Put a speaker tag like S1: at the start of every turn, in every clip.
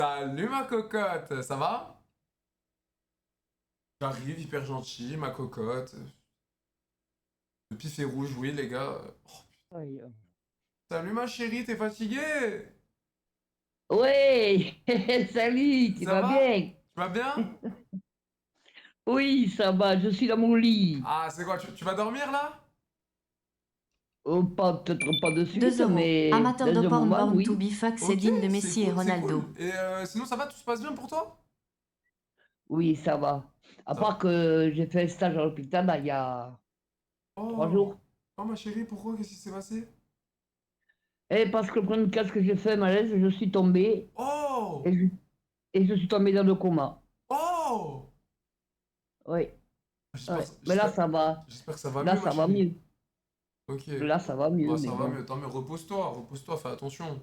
S1: Salut ma cocotte, ça va? J'arrive hyper gentil, ma cocotte. Le pif est rouge, oui les gars. Oh,
S2: Aïe.
S1: salut ma chérie, t'es fatiguée?
S2: Ouais, salut, tu
S1: Ça
S2: vas
S1: va?
S2: bien?
S1: Tu vas bien?
S2: Oui, ça va, je suis dans mon lit.
S1: Ah, c'est quoi, tu vas dormir là?
S2: Oh, peut-être pas de
S3: 2
S2: suite,
S3: euros.
S2: mais
S3: Amateur de
S2: dans un
S3: porn
S2: moment,
S3: born to
S2: oui.
S3: be fuck, c'est
S1: Ok,
S3: digne de
S1: c'est
S3: Messi et
S1: cool, c'est cool.
S3: Ronaldo.
S1: Et sinon ça va, tout se passe bien pour toi?
S2: Oui, ça va. À
S1: Ça...
S2: part que j'ai fait un stage à l'hôpital là, il y a 3 jours.
S1: Oh, oh ma chérie, pourquoi? Qu'est-ce qui s'est passé?
S2: Et parce que le premier casque que j'ai fait malaise, je suis tombée
S1: Oh!
S2: et je suis tombée dans le coma.
S1: Oh!
S2: Oui,
S1: J'espère,
S2: ouais. Mais là, ça va.
S1: j'espère que ça va
S2: Là,
S1: mieux ma
S2: ça va
S1: chérie.
S2: mieux.
S1: Ok.
S2: Là, ça va mieux,
S1: Bah ça
S2: mais
S1: va
S2: bon.
S1: mieux, tant mieux, repose-toi, fais attention.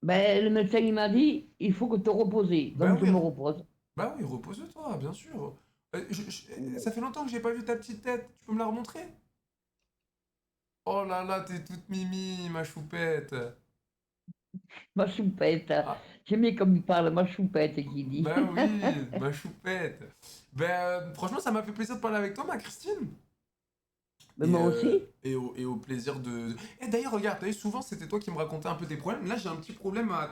S2: Ben, le médecin, il m'a dit, il faut que te reposer.
S1: Ben
S2: Donc, je
S1: oui,
S2: me repose.
S1: bah oui, repose-toi, bien sûr. Ça fait longtemps que j'ai pas vu ta petite tête. Tu peux me la remontrer? Oh là là, t'es toute mimi, ma choupette.
S2: Ma choupette.
S1: Ah,
S2: J'aime bien comme il parle, ma choupette, qui dit.
S1: bah oui, ma choupette. Ben, franchement, ça m'a fait plaisir de parler avec toi, ma Christine.
S2: Mais moi aussi.
S1: Et au plaisir Et d'ailleurs, regarde, t'as vu, souvent c'était toi qui me racontais un peu tes problèmes. Là, j'ai un petit problème à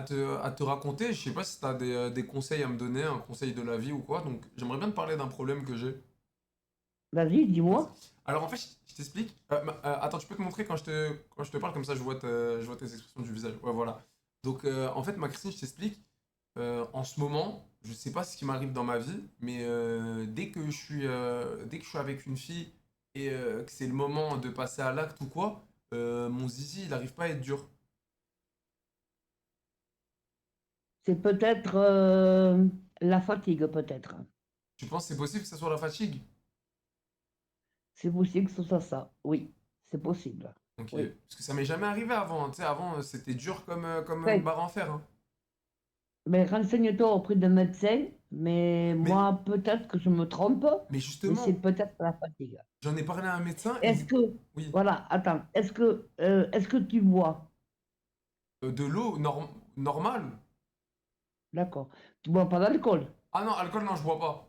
S1: te raconter. Je sais pas si t'as des conseils à me donner, un conseil de la vie ou quoi. Donc, j'aimerais bien te parler d'un problème que j'ai.
S2: Vas-y,
S1: Vas-y.
S2: dis-moi.
S1: Alors en fait, je t'explique. Attends, tu peux te montrer quand je te parle, comme ça je vois tes expressions du visage. Ouais, voilà. Donc en fait, ma Christine, je t'explique. En ce moment, je sais pas ce qui m'arrive dans ma vie, mais dès que je suis avec une fille et que c'est le moment de passer à l'acte ou quoi, mon zizi, il arrive pas à être dur.
S2: C'est peut-être la fatigue, peut-être.
S1: Tu penses que c'est possible que ça soit la fatigue?
S2: C'est possible que ce soit ça. Oui, c'est possible.
S1: Ok.
S2: Oui.
S1: Parce que ça m'est jamais arrivé avant, hein. Tu sais, avant, c'était dur comme une
S2: Fait,
S1: barre en fer, hein.
S2: mais renseigne-toi auprès d'un médecin, mais
S1: Mais,
S2: moi, peut-être que je me trompe,
S1: mais
S2: mais c'est
S1: justement,
S2: peut-être la fatigue.
S1: j'en ai parlé à un médecin,
S2: Est-ce que,
S1: oui,
S2: voilà, attends, est-ce que tu bois?
S1: de l'eau normale.
S2: D'accord. Tu bois pas d'alcool?
S1: Ah non, alcool, non, je bois pas.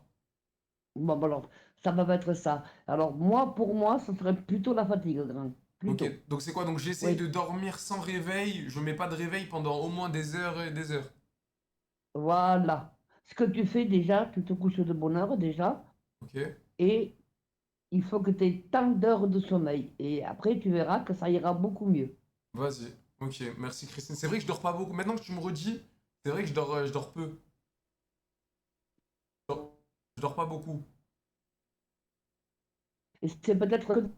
S2: Bon, bah alors, ça va être ça. Alors, moi, pour moi, ce serait plutôt la fatigue, grand.
S1: Ok,
S2: Plutôt.
S1: donc c'est quoi? Donc j'essaye de
S2: Oui.
S1: dormir sans réveil, je mets pas de réveil pendant au moins des heures et des heures.
S2: Voilà. Ce que tu fais déjà, tu te couches de bonne heure déjà,
S1: Ok,
S2: et il faut que tu aies tant d'heures de sommeil. Et après, tu verras que ça ira beaucoup mieux.
S1: vas-y. Ok, merci Christine. C'est vrai que je dors pas beaucoup. Maintenant que tu me redis, c'est vrai que je dors peu. Je dors pas beaucoup.
S2: Et c'est peut-être que...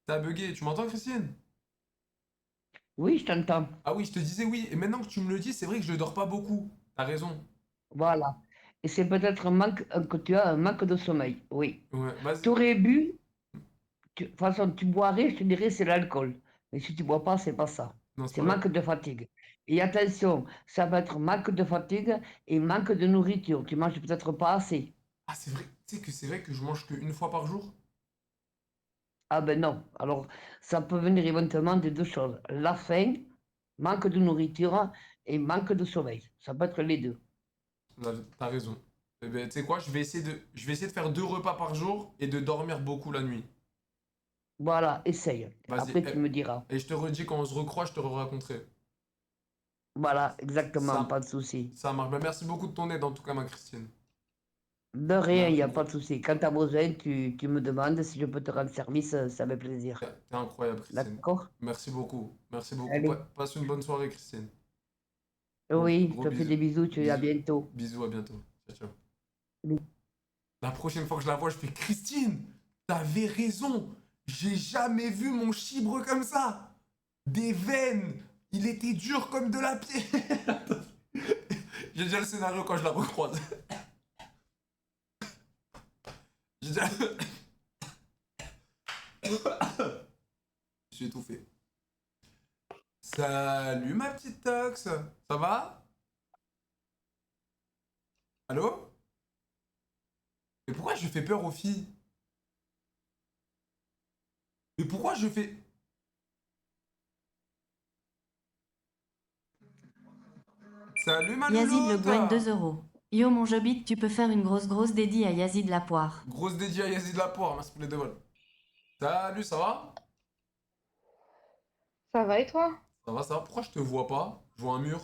S1: T'as bugué, tu m'entends Christine?
S2: Oui, je t'entends.
S1: Ah oui, je te disais oui. Et maintenant que tu me le dis, c'est vrai que je dors pas beaucoup. T'as raison.
S2: Voilà. Et c'est peut-être un manque, que tu as un manque de sommeil. Oui.
S1: Ouais,
S2: Tu
S1: vas-y.
S2: aurais bu, de toute façon, tu boirais, je te dirais, c'est l'alcool. Mais si tu bois pas, c'est pas ça.
S1: Non, c'est
S2: C'est
S1: pas là.
S2: manque de fatigue. Et attention, ça va être manque de fatigue et manque de nourriture. Tu manges peut-être pas assez.
S1: Ah, c'est vrai. Tu sais que c'est vrai que je mange qu'une fois par jour?
S2: Ah ben non. Alors, ça peut venir éventuellement des deux choses. La faim, manque de nourriture et manque de sommeil. Ça peut être les deux.
S1: Là, t'as raison. Eh ben, tu sais quoi, je vais essayer de faire 2 repas par jour et de dormir beaucoup la nuit.
S2: Voilà, essaye.
S1: Vas-y.
S2: Après, tu me diras.
S1: Et je te redis, quand on se recroise, je te raconterai.
S2: Voilà, exactement,
S1: Ça,
S2: pas de souci.
S1: ça marche. Ben, merci beaucoup de ton aide, en tout cas, ma Christine.
S2: De rien, il n'y
S1: Merci
S2: a pas
S1: beaucoup.
S2: de souci. Quand tu as besoin, tu me demandes si je peux te rendre service, ça fait plaisir.
S1: T'es incroyable, Christine.
S2: D'accord?
S1: Merci beaucoup. Merci beaucoup.
S2: Allez.
S1: Passe une bonne soirée, Christine.
S2: Oui, je
S1: Gros
S2: te fais des
S1: bisous.
S2: bisous, tu à
S1: Bisous.
S2: bientôt.
S1: Bisous, à bientôt. Ciao, ciao. La prochaine fois que je la vois, je fais Christine, t'avais raison. J'ai jamais vu mon chibre comme ça. Des veines. Il était dur comme de la pierre. J'ai déjà le scénario quand je la recroise. J'ai déjà... Je suis étouffé. Salut ma petite tox. Ça va? Allô? Mais pourquoi je fais peur aux filles? Mais pourquoi je fais... Salut ma
S3: Yazid Le Gwen,
S1: louloute.
S3: 2 euros. Yo mon Jobit, tu peux faire une grosse dédie à Yazid la poire.
S1: Grosse dédiée à Yazid Lapoire, merci pour les 2 balles. Salut, ça va?
S4: Ça va et toi?
S1: Ça va, ça va? Pourquoi je te vois pas? Je vois un mur.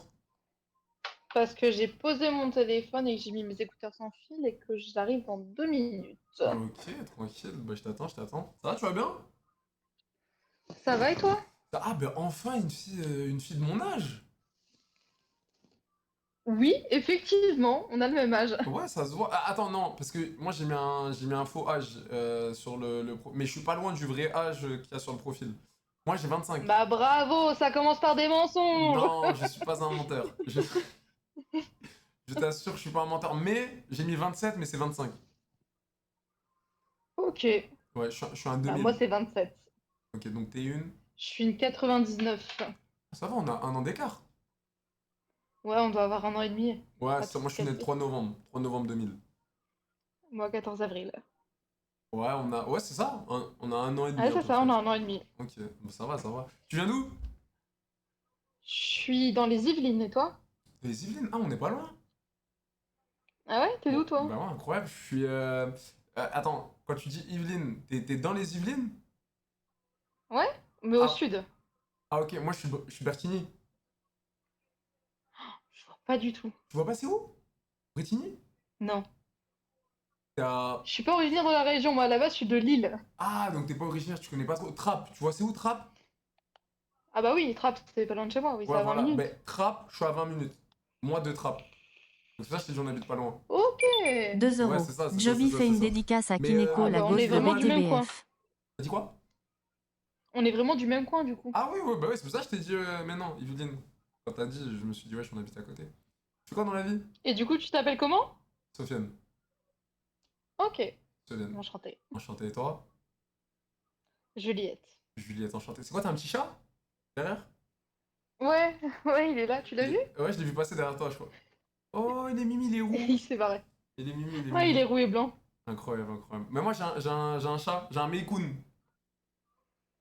S4: Parce que j'ai posé mon téléphone et que j'ai mis mes écouteurs sans fil et que j'arrive dans 2 minutes.
S1: Ok, tranquille, bah je t'attends, je t'attends. Ça va, tu vas bien?
S4: Ça va et toi?
S1: Ah, bah enfin une fille de mon âge!
S4: Oui, effectivement, on a le même âge.
S1: Ouais, ça se voit. Ah, attends, non, parce que moi j'ai mis un faux âge sur mais je suis pas loin du vrai âge qu'il y a sur le profil. Moi j'ai 25.
S4: Bah bravo, ça commence par des mensonges.
S1: Non, je suis pas un menteur. Je t'assure, je suis pas un menteur. Mais j'ai mis 27, mais c'est 25.
S4: Ok,
S1: Ouais, je suis un
S4: bah moi
S1: 2000.
S4: c'est 27.
S1: Ok, donc t'es une.
S4: Je suis une 99.
S1: Ça va, on a un an d'écart.
S4: Ouais, on doit avoir 1 an et demi.
S1: Ouais,
S4: Pas
S1: c'est ça,
S4: tout
S1: moi je suis né le
S4: casser.
S1: 3 novembre. 3 novembre 2000.
S4: Moi 14 avril.
S1: Ouais, Ouais, c'est ça. On a un an et demi
S4: Ouais,
S1: à
S4: c'est
S1: peu
S4: ça,
S1: près.
S4: on a 1 an et demi.
S1: Ok, bon, ça va, ça va. Tu viens d'où?
S4: Je suis dans les Yvelines et toi?
S1: Les Yvelines. Ah, on n'est pas loin.
S4: Ah ouais, t'es d'où
S1: Bon,
S4: toi?
S1: bah ouais, incroyable. Je suis. Attends, quand tu dis Yvelines, t'es dans les Yvelines?
S4: Ouais, mais au
S1: Ah,
S4: sud.
S1: ah, ok, moi je suis Bertigny.
S4: Je vois pas du tout.
S1: Tu vois pas c'est où? Bretigny?
S4: Non.
S1: T'es à...
S4: Je suis pas originaire de la région, moi à la base je suis de Lille.
S1: Ah, donc t'es pas originaire, tu connais pas trop. Trappes, tu vois c'est où Trappes?
S4: Ah bah oui, Trappes, c'est pas loin de chez moi, oui, c'est
S1: Ouais,
S4: à 20
S1: voilà. Ben,
S4: minutes.
S1: Trappes, je suis à 20 minutes. Moi de Trappes. Donc c'est ça, je t'ai dit, on habite pas loin.
S4: Ok.
S3: 2
S1: Ouais,
S3: euros.
S1: c'est ça, c'est ça, c'est
S3: Joby
S1: ça,
S3: fait
S1: c'est
S3: une
S1: ça.
S3: dédicace à
S1: Mais,
S3: Kineko,
S4: Ah
S3: la
S4: bah on
S1: mais
S4: est
S3: gauche de
S4: vraiment du même coin.
S3: BTBF.
S1: t'as dit quoi?
S4: On est vraiment du même coin du coup.
S1: Ah oui, ouais, bah ouais, c'est pour ça que je t'ai dit, mais non, Yveline. Quand t'as dit, je me suis dit, ouais, on habite à côté. Tu fais quoi dans la vie?
S4: Et du coup, tu t'appelles comment?
S1: Sofiane.
S4: Ok,
S1: Sofiane.
S4: enchantée.
S1: Enchanté, et toi?
S4: Juliette.
S1: Juliette, enchanté. C'est quoi, t'as un petit chat? Derrière?
S4: Ouais, ouais, il est là, tu l'as vu?
S1: Ouais, je l'ai vu passer derrière toi, je crois. Oh, il est mimi, il est roux.
S4: Il s'est barré.
S1: Il est mimi, il est
S4: Ouais, il est
S1: mimi.
S4: roux et blanc.
S1: Incroyable, incroyable. Mais moi, j'ai un chat, j'ai un Maine Coon.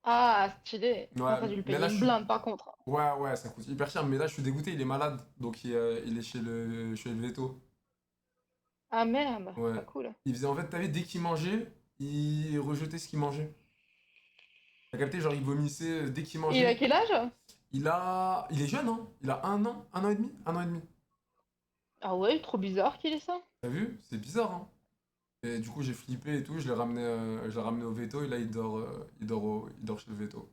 S4: Ah, stylé.
S1: Ouais,
S4: Ah, t'as dû le
S1: mais
S4: payer
S1: là, je
S4: une
S1: suis.
S4: blinde par contre.
S1: Ouais, ouais, ça coûte hyper cher, mais là, je suis dégoûté, il est malade. Donc, il est chez le veto.
S4: Ah merde,
S1: Ouais.
S4: pas cool.
S1: Il faisait, en fait, t'as vu, dès qu'il mangeait, il rejetait ce qu'il mangeait. T'as capté, genre, il vomissait dès qu'il
S4: Et il a
S1: mangeait.
S4: quel âge?
S1: Il est jeune, hein. Il a un an et demi, un an et demi.
S4: Ah ouais, trop bizarre qu'il ait ça.
S1: T'as vu? C'est bizarre, hein. Et du coup, j'ai flippé et tout, je l'ai ramené au veto, et là, il dort chez le veto.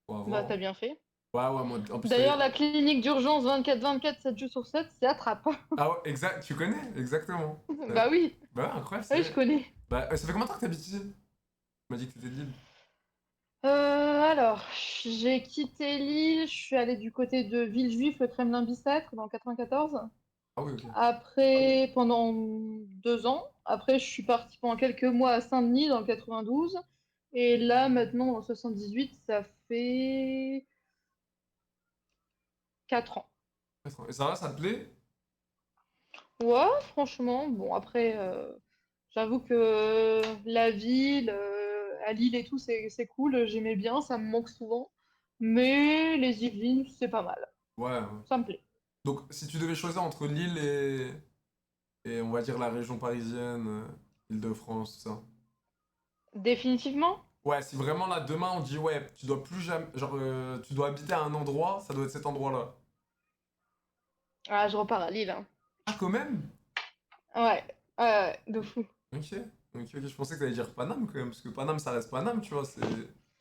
S1: Pour
S4: Bah,
S1: avoir.
S4: t'as bien fait.
S1: Ouais, ouais, moi, en plus,
S4: D'ailleurs, la clinique d'urgence 24/24, 7 jours sur 7, c'est à Trappes.
S1: Ah ouais, exact, tu connais, exactement. Ouais.
S4: Bah oui,
S1: Bah ouais, incroyable,
S4: oui, je
S1: c'est...
S4: connais.
S1: Bah, ça fait combien de temps que t'habites ici? Tu m'as dit que t'étais de Lille.
S4: Alors, j'ai quitté Lille, je suis allée du côté de Villejuif, le Kremlin-Bicêtre, dans le 94.
S1: Ah oui, ok.
S4: Après, pendant 2 ans. Après, je suis partie pendant quelques mois à Saint-Denis, dans le 92. Et là, maintenant, dans le 78, ça fait 4 ans.
S1: Et ça va, ça te plaît?
S4: Ouais, franchement, bon, après, j'avoue que la ville, à Lille et tout, c'est cool, j'aimais bien, ça me manque souvent. Mais les Yvelines, c'est pas mal,
S1: Ouais, ouais.
S4: ça me plaît.
S1: Donc, si tu devais choisir entre Lille et on va dire la région parisienne, Île-de-France, tout ça.
S4: Définitivement?
S1: Ouais, si vraiment là, demain, on dit, ouais, tu dois plus jamais... Genre, tu dois habiter à un endroit, ça doit être cet endroit-là.
S4: Ah, je repars à Lille, hein.
S1: Ah, quand même?
S4: Ouais, ouais, de fou.
S1: Ok, ok, je pensais que t'allais dire Paname quand même, parce que Paname, ça reste Paname, tu vois, c'est...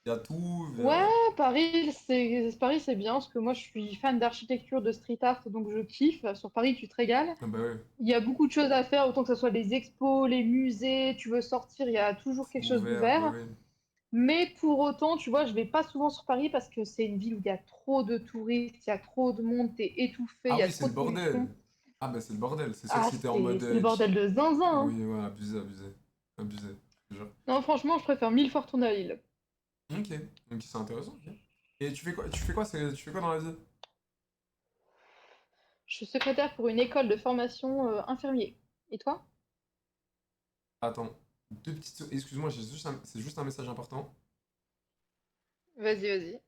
S1: Il y a tout,
S4: Ouais, Paris, c'est bien, parce que moi, je suis fan d'architecture, de street art, donc je kiffe. Sur Paris, tu te régales.
S1: Ah bah ouais,
S4: Il y a beaucoup de choses à faire, autant que ce soit les expos, les musées, tu veux sortir, il y a toujours quelque
S1: c'est
S4: chose
S1: ouvert, bah
S4: d'ouvert.
S1: oui.
S4: Mais pour autant, tu vois, je vais pas souvent sur Paris parce que c'est une ville où il y a trop de touristes, il y a trop de monde, t'es étouffé, il
S1: Ah
S4: y a
S1: oui, c'est
S4: trop
S1: le
S4: de pollution.
S1: bordel. Ah bah c'est le bordel. C'est sûr que
S4: Ah,
S1: si t'es en mode
S4: c'est le bordel de zinzin, hein.
S1: Oui, ouais, abusé, abusé. Abusé, je te jure.
S4: Non, franchement, je préfère 1000 fois retourner à Lille.
S1: Ok, donc c'est intéressant, ok. Et tu fais quoi dans la vie?
S4: Je suis secrétaire pour une école de formation infirmier. Et toi?
S1: Attends, excuse-moi, c'est juste un message important.
S4: Vas-y, vas-y.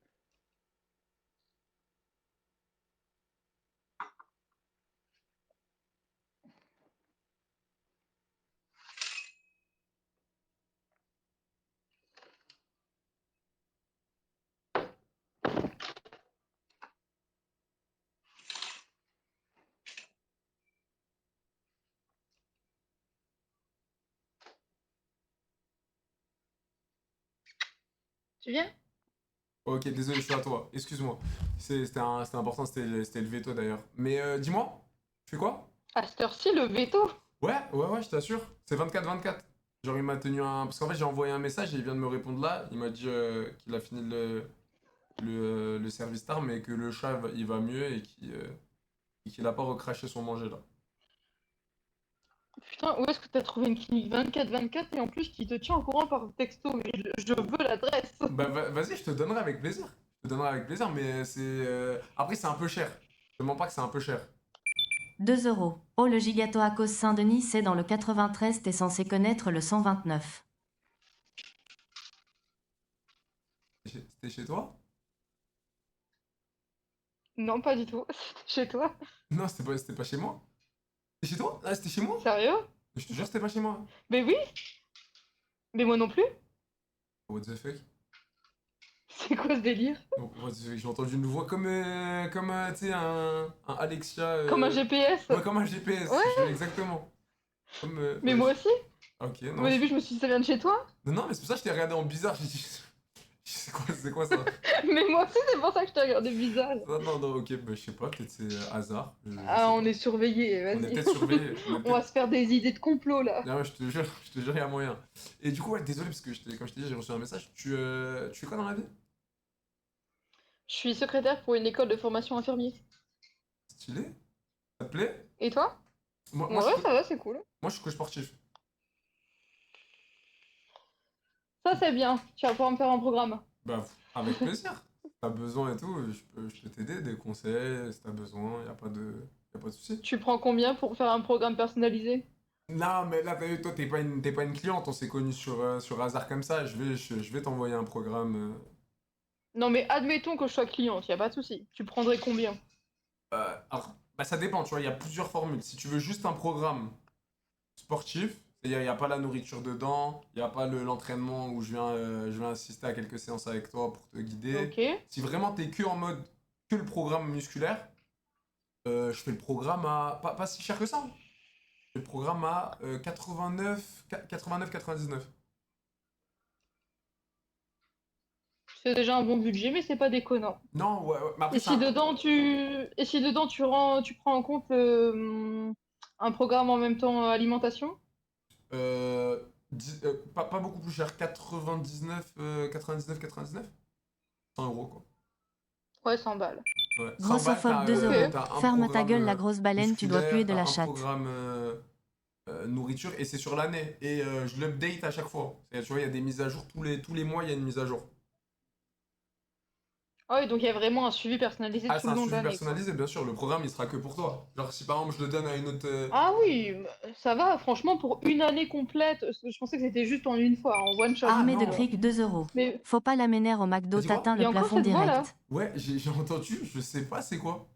S4: Tu viens?
S1: Ok, désolé, je suis à toi. Excuse-moi. C'était important, c'était le veto d'ailleurs. Mais dis-moi, tu fais quoi?
S4: À cette heure-ci, le veto?
S1: Ouais, je t'assure. C'est 24-24. Genre, il m'a tenu un. Parce qu'en fait, j'ai envoyé un message et il vient de me répondre là. Il m'a dit qu'il a fini le service tard, mais que le chat il va mieux et qu'il a pas recraché son manger là.
S4: Putain, où est-ce que t'as trouvé une clinique 24-24 et en plus qui te tient au courant par texto? Mais je veux l'adresse.
S1: Bah, vas-y, je te donnerai avec plaisir. Je te donnerai avec plaisir, mais c'est. Après, c'est un peu cher. Je te mens pas que c'est un peu cher.
S3: 2 euros. Oh, le Gigato à cause Saint-Denis, c'est dans le 93, t'es censé connaître le 129.
S1: C'était chez toi?
S4: Non, pas du tout. C'était chez toi.
S1: Non, c'était pas chez moi. C'était chez toi? Ah, c'était chez moi?
S4: Sérieux?
S1: Je te jure, c'était pas chez moi.
S4: Mais oui. Mais moi non plus.
S1: What the fuck?
S4: C'est quoi ce délire?
S1: Bon, what the fuck, j'ai entendu une voix comme tu sais, un Alexia.
S4: Comme un GPS?
S1: Ouais, comme un GPS.
S4: Ouais.
S1: Exactement. Comme,
S4: Mais
S1: ouais,
S4: moi aussi.
S1: Ok,
S4: Au
S1: non.
S4: début, je me suis dit, ça vient de chez toi.
S1: Non, mais c'est pour ça que je t'ai regardé en bizarre. J'ai dit, c'est quoi ça?
S4: Mais moi aussi, c'est pour ça que je t'ai regardé bizarre.
S1: Non, ok, bah, je sais pas, peut-être c'est hasard. Je sais
S4: Ah, on
S1: pas.
S4: est surveillés,
S1: On est
S4: vas-y.
S1: peut-être surveillés.
S4: On va se faire des idées de complot là.
S1: Non, ouais, je te jure, il y a moyen. Et du coup, ouais, désolé, parce que comme je t'ai dit, j'ai reçu un message. Tu fais quoi dans la vie?
S4: Je suis secrétaire pour une école de formation infirmier.
S1: Stylé? Ça te plaît?
S4: Et toi?
S1: Moi,
S4: Ouais, ça va, c'est cool.
S1: moi, je suis coach sportif.
S4: Ça, c'est bien. Tu vas pouvoir me faire un programme.
S1: Bah, avec plaisir. Si t'as besoin et tout, je peux t'aider, des conseils, si t'as besoin, y a pas de souci.
S4: Tu prends combien pour faire un programme personnalisé?
S1: Non, mais là, t'as vu, toi, t'es pas une cliente, on s'est connus sur hasard comme ça. Je vais t'envoyer un programme.
S4: Non, mais admettons que je sois cliente, y a pas de souci. Tu prendrais combien?
S1: Alors, bah, ça dépend, tu vois, il y a plusieurs formules. Si tu veux juste un programme sportif, c'est-à-dire il n'y a pas la nourriture dedans, il n'y a pas l'entraînement où je viens assister à quelques séances avec toi pour te guider.
S4: Ok.
S1: Si vraiment t'es que en mode que le programme musculaire, je fais le programme à pas si cher que ça, hein. Je fais le programme à 89,99.
S4: C'est déjà un bon budget, mais c'est pas déconnant.
S1: Non, ouais, mais après
S4: Et
S1: ça.
S4: si dedans tu prends en compte un programme en même temps alimentation?
S1: Pas beaucoup plus cher, 99, 99. 100 euros quoi.
S4: Ouais, 100 balles.
S1: Ouais. 100 balles,
S3: Grossophobe 2
S4: Ok.
S3: euros.
S1: t'as un
S3: Ferme ta
S1: programme,
S3: gueule, la grosse baleine, tu dois puer de la
S1: t'as un
S3: chatte.
S1: programme nourriture et c'est sur l'année. Et je l'update à chaque fois. Tu vois, il y a des mises à jour tous les mois, il y a une mise à jour.
S4: Ah oui, donc il y a vraiment un suivi personnalisé
S1: Ah,
S4: tout
S1: c'est
S4: le
S1: un
S4: long de
S1: suivi
S4: l'année, quoi.
S1: personnalisé, bien sûr. Le programme, il sera que pour toi. Genre, si par exemple, je le donne à une autre.
S4: Ah oui, ça va, franchement, pour une année complète, parce que je pensais que c'était juste en une fois, en one shot.
S3: Armée de
S1: non.
S3: cric 2 euros.
S4: Mais
S3: Faut pas la ménère au McDo,
S1: Vas-y, quoi
S3: t'atteins
S4: il y
S3: le
S4: a encore
S3: plafond
S4: cette voix, là.
S3: direct.
S1: Ouais, j'ai entendu, je sais pas c'est quoi.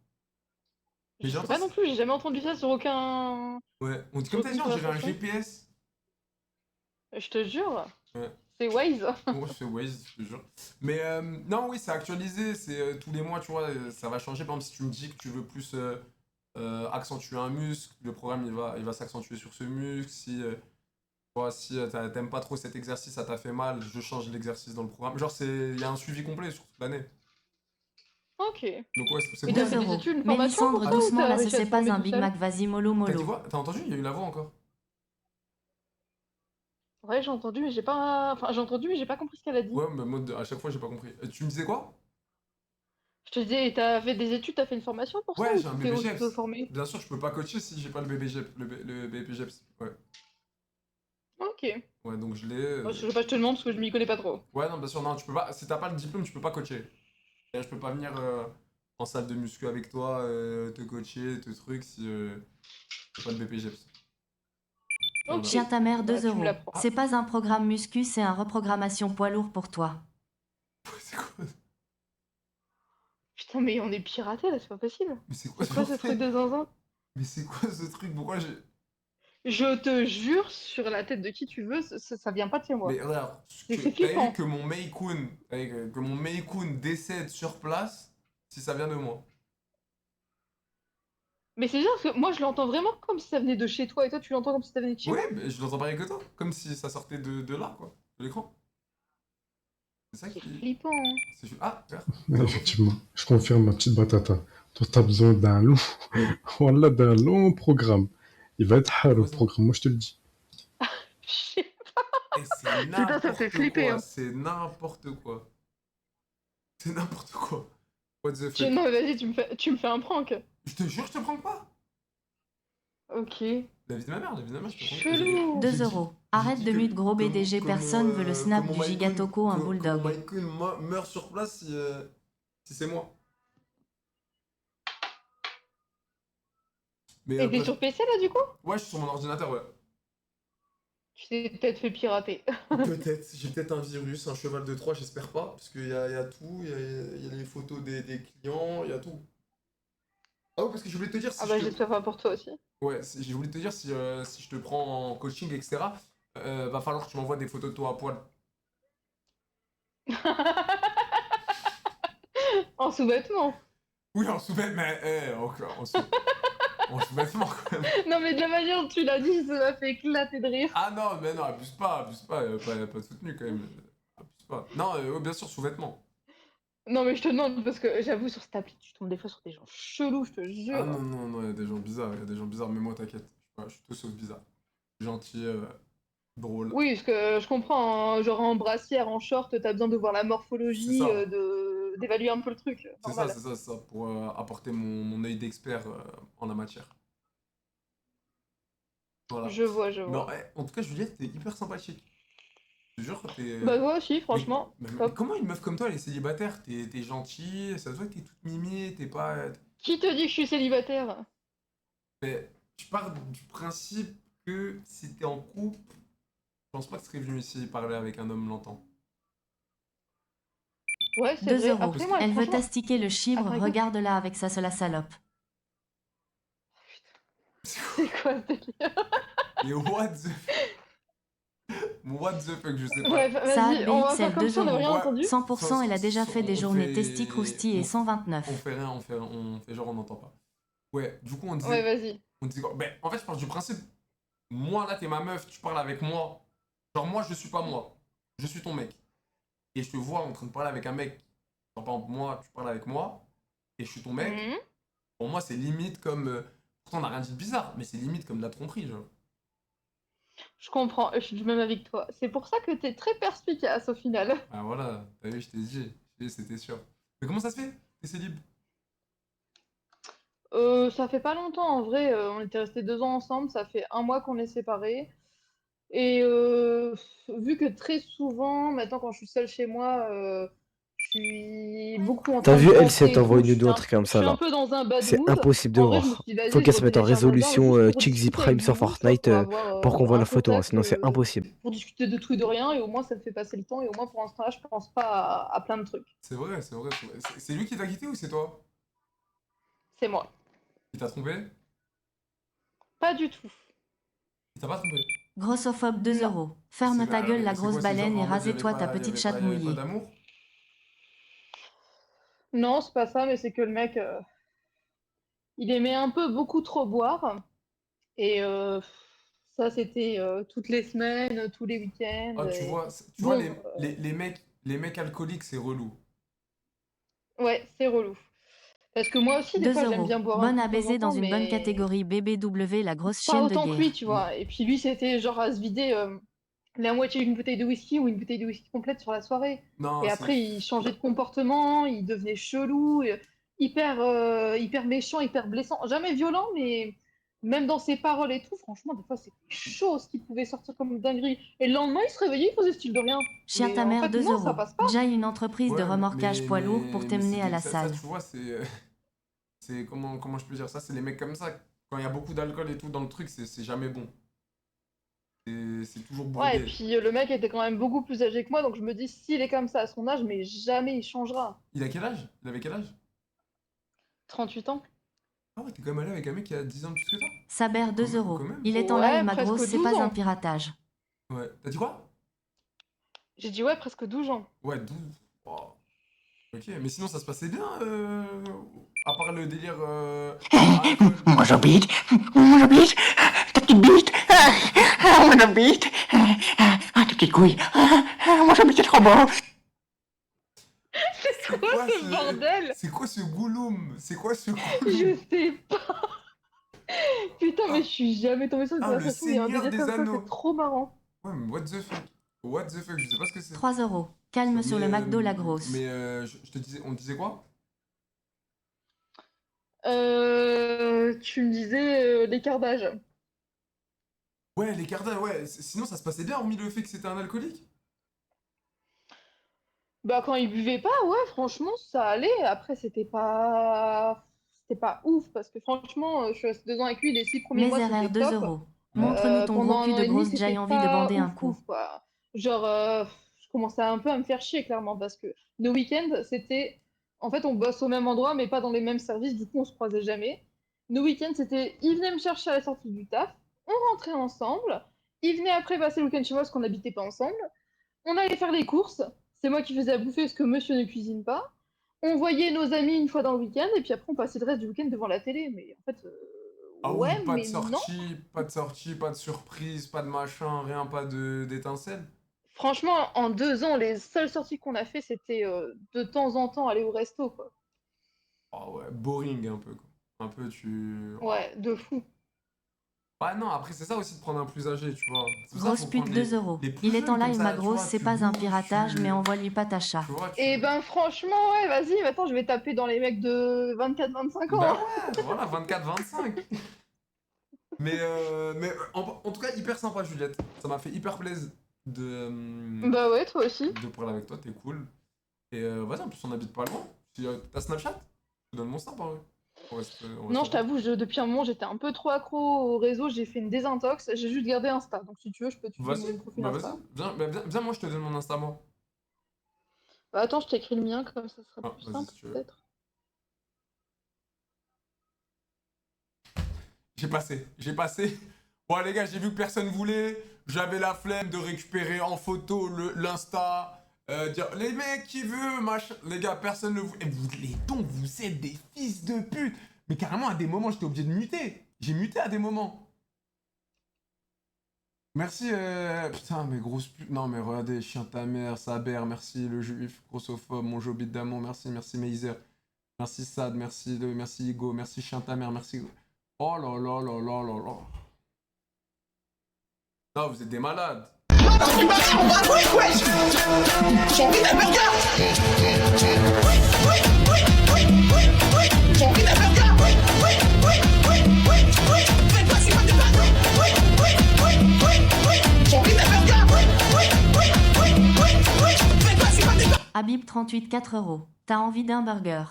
S1: Mais
S4: Je sais
S1: j'entends
S4: pas non plus, j'ai jamais entendu ça sur aucun...
S1: Ouais, on dit
S4: sur
S1: comme t'as
S4: aucune
S1: dit, on dirait un
S4: conversation.
S1: GPS.
S4: Je te jure,
S1: Ouais.
S4: c'est Waze.
S1: Moi, je fais Waze, je te jure. Mais non, oui, c'est actualisé. C'est tous les mois, tu vois, ça va changer. Par exemple, si tu me dis que tu veux plus accentuer un muscle, le programme il va s'accentuer sur ce muscle. Si, tu vois, si t'aimes pas trop cet exercice, ça t'a fait mal, je change l'exercice dans le programme. Genre, il y a un suivi complet sur toute l'année.
S4: Ok.
S1: Donc, ouais, c'est
S4: Et
S1: bon.
S4: t'as
S3: 2
S4: fait des
S3: euros.
S4: études, une formation
S3: Mélissandre,
S4: pour ça ou
S3: doucement,
S4: t'as
S3: là, ce
S4: réussi à
S3: c'est
S4: te
S3: pas
S4: former
S3: un
S4: tout
S3: Big
S4: seul?
S3: Mac, vas-y, mollo,
S1: T'as dit
S3: mollo.
S1: quoi? T'as entendu? Il y a eu la voix encore.
S4: Ouais, j'ai entendu, mais j'ai pas... Enfin, j'ai entendu, mais j'ai pas compris ce qu'elle a dit.
S1: Ouais, mais moi, à chaque fois, j'ai pas compris. Tu me disais quoi?
S4: Je te disais, t'as fait des études, t'as fait une formation pour ça
S1: Ouais,
S4: ou
S1: j'ai un
S4: tu t'es
S1: BPGEPS.
S4: auto-formé?
S1: Bien sûr, je peux pas coacher si j'ai pas le BPGEPS. Le BPGEPS. Ouais.
S4: Ok.
S1: Ouais, donc je l'ai.
S4: Moi, je sais pas, je te demande parce que je m'y connais pas trop.
S1: Ouais, non, bien sûr, non, tu peux pas. Si t'as pas le diplôme, tu peux pas coacher. Et je peux pas venir en salle de muscu avec toi, te coacher, te truc, si t'as pas le BPGEPS. Voilà.
S4: Ok.
S3: Chien ta mère,
S4: Bah,
S3: 2
S4: tu me
S3: euros.
S4: l'apprends.
S3: C'est pas un programme muscu, c'est un reprogrammation poids lourd pour toi.
S1: C'est quoi?
S4: Putain, mais on est piraté là, c'est pas possible.
S1: Mais c'est quoi
S4: C'est quoi ce truc de zinzin?
S1: Mais c'est quoi ce truc? Pourquoi j'ai.
S4: Je te jure, sur la tête de qui tu veux, ça vient pas de chez moi.
S1: Mais regarde,
S4: C'est
S1: t'as vu
S4: flippant.
S1: que mon Meikun décède sur place, si ça vient de moi.
S4: Mais c'est bizarre parce que moi je l'entends vraiment comme si ça venait de chez toi et toi tu l'entends comme si ça venait de chez
S1: Ouais,
S4: moi.
S1: mais je l'entends pareil que toi. Comme si ça sortait de là, quoi. De l'écran. C'est ça
S4: C'est
S1: qui.
S4: flippant, hein.
S1: Ah, regarde.
S5: Effectivement, je confirme ma petite batata. Toi, t'as besoin d'un long, voilà, d'un long programme. Il va être hard le
S1: Ouais, ça.
S5: programme, moi je te le dis.
S1: Et c'est
S4: Putain, ça fait
S1: n'importe
S4: flipper,
S1: quoi.
S4: hein.
S1: C'est n'importe quoi. C'est n'importe quoi. What the fuck.
S4: Non, mais vas-y, tu me fais un prank.
S1: Je te jure, je te prends pas.
S4: Ok.
S1: La vie de ma mère, je te prends pas.
S4: Chelou.
S3: 2 euros. Arrête de mute gros BDG, personne veut le snap du Gigatoko, un bulldog.
S1: Michael meurt sur place si c'est moi. Mais
S4: Et t'es sur PC là du coup?
S1: ouais, je suis sur mon ordinateur, ouais.
S4: Tu t'es peut-être fait pirater.
S1: Peut-être, j'ai peut-être un virus, un cheval de Troie, j'espère pas, parce qu'il y a tout, il y a les photos des clients, il y a tout. Ah ouais, parce que je voulais te dire si
S4: Ah bah
S1: je te...
S4: j'espère pas pour toi aussi.
S1: Ouais, j'ai voulu te dire si je te prends en coaching, etc., va falloir que tu m'envoies des photos de toi à poil.
S4: En sous-vêtements.
S1: Oui, en sous-vêtements, mais en sous-vêtements quand même.
S4: Non mais de la manière dont tu l'as dit, ça m'a fait éclater de rire.
S1: Ah non, mais non, abuse pas, pas soutenu quand même. Abuse pas. Non, ouais, bien sûr, sous-vêtements.
S4: Non mais je te demande parce que j'avoue sur cette appli, tu tombes des fois sur des gens chelous, je te
S1: Ah
S4: jure.
S1: non, il y a des gens bizarres, mais moi t'inquiète, je suis tout sauf bizarre. Gentil, drôle.
S4: Oui, parce que je comprends, hein, genre en brassière, en short, t'as besoin de voir la morphologie,
S1: C'est ça.
S4: d'évaluer un peu le truc.
S1: C'est
S4: Normal.
S1: ça, pour apporter mon œil d'expert en la matière. Voilà.
S4: Je vois.
S1: Non, en tout cas, Juliette, t'es hyper sympathique. Je te jure, t'es...
S4: Bah moi aussi, franchement.
S1: Mais
S4: top.
S1: comment une meuf comme toi, elle est célibataire? T'es gentille, ça se voit que t'es toute mimée, t'es pas...
S4: Qui te dit que je suis célibataire?
S1: Mais tu pars du principe que si t'es en couple, je pense pas que tu serais venu ici parler avec un homme longtemps.
S4: Ouais, c'est
S3: 2
S4: vrai.
S3: euros.
S4: Après moi,
S3: Elle veut
S4: franchement...
S3: t'astiquer le chibre,
S4: Attends, écoute.
S3: regarde-la avec ça, la salope.
S4: C'est quoi ce délire?
S1: Et what the fuck, je sais pas.
S4: Ouais,
S3: Ça,
S4: vas-y, on va
S3: BXL,
S4: faire comme
S3: 2
S4: si on n'a rien
S1: euros.
S4: entendu.
S3: 100%, elle a déjà fait des journées
S1: fait-
S3: testi croustilles et
S1: on
S3: 129.
S1: fait rien, on fait genre on n'entend pas. Ouais, du coup on disait...
S4: Ouais, vas-y.
S1: On disait quoi? Ben, en fait, je pars du principe, moi là, t'es ma meuf, tu parles avec moi. Genre, moi, je suis pas moi. Je suis ton mec. Et je te vois en train de parler avec un mec. Genre, par exemple, moi, tu parles avec moi. Et je suis ton mec.
S4: Mhm.
S1: Pour moi, c'est limite comme. Pourtant, on n'a rien dit de bizarre, mais c'est limite comme de la tromperie, genre.
S4: Je comprends, je suis du même avis que toi. C'est pour ça que t'es très perspicace au final.
S1: Ah voilà, t'as vu, je t'ai dit. C'était sûr. Mais comment ça se fait? T'es célib?
S4: Ça fait pas longtemps en vrai, on était restés 2 ans ensemble, ça fait 1 mois qu'on est séparés. Et vu que très souvent, maintenant quand je suis seule chez moi, je suis beaucoup en
S6: T'as
S4: train de
S6: vu, elle
S4: penser
S6: s'est
S4: et tout,
S6: envoyé
S4: je
S6: une
S4: suis
S6: ou un
S4: un,
S6: truc comme
S4: je
S6: ça
S4: suis un
S6: là.
S4: peu dans un bad
S6: C'est
S4: mood.
S6: impossible de
S4: En vrai, je me
S6: voir.
S4: suis dit, vas-y,
S6: Faut
S4: je
S6: qu'elle se mette en
S4: retélécharge un bar
S6: résolution
S4: juste pour
S6: Chicks
S4: discuter
S6: Prime
S4: avec
S6: sur
S4: vous, tu vois,
S6: Fortnite
S4: pour avoir
S6: pour qu'on voit
S4: un
S6: la photo, hein,
S4: contact,
S6: sinon c'est impossible.
S4: pour discuter de tout et de rien, et au moins ça me fait passer le temps, et au moins pour l'instant là, je pense pas à plein de trucs.
S1: C'est vrai. C'est lui qui t'a quitté ou c'est toi?
S4: C'est moi.
S1: Il t'a trompé?
S4: Pas du tout.
S1: Il t'a pas trompé?
S3: Grossophobe 2
S4: Non.
S3: euros. Ferme ta gueule, la
S1: C'est
S3: grosse
S1: quoi, c'est genre,
S3: baleine,
S1: en
S3: et
S1: mode,
S3: rasez-toi ta petite chatte
S1: il y avait
S3: mouillée.
S1: pas d'amour?
S4: Non, c'est pas ça, mais c'est que le mec, il aimait un peu beaucoup trop boire. Et ça, c'était toutes les semaines, tous les week-ends.
S1: Ah, tu
S4: Et...
S1: vois,
S4: Bon,
S1: les mecs alcooliques, c'est relou.
S4: ouais, c'est relou. Parce que moi aussi, des
S3: 2
S4: fois, j'aime
S3: euros.
S4: bien boire un
S3: Bonne
S4: coup
S3: à
S4: de temps en
S3: baiser dans
S4: temps,
S3: une bonne
S4: mais
S3: catégorie BBW, la grosse
S4: pas
S3: chienne de
S4: autant que lui,
S3: guerre.
S4: tu vois. Et puis lui, c'était genre à se vider la moitié d'une bouteille de whisky ou une bouteille de whisky complète sur la soirée.
S1: Non,
S4: Et
S1: c'est...
S4: après, il changeait de comportement, il devenait chelou, hyper méchant, hyper blessant. Jamais violent, mais même dans ses paroles et tout, franchement, des fois, c'était chaud ce qu'il pouvait sortir comme dinguerie. Et le lendemain, il se réveillait, il faisait style de rien.
S3: Chien
S4: Mais
S3: ta
S4: en
S3: mère
S4: fait,
S3: 2
S4: non, ça
S3: euros.
S4: passe pas.
S3: Déjà une entreprise de
S1: Ouais,
S3: remorquage poids lourd pour t'emmener à la
S1: ça,
S3: salle.
S1: tu vois, c'est comment je peux dire ça? C'est les mecs comme ça. Quand il y a beaucoup d'alcool et tout dans le truc, c'est jamais bon. C'est toujours
S4: Ouais, et
S1: brodé.
S4: puis le mec était quand même beaucoup plus âgé que moi, donc je me dis, s'il est comme ça à son âge, mais jamais il changera.
S1: Il a quel âge? Il avait quel âge?
S4: 38 ans?
S1: Ah ouais, t'es quand même allé avec un mec qui a 10 ans de plus que toi?
S3: Saber 2
S1: Quand
S3: euros.
S1: même.
S3: Il est en live,
S4: Ouais,
S3: ma
S4: presque
S3: grosse, c'est
S4: 12
S3: pas
S4: ans.
S3: un piratage.
S1: Ouais. T'as dit quoi?
S4: J'ai dit, ouais, presque 12 ans.
S1: Ouais, 12. Oh. Ok, mais sinon ça se passait bien, à part le délire alcool.
S7: Moi j'habite, ta petite bite, moi j'habite, ta petite couille, moi j'habite, c'est trop beau.
S1: C'est
S4: Quoi
S1: quoi
S4: ce bordel?
S1: C'est quoi ce gouloum? C'est quoi ce gouloum?
S4: Je sais pas. Putain, mais je suis jamais tombée sur une
S1: Ah, le
S4: conversation où il y a un
S1: Seigneur
S4: délire
S1: des
S4: comme ça,
S1: Anneaux.
S4: c'est trop marrant.
S1: Ouais, mais what the fuck? What the fuck? Je sais pas ce que c'est.
S3: 3 euros. Calme sur le McDo La Grosse.
S1: Mais je te disais, on disait quoi?
S4: Tu me disais l'écart d'âge.
S1: Ouais, les Cardins, ouais. Sinon, ça se passait bien, hormis le fait que c'était un alcoolique.
S4: Bah quand il buvait pas, ouais, franchement, ça allait. Après, c'était pas ouf parce que franchement, je suis restée 2 ans avec lui, les 6 premiers mois,
S3: Mes RR
S4: c'était
S3: 2
S4: top.
S3: euros. Montre-nous ton
S4: Pendant
S3: gros
S4: un
S3: cul
S4: an
S3: de
S4: et demi,
S3: grosse jaille
S4: c'était
S3: envie de
S4: pas
S3: bander un
S4: ouf,
S3: coup.
S4: ouf, quoi. Genre, je commençais un peu à me faire chier, clairement, parce que nos week-ends, c'était... En fait, on bosse au même endroit, mais pas dans les mêmes services, du coup, on se croisait jamais. Nos week-ends, c'était... Il venait me chercher à la sortie du taf, on rentrait ensemble, il venait après passer le week-end chez moi parce qu'on n'habitait pas ensemble, on allait faire les courses, c'est moi qui faisais à bouffer parce que monsieur ne cuisine pas, on voyait nos amis une fois dans le week-end, et puis après, on passait le reste du week-end devant la télé, mais en fait...
S1: Ah oui,
S4: Ouais,
S1: pas de
S4: mais non.
S1: sortie, pas de sortie, pas de surprise, pas de machin, rien, pas de d'étincelle.
S4: Franchement, en 2 ans, les seules sorties qu'on a fait, c'était de temps en temps aller au resto, quoi.
S1: Ah ouais, boring un peu, quoi. Un peu, tu...
S4: Ouais, de fou.
S1: Ouais, non, après, c'est ça aussi de prendre un plus âgé, tu vois. C'est pour ça,
S3: Grosse
S1: faut
S3: pute
S1: prendre
S3: 2 euros.
S1: les plus
S3: Il est
S1: jeunes
S3: en
S1: comme
S3: live
S1: ça,
S3: ma
S1: tu
S3: grosse,
S1: vois,
S3: c'est
S1: tu
S3: pas un
S1: bouges,
S3: piratage, mais envoie-lui pas ta chat.
S1: tu vois,
S4: Et ben franchement, ouais, vas-y, maintenant je vais taper dans les mecs de 24-25
S1: Bah
S4: ans.
S1: ouais, voilà, 24-25. Mais en tout cas, hyper sympa, Juliette. Ça m'a fait hyper plaisir
S4: Bah ouais, toi aussi.
S1: de parler avec toi, t'es cool. Et vas-y, en plus, on habite pas loin. T'as Snapchat? Je te donne mon Snap, en vrai. On reste
S4: Non,
S1: en
S4: je
S1: contact.
S4: t'avoue, depuis un moment, j'étais un peu trop accro au réseau, j'ai fait une désintox, j'ai juste gardé Insta. Donc si tu veux, je peux te filer
S1: Vas-y,
S4: mon profil
S1: bah vas-y.
S4: Insta.
S1: Viens, moi, je te donne mon Insta, moi.
S4: Bah attends, je t'écris le mien, comme ça sera
S1: Ah,
S4: plus
S1: vas-y,
S4: simple,
S1: si tu veux.
S4: peut-être.
S1: J'ai passé. Bon, les gars, j'ai vu que personne voulait. J'avais la flemme de récupérer en photo l'Insta. Dire, les mecs, qui veut, machin. Les gars, personne ne voulait. Et vous, les dons, vous êtes des fils de pute. Mais carrément, à des moments, j'étais obligé de muter. J'ai muté à des moments. Merci, putain, mais grosse pute. Non, mais regardez, chien ta mère, Saber, merci, le juif, grossophobe, mon jobit d'amour, merci Meiser. Merci Sad, merci Igo, merci chien ta mère, merci. Oh là là là là là là. Non, vous êtes des malades.
S3: Habib 38 4 euros. T'as envie d'un burger?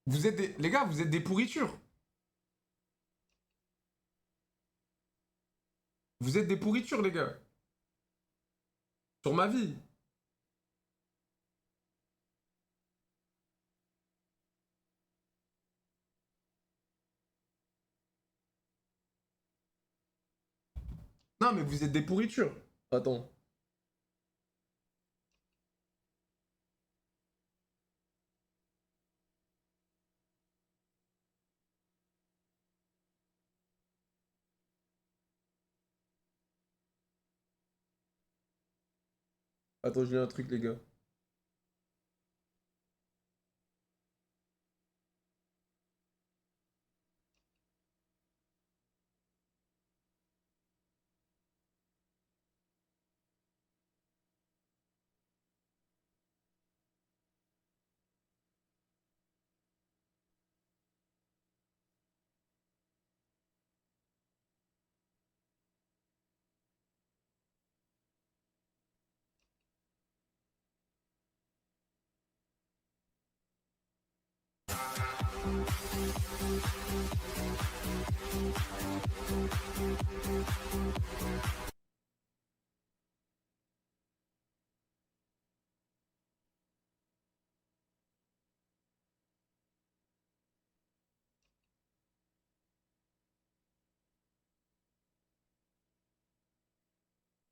S1: Vous êtes des... Les gars, vous êtes des pourritures. Vous êtes des pourritures, les gars. Sur ma vie. Non, mais vous êtes des pourritures. Attends. Attends, j'ai un truc, les gars.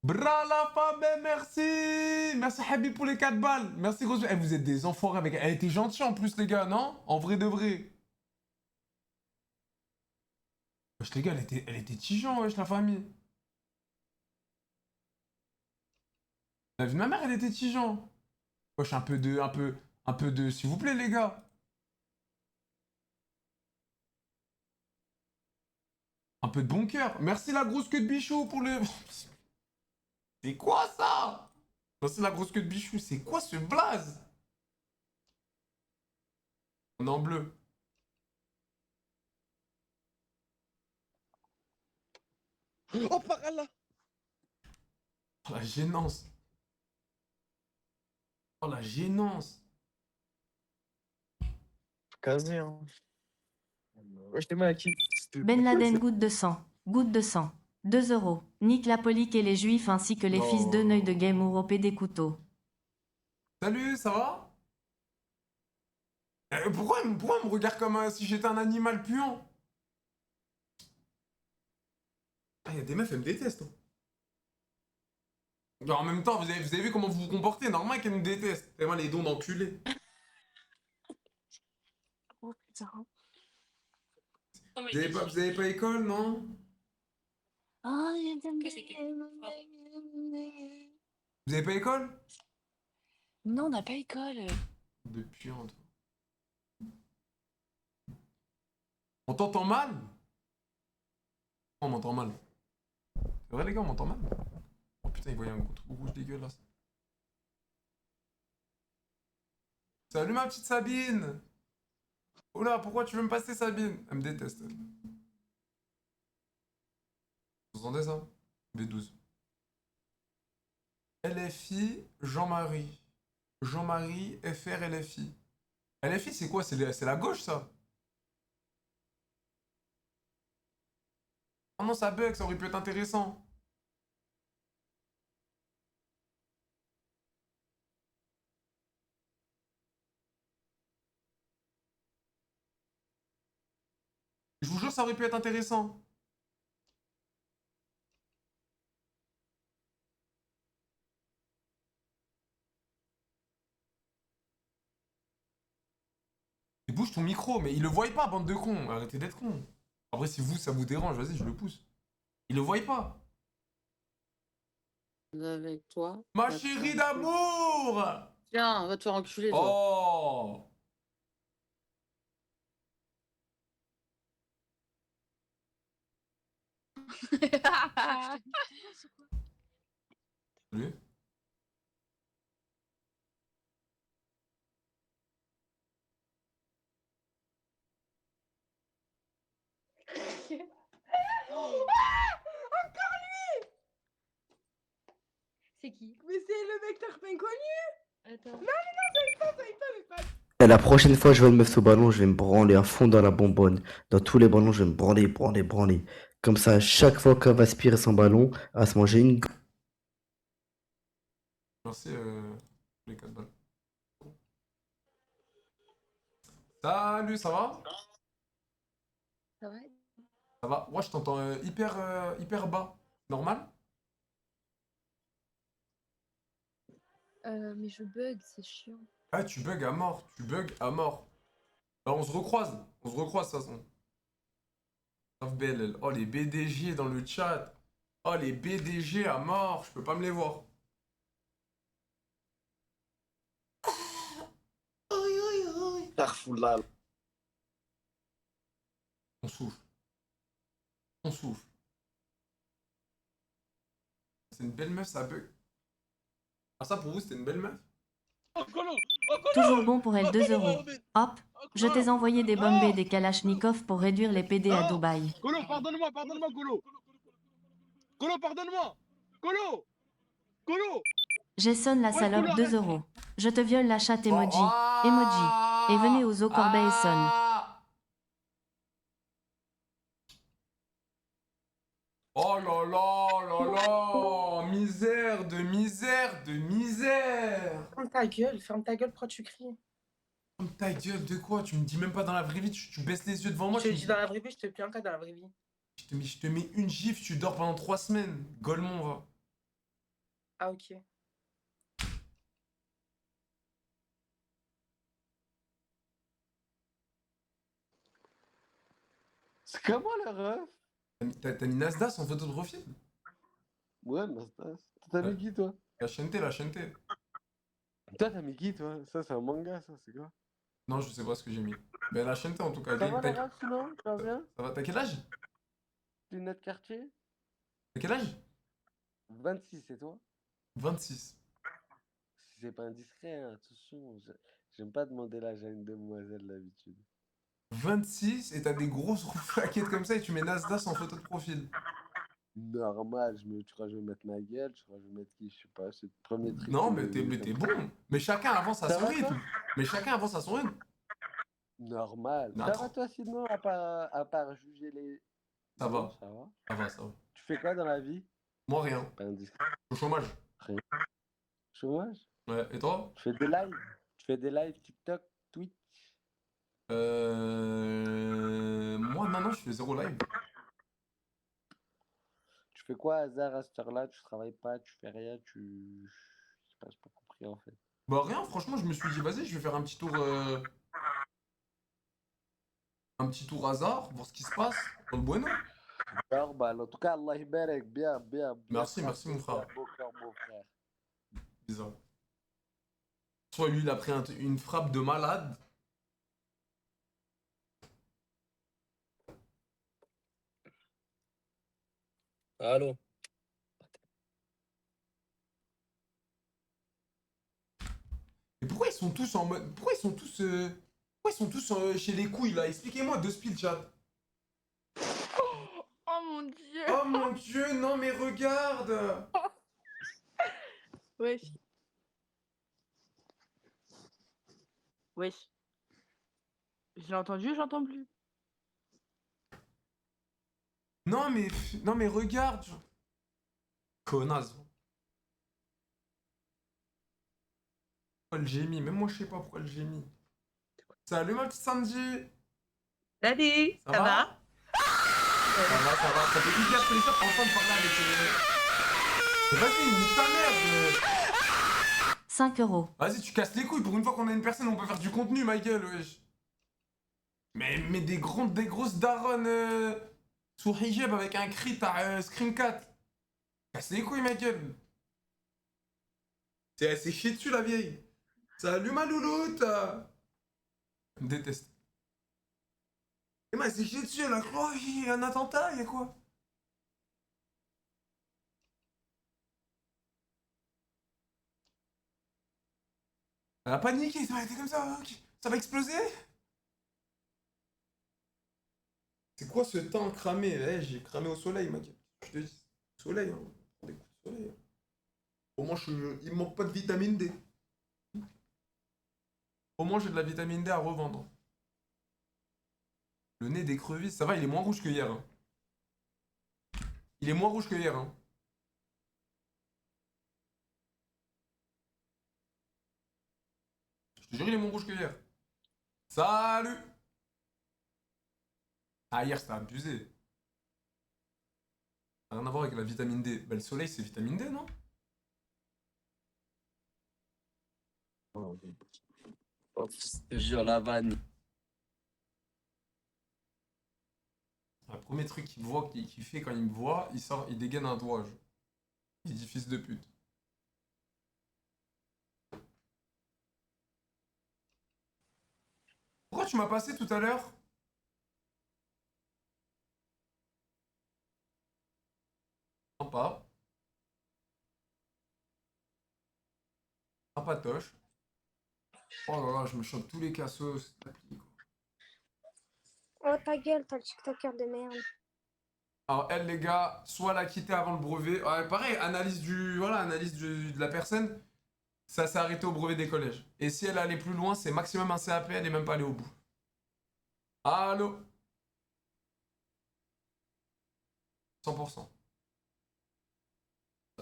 S1: Bra la femme, merci. Merci Habib pour les 4 balles. Merci grosse. Eh, vous êtes des enfoirés avec... Elle était gentille en plus, les gars, non? En vrai de vrai. Wesh, les gars, elle était tigeant, wesh, la famille. La vie de ma mère, elle était tigeant. Wesh, un peu de, s'il vous plaît, les gars. Un peu de bon cœur. Merci la grosse queue de bichou pour le... C'est quoi ça? Merci la grosse queue de bichou. C'est quoi ce blaze? On est en bleu.
S6: Oh, par là!
S1: Oh, la gênance. Oh, la gênance.
S6: Casé, hein. Ouais, j'étais mal à qui?
S3: Ben Laden, goutte de sang. Goutte de sang. 2 euros. Nique la polique et les juifs ainsi que les
S1: Non.
S3: fils de Neuil de Gamour au des couteaux.
S1: Salut, ça va? Pourquoi il me regarde comme si j'étais un animal puant? Ah, il y a des meufs, elles me détestent. Hein. Genre, en même temps, vous avez vu comment vous vous comportez? Normal qu'elles nous détestent. Tellement les dons d'enculés.
S8: Oh putain.
S1: Vous avez pas école, non?
S8: Oh,
S1: Vous avez pas école?
S8: non, on n'a pas école.
S1: De puant, toi. On t'entend mal? On m'entend mal. C'est vrai, les gars, on m'entend mal? Oh putain, il voyait un gros trou rouge dégueulasse. Salut ma petite Sabine! Oh là, pourquoi tu veux me passer Sabine? Elle me déteste. Elle. Vous entendez ça? B12. LFI, Jean-Marie. Jean-Marie, FR, LFI. LFI, c'est quoi? C'est la gauche, ça? Oh non, ça bug, ça aurait pu être intéressant. Je vous jure, ça aurait pu être intéressant. Et bouge ton micro, mais il le voit pas, bande de cons. Arrêtez d'être cons. Après, si vous, ça vous dérange, vas-y, je le pousse. Il le voit pas.
S9: Avec toi.
S1: Ma
S9: Va te
S1: chérie
S9: faire
S1: d'amour!
S9: Tiens, va te faire enculer, toi.
S1: Oh! Salut.
S10: C'est qui? Mais c'est le mec t'as inconnu. Attends.
S11: Et la prochaine fois, je vais me mettre au ballon, je vais me branler à fond dans la bonbonne. Dans tous les ballons, je vais me branler, branler, branler. Comme ça, chaque fois qu'elle va aspirer son ballon, elle va se manger une...
S1: Merci les 4 balles. Salut, ça va?
S10: Ça va?
S1: Ça va? Ouais, je t'entends hyper bas. Normal?
S10: Mais je bug, c'est chiant.
S1: Ah, tu bugs à mort. Tu bugs à mort. Bah, on se recroise. On se recroise, de toute façon. Sauf BLL. Oh, les BDG dans le chat. Oh, les BDG à mort. Je peux pas me les voir.
S6: Carfoulal.
S1: On souffle. On souffle. C'est une belle meuf, ça bug. Ah, ça pour vous, c'était une belle meuf?
S3: Toujours bon pour elle 2 euros. Hop, je t'ai envoyé des bombes et des kalachnikovs pour réduire les PD à Dubaï.
S6: Colo, pardonne-moi, Colo. Colo, pardonne-moi. Colo. Colo.
S3: Jason la salope
S6: Colo,
S3: 2 euros. Je te viole la chatte emoji. Emoji. Et venez aux eaux Corbeil et Son.
S1: Oh là là là là! Misère de misère de misère!
S9: Ferme ta gueule, pourquoi tu cries?
S1: Ferme ta gueule de quoi? Tu me dis même pas dans la vraie vie, tu baisses les yeux devant moi,
S9: Je te
S1: tu me
S9: dis dans la vraie vie, je te plie un cas dans la vraie vie.
S1: je te mets une gifle, tu dors pendant 3 semaines. Golemon, va.
S9: Ah, ok.
S6: C'est comment la ref?
S1: T'as mis Nasdaq en photo de profil?
S6: Ouais, Nastas. T'as mis qui, toi?
S1: La chaîneté, la chaîneté.
S12: Toi, t'as mis qui, toi? Ça, c'est un manga, ça, c'est quoi?
S1: Non, je sais pas ce que j'ai mis. Mais la chaîne, en tout cas.
S12: Ça va, la rage, sinon? Tu vas bien?
S1: Ça va, t'as quel âge?
S12: Lunettes quartier?
S1: T'as quel âge?
S12: 26, c'est toi?
S1: 26.
S12: Si c'est pas indiscret, hein, attention. J'aime pas demander l'âge à une demoiselle d'habitude.
S1: 26 et t'as des grosses flaquettes comme ça et tu mets Nasdaq en photo de profil.
S12: Normal, tu crois que je vais mettre ma gueule, tu crois que je vais mettre qui, je sais pas, c'est le premier truc
S1: Non,
S12: qui
S1: mais
S12: m'est venu
S1: t'es
S12: comme ça.
S1: bon. Mais chacun avance à
S12: Ça
S1: son
S12: va, toi?
S1: rythme. Mais chacun avance à son rythme.
S12: Normal.
S1: Non,
S12: Ça
S1: trop-
S12: va, toi, sinon, à part juger les...
S1: Ça
S12: Non,
S1: va.
S12: ça va.
S1: Ça va, ça va.
S12: Tu fais quoi dans la vie?
S1: Moi, rien.
S12: Pas indiscret.
S1: Au chômage.
S12: Rien. Chômage?
S1: Ouais. Et toi?
S12: Tu fais des lives? Tu fais des lives TikTok, Twitch?
S1: Moi, non, je fais zéro live.
S12: Tu fais quoi, hasard, à cette heure-là? Tu travailles pas, tu fais rien, tu... Je sais pas, j'ai pas compris, en fait.
S1: Bah, rien, franchement, je me suis dit, vas-y, je vais faire un petit tour. Un petit tour hasard, voir ce qui se passe dans le bueno.
S12: Normal. En tout cas, Allah يبارك, bien, bien, bien.
S1: Merci, merci, mon frère.
S12: Beau cœur, beau frère.
S1: Bizarre. Soit lui, il a pris une frappe de malade.
S6: Allô?
S1: Mais pourquoi ils sont tous en mode. Pourquoi ils sont tous. Pourquoi ils sont tous chez les couilles là? Expliquez-moi de speed chat.
S10: Oh mon dieu.
S1: Oh mon dieu, non mais regarde!
S10: Wesh. Wesh. J'ai entendu, j'entends plus.
S1: Non mais regarde! Connasse. Pourquoi le gémit? Même moi je sais pas pourquoi le gémit. Salut ma petite Sandy!
S9: Salut,
S1: Ça va? Ça va. Ça fait hyper plaisir enfin de parler avec Mais vas-y, nique ta merde!
S3: 5 euros.
S1: Vas-y, tu casses les couilles. Pour une fois qu'on a une personne, on peut faire du contenu, Michael, wesh. Mais des grosses daronnes sous hijab avec un crit à Screamcat. Casse les couilles, Michael. C'est chier dessus, la vieille. Salut, ma louloute. Elle me déteste. Et moi, c'est chier dessus, elle a cru, oh, il y a un attentat, y'a quoi? Elle a paniqué, ça va être comme ça, ok. Ça va exploser? C'est quoi ce temps cramé? Eh, j'ai cramé au soleil, mec. Je te dis, soleil, hein. Prends des coups de soleil. Hein. Au moins, il me manque pas de vitamine D. Au moins, j'ai de la vitamine D à revendre. Le nez d'écrevisse, ça va, il est moins rouge que hier. Hein. Il est moins rouge que hier. Hein. Je te jure, il est moins rouge que hier. Salut! Ah, hier, c'était abusé. Ça n'a rien à voir avec la vitamine D. Bah, le soleil, c'est vitamine D, non?
S6: Oh, je te jure, la vanne.
S1: Le premier truc qu'il fait quand il me voit, il dégaine un doigt. Il dit fils de pute. Pourquoi tu m'as passé tout à l'heure? Sympa. Sympatoche. Oh là là, je me chope tous les cassos.
S13: Oh ta gueule, t'as le TikToker de merde.
S1: Alors elle les gars, soit la quitter avant le brevet. Ouais, pareil, analyse de la personne. Ça s'est arrêté au brevet des collèges. Et si elle allait plus loin, c'est maximum un CAP, elle est même pas allée au bout. Allô? 100%.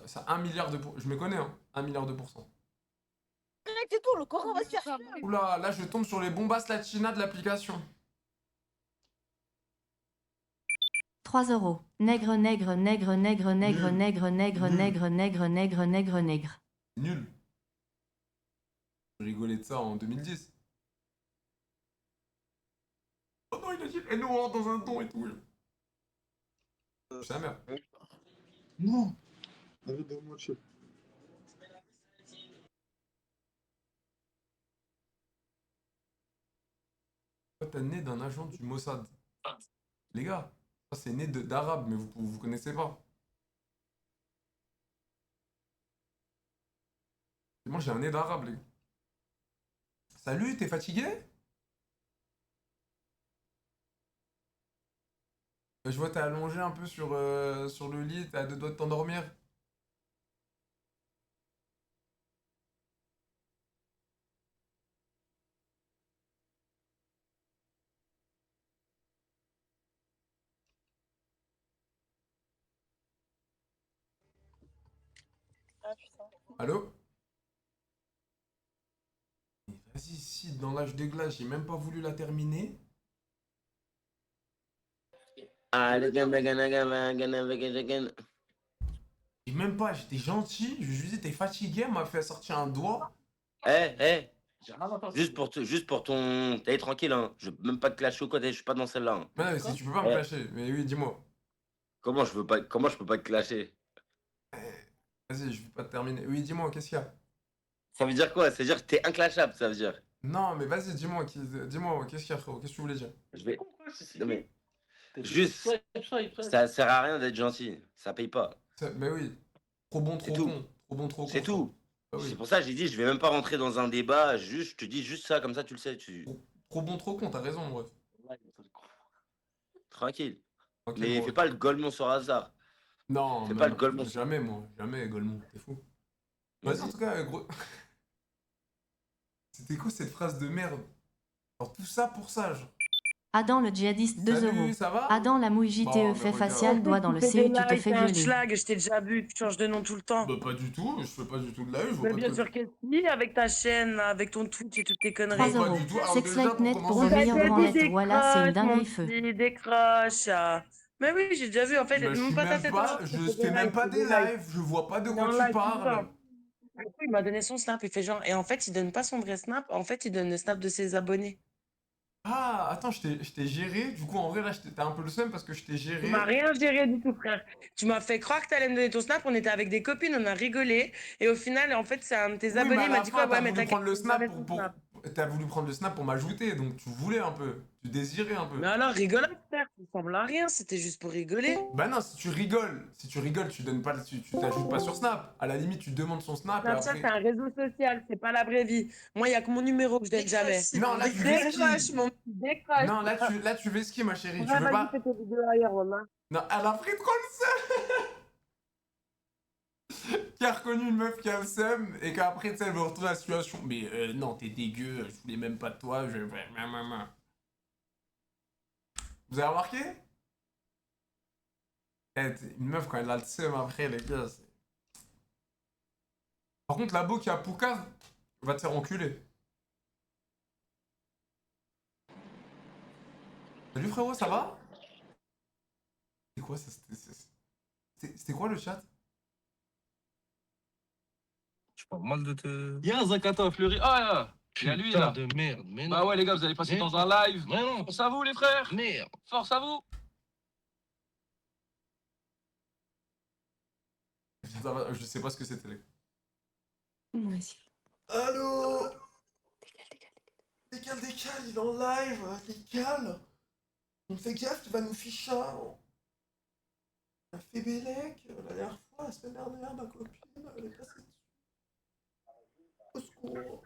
S1: C'est 1 milliard de Je me connais, hein. 1 milliard de pourcents.
S10: C'est tout, le Coran va se faire chier.
S1: Oula, là je tombe sur les bombasses latina de l'application.
S3: 3 euros. Nègre, nègre, nègre, nègre, nègre, nègre, nègre, nègre, nègre, nègre, nègre, nègre.
S1: Nul. Je rigolais de ça en 2010. Oh non, il a dit elle noire dans un ton et tout. C'est sa mère.
S5: Non. Arrête de moitié.
S1: est né d'un agent du Mossad. Les gars, ça c'est né d'arabe, mais vous connaissez pas. Moi j'ai un nez d'arabe, les gars. Salut, t'es fatigué? Je vois t'es allongé un peu sur le lit, t'es à deux doigts de t'endormir.
S10: Ah putain.
S1: Allô? Vas-y, si, dans l'âge de glace, j'ai même pas voulu la terminer. Et même pas, j'étais gentil, je lui dis t'es fatigué, elle m'a fait sortir un doigt.
S14: Juste pour ton. T'es tranquille, hein. Je veux même pas te clasher ou quoi, je suis pas dans celle-là. Hein.
S1: Ouais, mais si tu peux pas me clasher, mais oui, dis-moi.
S14: Comment je peux pas te clasher?
S1: Vas-y, je vais pas te terminer. Oui, dis-moi, qu'est-ce qu'il y a?
S14: Ça veut dire quoi? Ça veut dire que t'es inclashable, ça veut dire.
S1: Non, mais vas-y, dis-moi, qu'est-ce qu'il y a, frérot? Qu'est-ce que tu voulais dire?
S14: Je vais. Non, mais. Juste, ça sert à rien d'être gentil. Ça paye pas.
S1: Mais oui. Trop bon, trop con. Trop bon, trop con.
S14: C'est tout.
S1: Ah oui.
S14: C'est pour ça que j'ai dit, je vais même pas rentrer dans un débat. Juste, je te dis juste ça, comme ça tu le sais.
S1: Trop bon, trop con, t'as raison, bref.
S14: Tranquille.
S1: Ok,
S14: mais
S1: bon.
S14: fais pas le Golemon sur hasard.
S1: Non,
S14: fais pas le Golemon.
S1: Jamais, moi. Jamais, Golemon. T'es fou. Vas-y, en tout cas, gros. C'était quoi cette phrase de merde? Alors, tout ça pour ça, genre.
S3: Adam le djihadiste 2
S1: Salut,
S3: euros.
S1: ça va?
S3: Adam la mouille JTE
S1: Bon,
S3: fait
S1: mais
S3: facial,
S1: regarde.
S3: doigt dans le
S6: Tu fais
S3: CU,
S6: des
S3: tu te
S6: lives,
S3: fais
S6: t'es un
S3: violer.
S6: schlag, je t'ai déjà vu, tu changes de nom tout le temps.
S1: Bah, pas du tout, je fais pas du tout de live, je vois
S6: Mais
S1: pas
S6: bien
S1: de
S6: sûr que si, avec ta chaîne, avec ton Twitch et toutes tes
S3: 3
S6: conneries.
S3: euros.
S1: du tout. Alors,
S3: Sexlight
S1: déjà,
S3: net
S1: pour
S3: pour
S1: commencer,
S3: vos meilleures
S6: T'as dit
S3: branlettes. Voilà, c'est une
S6: décroche, mon
S3: dinguerie feu.
S6: petit, décroche. Mais oui, j'ai déjà vu, en fait,
S1: je
S6: même
S1: suis
S6: pas ta
S1: même
S6: tête.
S1: pas, je fais même pas des lives, je vois pas de quoi tu parles.
S6: Du coup, il m'a donné son snap, il fait genre. Et en fait, il donne pas son vrai snap, en fait, il donne le snap de ses abonnés.
S1: Ah, attends, je t'ai géré, du coup, en vrai, là, t'as un peu le seum parce que je t'ai géré.
S6: Tu m'as rien géré du tout, frère. Tu m'as fait croire que t'allais me donner ton snap, on était avec des copines, on a rigolé. Et au final, en fait, c'est un de tes
S1: Oui, mais
S6: abonnés,
S1: à
S6: il m'a
S1: la
S6: dit
S1: fin,
S6: quoi? Ouais,
S1: t'as
S6: mais
S1: voulu prendre le snap
S6: pour.
S1: T'as voulu prendre le snap pour m'ajouter, donc tu voulais un peu, tu désirais un peu.
S6: Mais alors, rigolade, frère, ça ressemble à rien, c'était juste pour rigoler.
S1: Bah non, si tu rigoles, tu donnes pas, tu t'ajoutes pas sur Snap. À la limite, tu demandes son Snap et
S6: Snapchat,
S1: après.
S6: c'est un réseau social, c'est pas la vraie vie. Moi, il y a que mon numéro que je donne jamais.
S1: Non, là, tu
S6: Décroche, mon petit, décroche.
S1: Non, là, tu veux ski, ma chérie, tu
S6: Ouais,
S1: veux
S6: vas-y,
S1: pas.
S6: fais tes vidéos ailleurs, maman.
S1: Non, elle a pris trop le seum. Qui a reconnu une meuf qui a le seum et qu'après, tu sais, elle veut retrouver la situation. Mais non, t'es dégueu, je voulais même pas de toi, je. Vous avez remarqué? Une meuf, quand elle a le seum après, les gars, c'est. Par contre, la beau qui a Poucave va te faire enculer. Salut frérot, ça va? C'est quoi ça? C'était quoi le chat?
S15: Je parle mal de te.
S16: Y'a un Zakata Fleury. Ah, il y a lui là.
S15: de merde, mais non.
S16: Bah ouais, les gars, vous allez passer dans un live.
S15: Mais non.
S16: Force à vous, les frères.
S15: Merde.
S16: Force à vous.
S1: Je sais pas ce que c'était.
S8: Moi aussi.
S1: Allô? Décale, il est en live. Décale. On fait gaffe, tu vas nous ficher. On a fait Bélec la dernière fois, la semaine dernière, ma copine, elle est passée dessus. Au secours.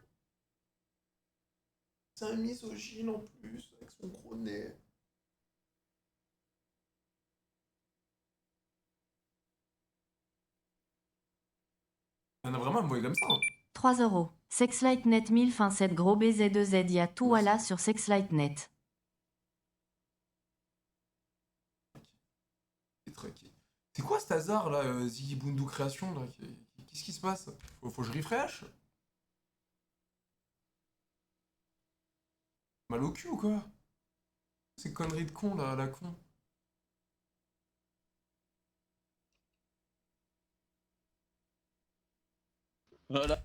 S1: C'est un misogyne en plus, avec son gros nez. Il y en a vraiment un voyage comme ça. Hein.
S3: 3 euros. Sexlight net 1000 fin 7 gros BZ2Z. Y a tout voilà sur Sexlight net.
S1: C'est quoi cet hasard là, Ziggy Bundu Création là? Qu'est-ce qui se passe? Faut que je refresh? Mal au cul ou quoi? Ces conneries de con là, la con.
S16: Voilà.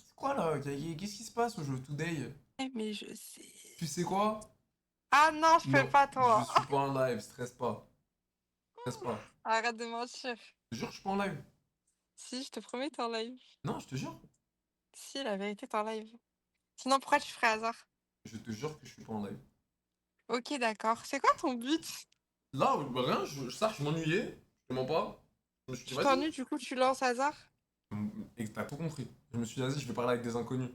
S1: C'est quoi là? Qu'est-ce qui se passe au jeu Today?
S10: Mais je sais.
S1: Tu sais quoi?
S10: Ah non, je peux pas toi.
S1: Je suis pas en live, stresse pas. Stresse pas.
S10: Arrête de mentir.
S1: Je te jure, je suis pas en live.
S17: Si, je te promets, t'es en live.
S1: Non, je te jure.
S17: Si, la vérité, t'es en live. Sinon, pourquoi tu ferais hasard?
S1: Je te jure que je suis pas en live.
S17: Ok, d'accord. C'est quoi ton but?
S1: Là, bah, rien, je m'ennuyais. Je te mens pas. Je me suis dit,
S17: Tu
S1: vas-y.
S17: t'ennuies, du coup, tu lances hasard?
S1: Et t'as tout compris. Je me suis dit, vas-y, je vais parler avec des inconnus.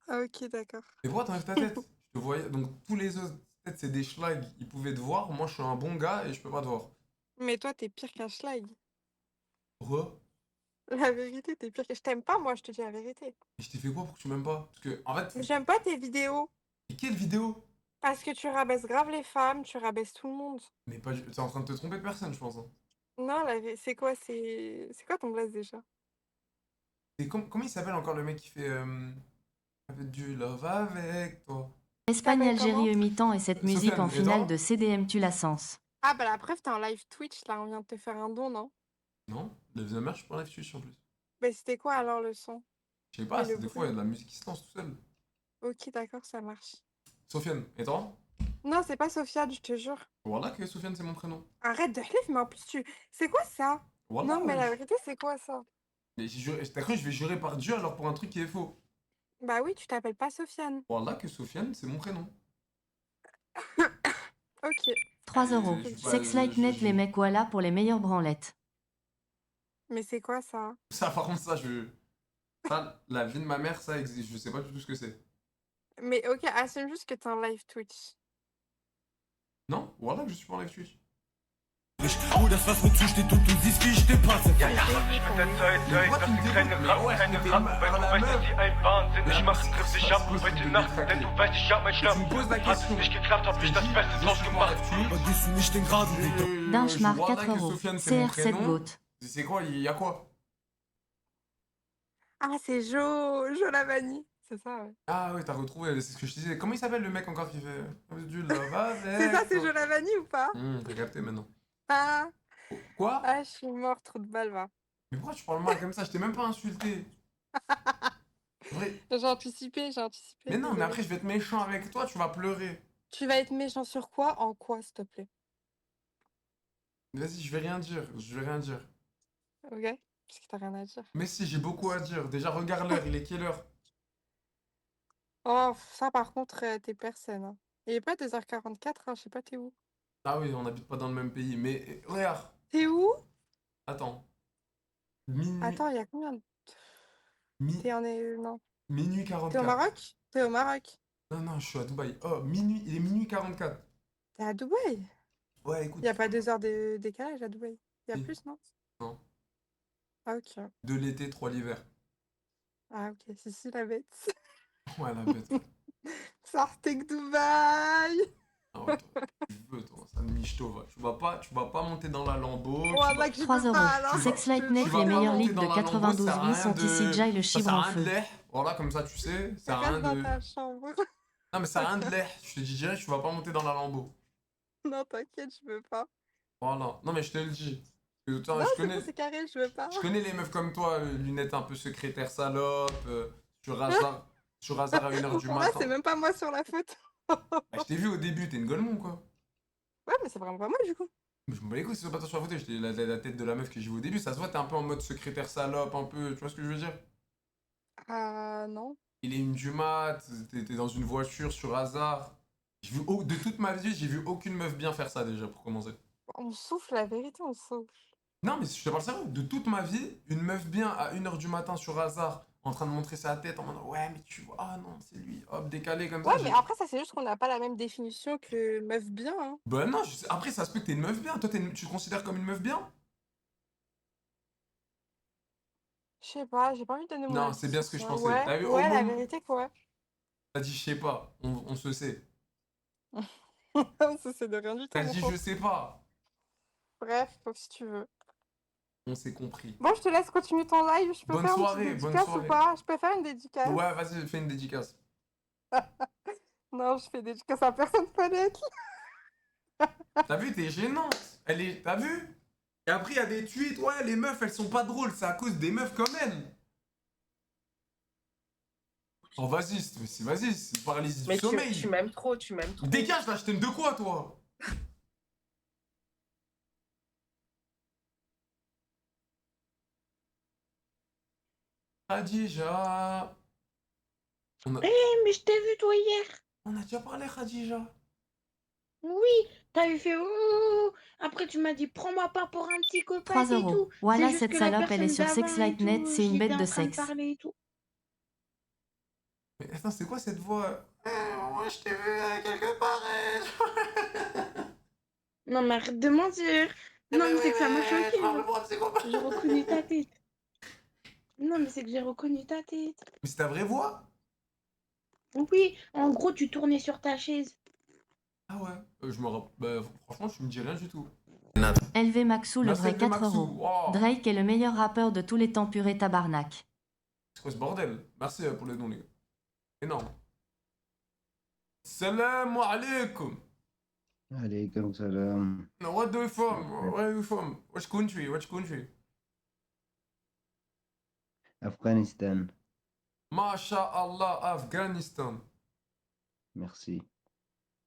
S17: Ah, ok, d'accord.
S1: Et pourquoi t'enlèves ta tête? Je te voyais. Donc, tous les autres, peut-être c'est des schlags, ils pouvaient te voir. Moi, je suis un bon gars et je peux pas te voir.
S17: Mais toi, t'es pire qu'un schlag.
S1: Pourquoi?
S17: La vérité, t'es pire que... Je t'aime pas, moi, je te dis la vérité.
S1: Et je t'ai fait quoi pour que tu m'aimes pas? Parce que, en fait.
S17: J'aime pas tes vidéos.
S1: Et quelle vidéo?
S17: Parce que tu rabaisses grave les femmes, tu rabaisses tout le monde.
S1: Mais pas. T'es en train de te tromper de personne, je pense. Hein.
S17: Non, c'est quoi? C'est quoi ton blaze déjà?
S1: Et comment il s'appelle encore le mec qui fait. Avec du love avec toi?
S3: Espagne-Algérie mi-temps et cette musique
S1: Sofiane,
S3: en
S1: et
S3: finale
S1: toi
S3: de CDM tue la sens.
S17: Ah, bah la preuve, t'es en live Twitch, là, on vient de te faire un don, non?
S1: Non, le Vietnamien, je suis pas en live Twitch en plus.
S17: Mais c'était quoi alors le son?
S1: Je sais pas,
S17: Et le
S1: des fois il y a
S17: bruit?
S1: de la musique qui se lance tout seul.
S17: Ok, d'accord, ça marche.
S1: Sofiane, et toi?
S17: Non, c'est pas Sofiane, je te jure.
S1: Voilà que Sofiane c'est mon prénom.
S17: Arrête de hlif, mais en plus, c'est quoi ça?
S1: Voilà,
S17: Non, mais la
S1: wesh.
S17: vérité, c'est quoi ça?
S1: Mais j'ai juré, t'as cru que je vais jurer par Dieu alors pour un truc qui est faux?
S17: Bah oui, tu t'appelles pas Sofiane.
S1: Voilà que Sofiane c'est mon prénom.
S17: Ok.
S3: 3 €.
S1: Je suis pas-
S3: Sexlight net les mecs voilà pour les meilleures branlettes.
S17: Mais c'est quoi ça?
S1: Ça par contre ça Ça, la vie de ma mère ça existe, je sais pas du tout ce que c'est.
S17: Mais ok, assume juste que t'es en live Twitch.
S1: Non, voilà que je suis pas en live Twitch.
S15: Bruder, was mit zu steht und du siehst, wie ich den passe.
S18: Ja, ja, ich bin der Zeit, dass du keine Rappen, keine Rappen, weil du weißt, dass sie ein Wahnsinn. Ich mach triff dich ab heute Nacht, denn du weißt, ich hab mein Schlaf. Hat es nicht geklappt, hab ich das Beste draus gemacht.
S15: Vergisst du nicht den geraden Weg.
S3: Dunchmar
S1: Voilà
S3: 4
S1: que
S3: €.
S1: Sofiane c'est mon
S3: CR7
S1: prénom.
S3: GOAT.
S1: C'est quoi, il y a quoi?
S17: Ah, c'est Jo Lavani. C'est ça, ouais.
S1: Ah oui, t'as retrouvé, c'est ce que je disais. Comment il s'appelle le mec encore qui fait du love avec
S17: C'est ça, c'est
S1: toi?
S17: Jo Lavani ou pas?
S1: T'as capté maintenant.
S17: Ah.
S1: Quoi?
S17: Ah, je suis mort, trop de balles, va.
S1: Mais pourquoi tu parles mal comme ça? Je t'ai même pas insulté. Vrai.
S17: J'ai anticipé, j'ai anticipé.
S1: Mais non, mais
S17: désolée.
S1: après je vais être méchant avec toi, tu vas pleurer.
S17: Tu vas être méchant sur quoi? En quoi, s'il te plaît?
S1: Vas-y, je vais rien dire, je vais rien dire.
S17: Ok? Parce que t'as rien à dire.
S1: Mais si, j'ai beaucoup à dire. Déjà, regarde l'heure, il est quelle heure?
S17: Oh, ça par contre, t'es personne. Hein. Il est pas 2h44, hein, je sais pas, t'es où?
S1: Ah oui, on n'habite pas dans le même pays, mais regarde.
S17: T'es où?
S1: Attends. Minuit,
S17: Attends, il y a combien de... T'es en... Non.
S1: minuit
S17: T'es au
S1: 44.
S17: Maroc? T'es au Maroc?
S1: Non, non, je suis à Dubaï. Oh, minuit, il est minuit 44.
S17: T'es à Dubaï?
S1: Ouais, écoute.
S17: Y a pas 2 heures de décalage à Dubaï? Y a
S1: Si.
S17: plus, non?
S1: Non.
S17: Ah, ok.
S1: 2 l'été, 3 l'hiver.
S17: Ah, ok. Si, la bête.
S1: Ouais, la bête.
S17: Sortez que Dubaï!
S1: Ah ouais, toi, tu veux, toi, ça me michto, va. Tu vas pas monter dans la Lambo.
S17: Oh,
S1: tu vas-
S17: mec, je
S3: 3
S17: peux pas,
S3: €.
S17: alors.
S3: Sexlight
S1: tu
S3: net
S1: vas
S3: les
S1: pas
S3: meilleurs
S1: monter
S3: leaks
S1: dans
S3: de
S1: la Lambo,
S3: 92
S1: ça sert à
S3: vies
S1: rien
S3: sont
S1: de-
S3: ici Jai le
S1: ça
S3: chibre
S1: sert à
S3: en
S1: rien de
S3: feu.
S1: lait. Voilà, comme ça, tu sais. Ça sert à rien
S17: Reste dans
S1: de.
S17: ta chambre.
S1: Non, mais ça sert à rien de lait. Je te dis direct, tu vas pas monter dans la Lambo.
S17: Non, t'inquiète, je veux pas.
S1: Voilà. Non, mais je te le dis. Parce que, toi,
S17: Non,
S1: je
S17: c'est
S1: connais.
S17: bon, c'est carré, je veux pas.
S1: Je connais les meufs comme toi, lunettes un peu secrétaire salope, sur hasard à 1h du
S17: En vrai,
S1: matin.
S17: c'est même pas moi sur la photo.
S1: Bah, je t'ai vu au début, t'es une golemon quoi.
S17: Ouais, mais c'est vraiment pas moi, du coup.
S1: Mais je me bats les couilles, si c'est pas toi sur la photo, j'étais la tête de la meuf que j'ai vue au début, ça se voit, t'es un peu en mode secrétaire salope, un peu, tu vois ce que je veux dire?
S17: Ah, non.
S1: Il est une du mat, t'es dans une voiture sur hasard. De toute ma vie, j'ai vu aucune meuf bien faire ça déjà, pour commencer.
S17: On souffle, la vérité, on souffle.
S1: Non, mais je te parle sérieux, de toute ma vie, une meuf bien à 1h du matin sur hasard, en train de montrer sa tête en mode ouais, mais tu vois, ah non, c'est lui, hop, décalé comme ça.
S17: Ouais, mais après, ça, c'est juste qu'on n'a pas la même définition que meuf bien. Hein.
S1: Bah non, après ça se peut que t'es une meuf bien, toi tu te considères comme une meuf bien?
S17: Je sais pas, j'ai pas envie de donner mon
S1: Non,
S17: avis
S1: c'est bien
S17: sur
S1: ce que je
S17: ça.
S1: pensais.
S17: Ouais,
S1: T'as vu, au
S17: ouais, la
S1: moment-
S17: vérité, quoi.
S1: T'as dit je sais pas, on se sait.
S17: Ça, c'est de rien du tout.
S1: T'as
S17: mon
S1: dit
S17: pauvre.
S1: je sais pas,
S17: Bref, sauf si tu veux.
S1: on s'est compris.
S17: Bon, je te laisse continuer ton live. Je peux
S1: Bonne
S17: faire
S1: soirée,
S17: une petite
S1: bonne
S17: dédicace
S1: soirée.
S17: ou pas? Je peux faire une dédicace?
S1: Ouais, vas-y, fais une dédicace.
S17: Non, je fais dédicace à personne connaître.
S1: T'as vu, t'es gênante. T'as vu? Et après, il y a des tweets, ouais, les meufs, elles sont pas drôles, c'est à cause des meufs comme elles. Oh, vas-y, vas-y, c'est paralysie du
S6: Mais
S1: sommeil.
S6: tu m'aimes trop, tu m'aimes trop.
S1: Dégage là, je t'aime de quoi, toi? Khadija.
S6: Mais je t'ai vu toi hier.
S1: On a déjà parlé, Khadija.
S6: Oui, t'avais fait ouh. Après tu m'as dit prends-moi pas pour un
S3: 3
S6: psychopathe et tout.
S3: euros.
S6: C'est
S3: Voilà,
S6: juste
S3: cette
S6: que la
S3: salope, elle est
S6: personne
S3: sur
S6: d'avant et
S3: Sexlight.net,
S6: tout,
S3: c'est une
S6: j'étais
S3: bête de
S6: en train de
S3: sexe.
S6: parler et tout.
S1: Mais attends, c'est quoi cette voix? Moi, je t'ai vu quelque part.
S6: Non mais arrête de mentir. Non mais c'est que ça m'a choqué. J'ai reconnu ta tête. Non mais c'est que j'ai reconnu ta tête.
S1: Mais c'est ta vraie voix?
S6: Oui, en gros tu tournais sur ta chaise.
S1: Ah ouais. Je me rappelle. Bah, franchement, tu me dis rien du tout.
S3: LV Maxou, le
S1: Merci,
S3: vrai
S1: LV
S3: 4
S1: Maxou.
S3: euros.
S1: Wow.
S3: Drake est le meilleur rappeur de tous les temps purée tabarnak.
S1: C'est quoi ce bordel? Merci pour les dons, les gars. Énorme. Salam alaikum.
S19: عليكم سلام.
S1: What do you from? Where are you from? Which country? Which country?
S19: أفغانستان.
S1: Masha'Allah, Afghanistan.
S19: Merci.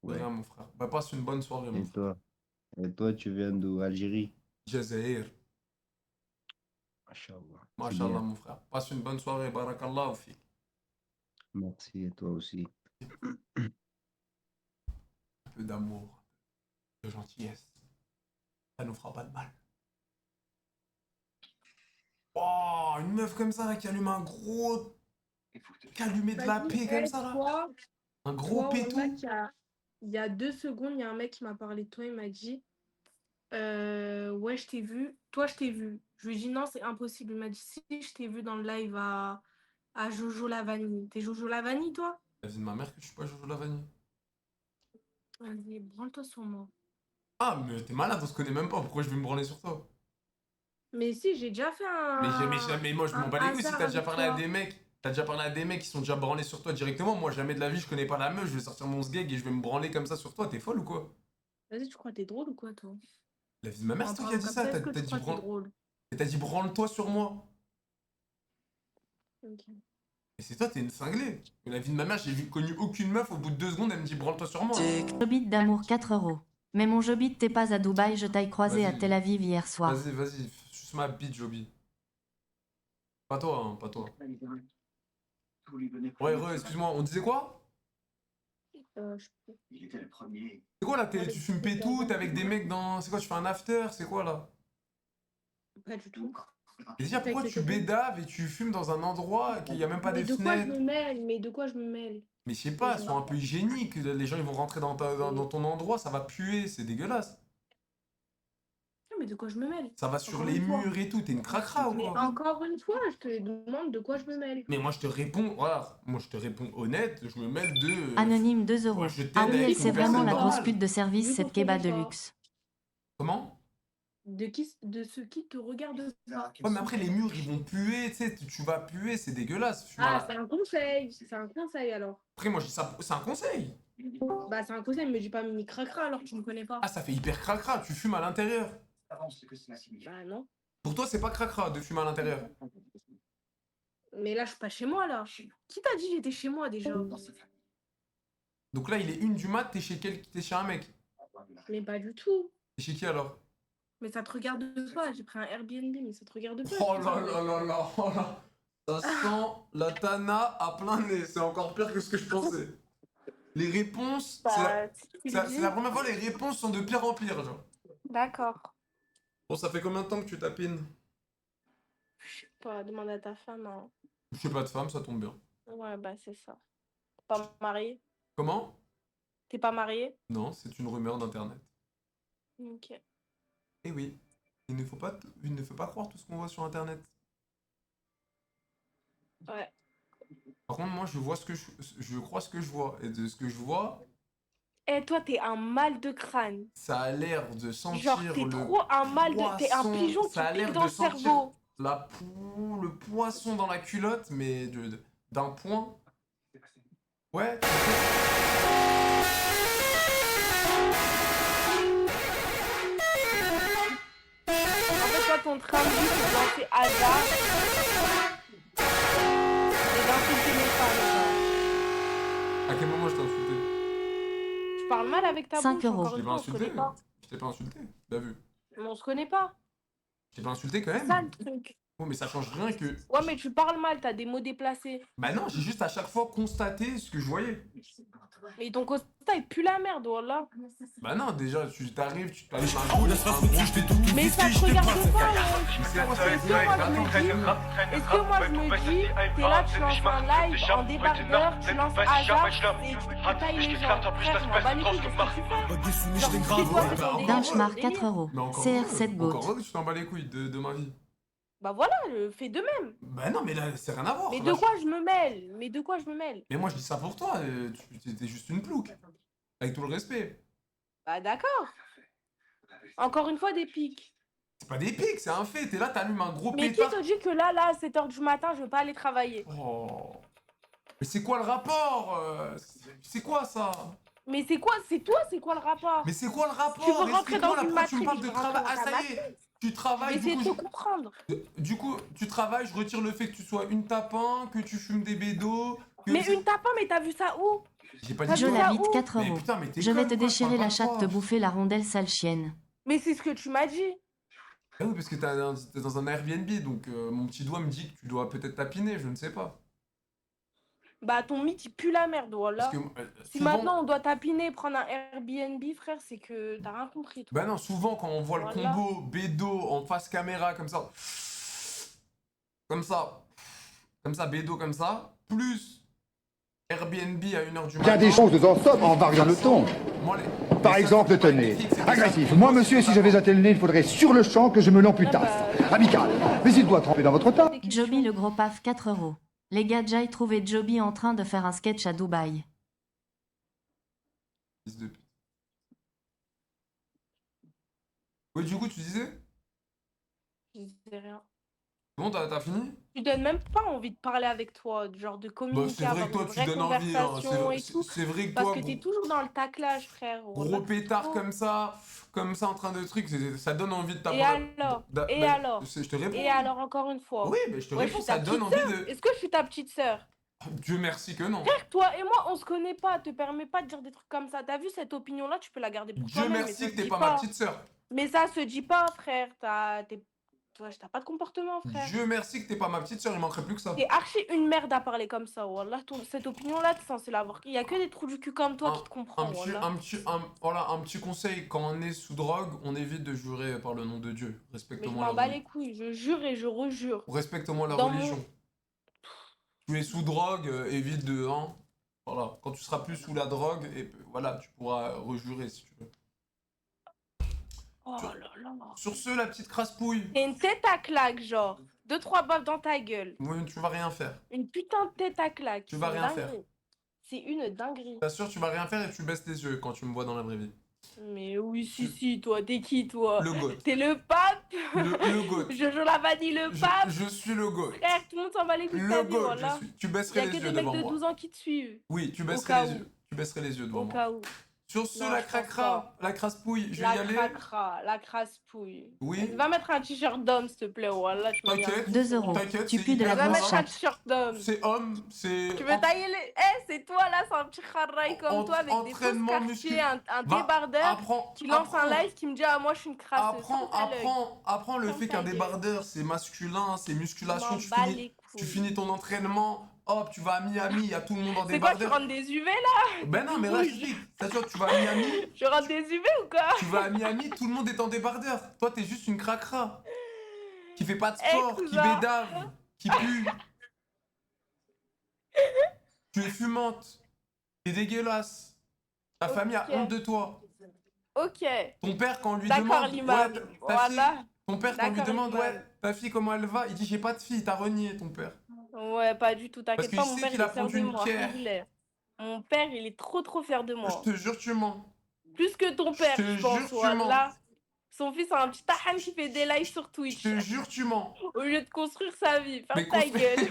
S1: De rien, mon frère. Bah, passe une bonne soirée, mon
S19: Et
S1: frère.
S19: toi? Et toi, tu viens d'où? Algérie?
S1: Jazair.
S19: Masha'Allah. C'est
S1: Masha'Allah,
S19: bien.
S1: mon frère. Passe une bonne soirée. Barakallahu fik.
S19: Merci, et toi aussi.
S1: Un peu d'amour, de gentillesse. Ça nous fera pas de mal. Oh, une meuf comme ça là, qui allume un gros. Qui allumait de la paix comme ça là. Un gros pétou.
S10: Il y a 2 secondes, il y a un mec qui m'a parlé de toi, il m'a dit ouais, je t'ai vu. Toi, je t'ai vu. Je lui ai dit non, c'est impossible. Il m'a dit si, je t'ai vu dans le live à Jojo la Vanille. T'es Jojo la Vanille, toi?
S1: La vie de ma mère que je suis pas Jojo la vanille.
S10: Vas-y, branle-toi sur moi.
S1: Ah, mais t'es malade, on se connaît même pas. Pourquoi je vais me branler sur toi?
S10: Mais si, j'ai déjà fait un.
S1: Mais moi, je m'en
S10: un
S1: bats les couilles si
S10: hasard
S1: t'as déjà
S10: avec
S1: parlé à
S10: toi.
S1: des mecs. T'as déjà parlé à des mecs qui sont déjà branlés sur toi directement. Moi, jamais de la vie, je connais pas la meuf. Je vais sortir mon sgeg et je vais me branler comme ça sur toi. T'es folle ou quoi?
S10: Vas-y, tu crois que t'es drôle ou quoi, toi?
S1: La vie de ma mère,
S10: En
S1: c'est toi qui a dit
S10: parlant
S1: ça.
S10: comme ça,
S1: T'as
S10: est-ce que tu
S1: dit
S10: crois que t'es drôle?
S1: t'as dit branle-toi sur moi.
S10: Ok.
S1: Et c'est toi, t'es une cinglée. Mais la vie de ma mère, connu aucune meuf. Au bout de 2 secondes, elle me dit branle-toi sur moi.
S3: Jobit d'amour 4 euros. Mais mon Jobit, t'es pas à Dubaï, je t'aille croisé à
S1: Vas-y.
S3: Tel Aviv hier soir.
S1: Vas-y, suce ma bite, Joby. Pas toi, hein, pas toi. Ouais, excuse-moi, on disait quoi?
S10: Il était le premier.
S1: C'est quoi là, tu fumes pétou, t'es avec des mecs dans... C'est quoi, tu fais un after, c'est quoi là?
S10: Pas du tout.
S1: Et déjà, pourquoi tu bédaves et tu fumes dans un endroit qu'il y a même pas
S10: Mais
S1: des
S10: de quoi je
S1: fenêtres?
S10: me mêle? Mais de quoi je me mêle?
S1: Mais je sais pas, elles sont un peu hygiéniques, les gens ils vont rentrer dans ton endroit, ça va puer, c'est dégueulasse.
S10: Non, mais de quoi je me mêle?
S1: Ça va sur
S10: Encore
S1: les
S10: une fois.
S1: murs et tout, t'es une cracra ou
S10: Mais
S1: quoi?
S10: encore une fois, je te demande de quoi je me mêle.
S1: Mais moi je te réponds, voilà, moi je te réponds honnête, je me mêle de...
S3: Anonyme 2 euros.
S1: Ouais, je t'aide
S3: Ariel,
S1: avec
S3: c'est
S1: ton
S3: vraiment la
S1: personne
S3: grosse
S1: morale.
S3: pute de service,
S10: Je
S3: cette
S10: te connais
S3: keba de
S10: pas.
S3: luxe.
S1: Comment?
S10: De ce qui te regarde pas.
S1: Ouais, mais après les murs ils vont puer, tu sais, tu vas puer, c'est dégueulasse. fumer à
S10: Ah,
S1: la-
S10: c'est un conseil. C'est un conseil alors.
S1: Après moi je dis ça, c'est un conseil.
S10: Bah, c'est un conseil, mais dis pas mini cracra alors tu me connais pas.
S1: Ah, ça fait hyper cracra, tu fumes à l'intérieur.
S10: Bah, non.
S1: Pour toi c'est pas cracra de fumer à l'intérieur.
S10: Mais là, je suis pas chez moi là. Qui t'a dit que j'étais chez moi déjà?
S1: Donc là il est 1 du mat, t'es chez un mec.
S10: Mais pas du tout.
S1: T'es chez qui alors?
S10: Mais ça te regarde pas. J'ai pris un Airbnb, mais ça te regarde pas.
S1: Oh là là là là, oh là. Ça sent la tana à plein nez, c'est encore pire que ce que je pensais. Les réponses, c'est la première fois les réponses sont de pire en pire, genre.
S10: D'accord.
S1: Bon, ça fait combien de temps que tu tapines?
S10: Je sais pas, demande à ta femme. Hein.
S1: Je sais pas de femme, ça tombe bien.
S10: Ouais, bah c'est ça. T'es pas marié?
S1: Comment?
S10: T'es pas marié?
S1: Non, c'est une rumeur d'internet.
S10: Ok.
S1: Eh oui, il ne faut pas croire tout ce qu'on voit sur internet.
S10: Ouais.
S1: Par contre, moi, je crois ce que je vois. Et de ce que je vois,
S10: Eh, toi, t'es un mal de crâne.
S1: ça a l'air de sentir
S10: Genre, t'es trop un mal de. T'es un
S1: poisson,
S10: pigeon qui
S1: ça a l'air
S10: pique dans
S1: de
S10: le
S1: sentir
S10: cerveau.
S1: le poisson dans la culotte, mais d'un point. Ouais.
S10: En fait, toi, ton train de vie, c'est de lancer hasard et d'insulter mes femmes.
S1: À quel moment je t'ai insulté?
S10: Tu parles mal avec ta
S3: 5
S10: bouche,
S3: euros.
S10: encore
S1: Je t'ai
S10: une
S1: pas
S10: fois, on se
S1: insulté.
S10: connaît pas.
S1: Je t'ai pas insulté, t'as vu?
S10: Mais on se connaît pas.
S1: Je t'ai pas insulté quand
S10: C'est ça
S1: même.
S10: le truc.
S1: Bon, mais ça change rien que...
S10: Ouais, mais tu parles mal, t'as des mots déplacés.
S1: Bah non, j'ai juste à chaque fois constaté ce que je voyais.
S10: Mais ton constat, il pue la merde, voilà.
S1: Bah non, déjà, tu t'arrives, tu t'allumes un gros...
S10: Mais ça te regarde pas, là. Est-ce que moi, je me dis, t'es là, tu lances un live en débardeur, tu lances hasard et tu tailles les gens. Frère, je m'en bats les couilles, qu'est-ce que tu fais? Genre, c'est quoi ton
S3: Dunchmar
S10: délire?
S3: 4 euros.
S1: Mais encore
S3: CR7 Goat.
S1: Encore heureux que tu t'en bats les couilles de ma vie.
S10: Bah voilà, fais de même.
S1: Bah non, mais là, c'est rien à voir.
S10: Mais
S1: Là,
S10: de quoi je me mêle? Mais de quoi je me mêle?
S1: Mais moi, je dis ça pour toi, t'es juste une plouque. Avec tout le respect.
S10: Bah d'accord. Encore une fois, des pics.
S1: C'est pas des pics, c'est un fait. T'es là, t'allumes un gros
S10: Mais qui
S1: pétard.
S10: te dit que là, à 7h du matin, je veux pas aller travailler?
S1: Oh. Mais c'est quoi le rapport C'est quoi ça?
S10: Mais c'est quoi? C'est toi, c'est quoi le rapport?
S1: Mais c'est quoi le rapport?
S10: Tu veux rentrer dans
S1: Explique-moi, là,
S10: une
S1: pourquoi tu me
S10: matrice,
S1: parles de
S10: je rentre
S1: travail?
S10: dans
S1: Ah,
S10: ta
S1: ça y est.
S10: matrice.
S1: Tu travailles,
S10: Mais
S1: du
S10: c'est
S1: coup,
S10: de te comprendre.
S1: du coup, tu travailles, je retire le fait que tu sois une tapin, que tu fumes des bédos.
S10: Mais une tapin, mais t'as vu ça où?
S1: J'ai pas
S10: T'as
S1: dit
S3: Je
S10: vu
S1: quoi.
S10: ça
S3: l'habite
S10: où?
S3: 4
S1: Mais
S3: euros.
S1: putain, mais t'es
S3: Je vais
S1: conne,
S3: te
S1: quoi,
S3: déchirer
S1: je
S3: la
S1: parle
S3: chatte,
S1: pas.
S3: te bouffer la rondelle, sale chienne.
S10: Mais c'est ce que tu m'as dit.
S1: Ah oui, parce que t'es dans un Airbnb, donc mon petit doigt me dit que tu dois peut-être tapiner, je ne sais pas.
S10: Bah ton mythe, il pue la merde, voilà.
S1: Parce que
S10: Si
S1: souvent...
S10: maintenant on doit tapiner, prendre un Airbnb, frère, c'est que t'as rien compris, toi.
S1: Bah non, souvent quand on voit le
S10: Voilà.
S1: combo bédo en face caméra comme ça, bédo comme ça, plus Airbnb à 1h du matin.
S20: Il y a des choses en somme en variant le ton.
S1: Moi,
S20: Par exemple, tenez, agressif. Moi, monsieur, si j'avais un tel nez, il faudrait sur le champ que je me l'amputasse. Amical. Mais il doit tremper dans votre tas.
S3: Joby le gros paf 4 euros. Les gars, j'ai trouvé Joby en train de faire un sketch à Dubaï.
S1: Fils de pute. Oui, du coup, tu disais?
S10: Je disais rien.
S1: Bon, t'as fini?
S10: Tu donnes même pas envie de parler avec toi, genre de
S1: Bah,
S10: communiquer,
S1: c'est vrai
S10: avoir
S1: que toi,
S10: une
S1: tu
S10: vraie
S1: donnes envie, hein.
S10: conversation et tout.
S1: C'est vrai que
S10: Parce
S1: toi,
S10: que t'es toujours dans le taclage, frère.
S1: gros pétard comme ça en train de truc, ça donne envie de
S10: Et
S1: t'apprendre.
S10: alors? Et
S1: Bah,
S10: alors?
S1: je te réponds.
S10: Et alors, encore une fois?
S1: Oui, mais je te
S10: Ouais,
S1: réponds,
S10: je suis
S1: ça
S10: ta
S1: donne
S10: petite
S1: envie
S10: sœur.
S1: de...
S10: Est-ce que je suis ta petite sœur?
S1: Dieu merci que non.
S10: Frère, toi et moi, on se connaît pas, te permets pas de dire des trucs comme ça. T'as vu cette opinion-là, tu peux la garder pour
S1: Dieu
S10: toi-même. mais
S1: merci
S10: ça
S1: que
S10: se
S1: t'es
S10: dit
S1: pas ma petite sœur.
S10: Mais ça se dit pas, frère. T'as pas de comportement, frère.
S1: Dieu merci que t'es pas ma petite sœur, il manquerait plus que ça.
S10: T'es archi une merde à parler comme ça, wallah. Cette opinion-là, t'es censé l'avoir. Il y a que des trous du cul comme toi qui te comprennent, wallah.
S1: Voilà, un petit conseil, quand on est sous drogue, on évite de jurer par le nom de Dieu.
S10: Mais je
S1: Respecte-moi
S10: m'en
S1: la
S10: bats
S1: religion.
S10: les couilles, je jure et je rejure.
S1: Respecte-moi la
S10: Dans mon-
S1: religion. Tu es sous drogue, évite de... Hein, voilà, quand tu seras plus sous la drogue, et voilà, tu pourras rejurer si tu veux.
S10: Oh là là.
S1: Sur ce, la petite crasse-pouille.
S10: T'es une tête à claque, genre. 2-3 baffes dans ta gueule.
S1: Oui, tu vas rien faire.
S10: Une putain de tête à claque.
S1: Tu vas
S10: C'est
S1: rien
S10: une
S1: faire.
S10: dinguerie. C'est une dinguerie.
S1: T'assures, tu vas rien faire et tu baisses tes yeux quand tu me vois dans la vraie vie.
S10: Mais oui, si, toi, t'es qui, toi?
S1: Le goat.
S10: T'es le pape?
S1: Le goat.
S10: Jojo la vanille, le pape?
S1: Je suis le goat.
S10: Frère, tout le monde s'en bat les couilles de ta
S1: Le
S10: vie,
S1: goat,
S10: voilà.
S1: je suis. Tu
S10: Il y
S1: baisserais
S10: a
S1: les
S10: que
S1: yeux
S10: des mecs
S1: devant
S10: de
S1: moi.
S10: 12 ans qui te suivent.
S1: Oui, tu
S10: Au
S1: baisserais
S10: cas
S1: les
S10: où.
S1: yeux. Tu baisserais les yeux devant
S10: Au
S1: moi.
S10: cas où.
S1: Sur ce,
S10: Non,
S1: la
S10: je pense
S1: cracra, la crasse-pouille, je vais
S10: La
S1: y aller.
S10: cracra, la crasse-pouille.
S1: Oui.
S10: Va mettre un t-shirt d'homme, s'il te plaît, voilà. Tu
S1: T'inquiète.
S3: 2 euros.
S1: T'inquiète,
S3: Tu
S1: c'est
S3: pues de la
S1: hyper
S10: Va
S3: grosse
S10: mettre un
S3: chatte.
S10: t-shirt d'homme.
S1: C'est homme, c'est...
S10: Tu veux tailler les... c'est toi là, c'est un petit kharraï comme toi avec des fausses
S1: entraînement
S10: quartiers, un
S1: Va,
S10: débardeur
S1: apprends-
S10: qui lance un
S1: apprends.
S10: live qui me dit ah moi je suis une crasseuse.
S1: Apprends le
S10: Ferme
S1: fait
S10: ta
S1: qu'un
S10: gueule.
S1: débardeur c'est masculin, c'est musculation,
S10: Je m'en bats les
S1: tu finis ton entraînement, hop, tu vas à Miami, il y a tout le monde en
S10: C'est quoi, tu
S1: débardeur.
S10: rentres des UV là?
S1: Ben non, mais là je dis, c'est-à-dire tu vas à Miami,
S10: Je rentre des UV ou quoi?
S1: tu vas à Miami, tout le monde est en débardeur. Toi t'es juste une cracra qui fait pas de sport, qui
S10: cousin.
S1: bédave, qui pue. Tu es fumante, t'es dégueulasse. Ta famille a
S10: Ok.
S1: honte de toi.
S10: Ok.
S1: Ton père, quand on lui
S10: D'accord,
S1: demande,
S10: l'imam.
S1: ta
S10: Voilà.
S1: fille, ton père, quand on lui
S10: D'accord,
S1: demande,
S10: l'imam.
S1: ouais, ta fille, comment elle va, il dit, j'ai pas de fille, t'as renié, ton père.
S10: Ouais, pas du tout, t'inquiète
S1: qu'il
S10: pas, mon
S1: sait
S10: père
S1: qu'il
S10: il
S1: a
S10: est fier
S1: pondu
S10: de
S1: une
S10: moi.
S1: pierre.
S10: alhamdoulilah. Mon père il est trop fier de moi.
S1: Je te jure, tu mens.
S10: Plus que ton père,
S1: te
S10: je pense,
S1: jure, tu mens.
S10: voilà. Son fils a un petit tahan qui fait des lives sur Twitch.
S1: Je te jure, tu mens.
S10: Au lieu de construire sa vie, ferme
S1: Mais
S10: ta gueule.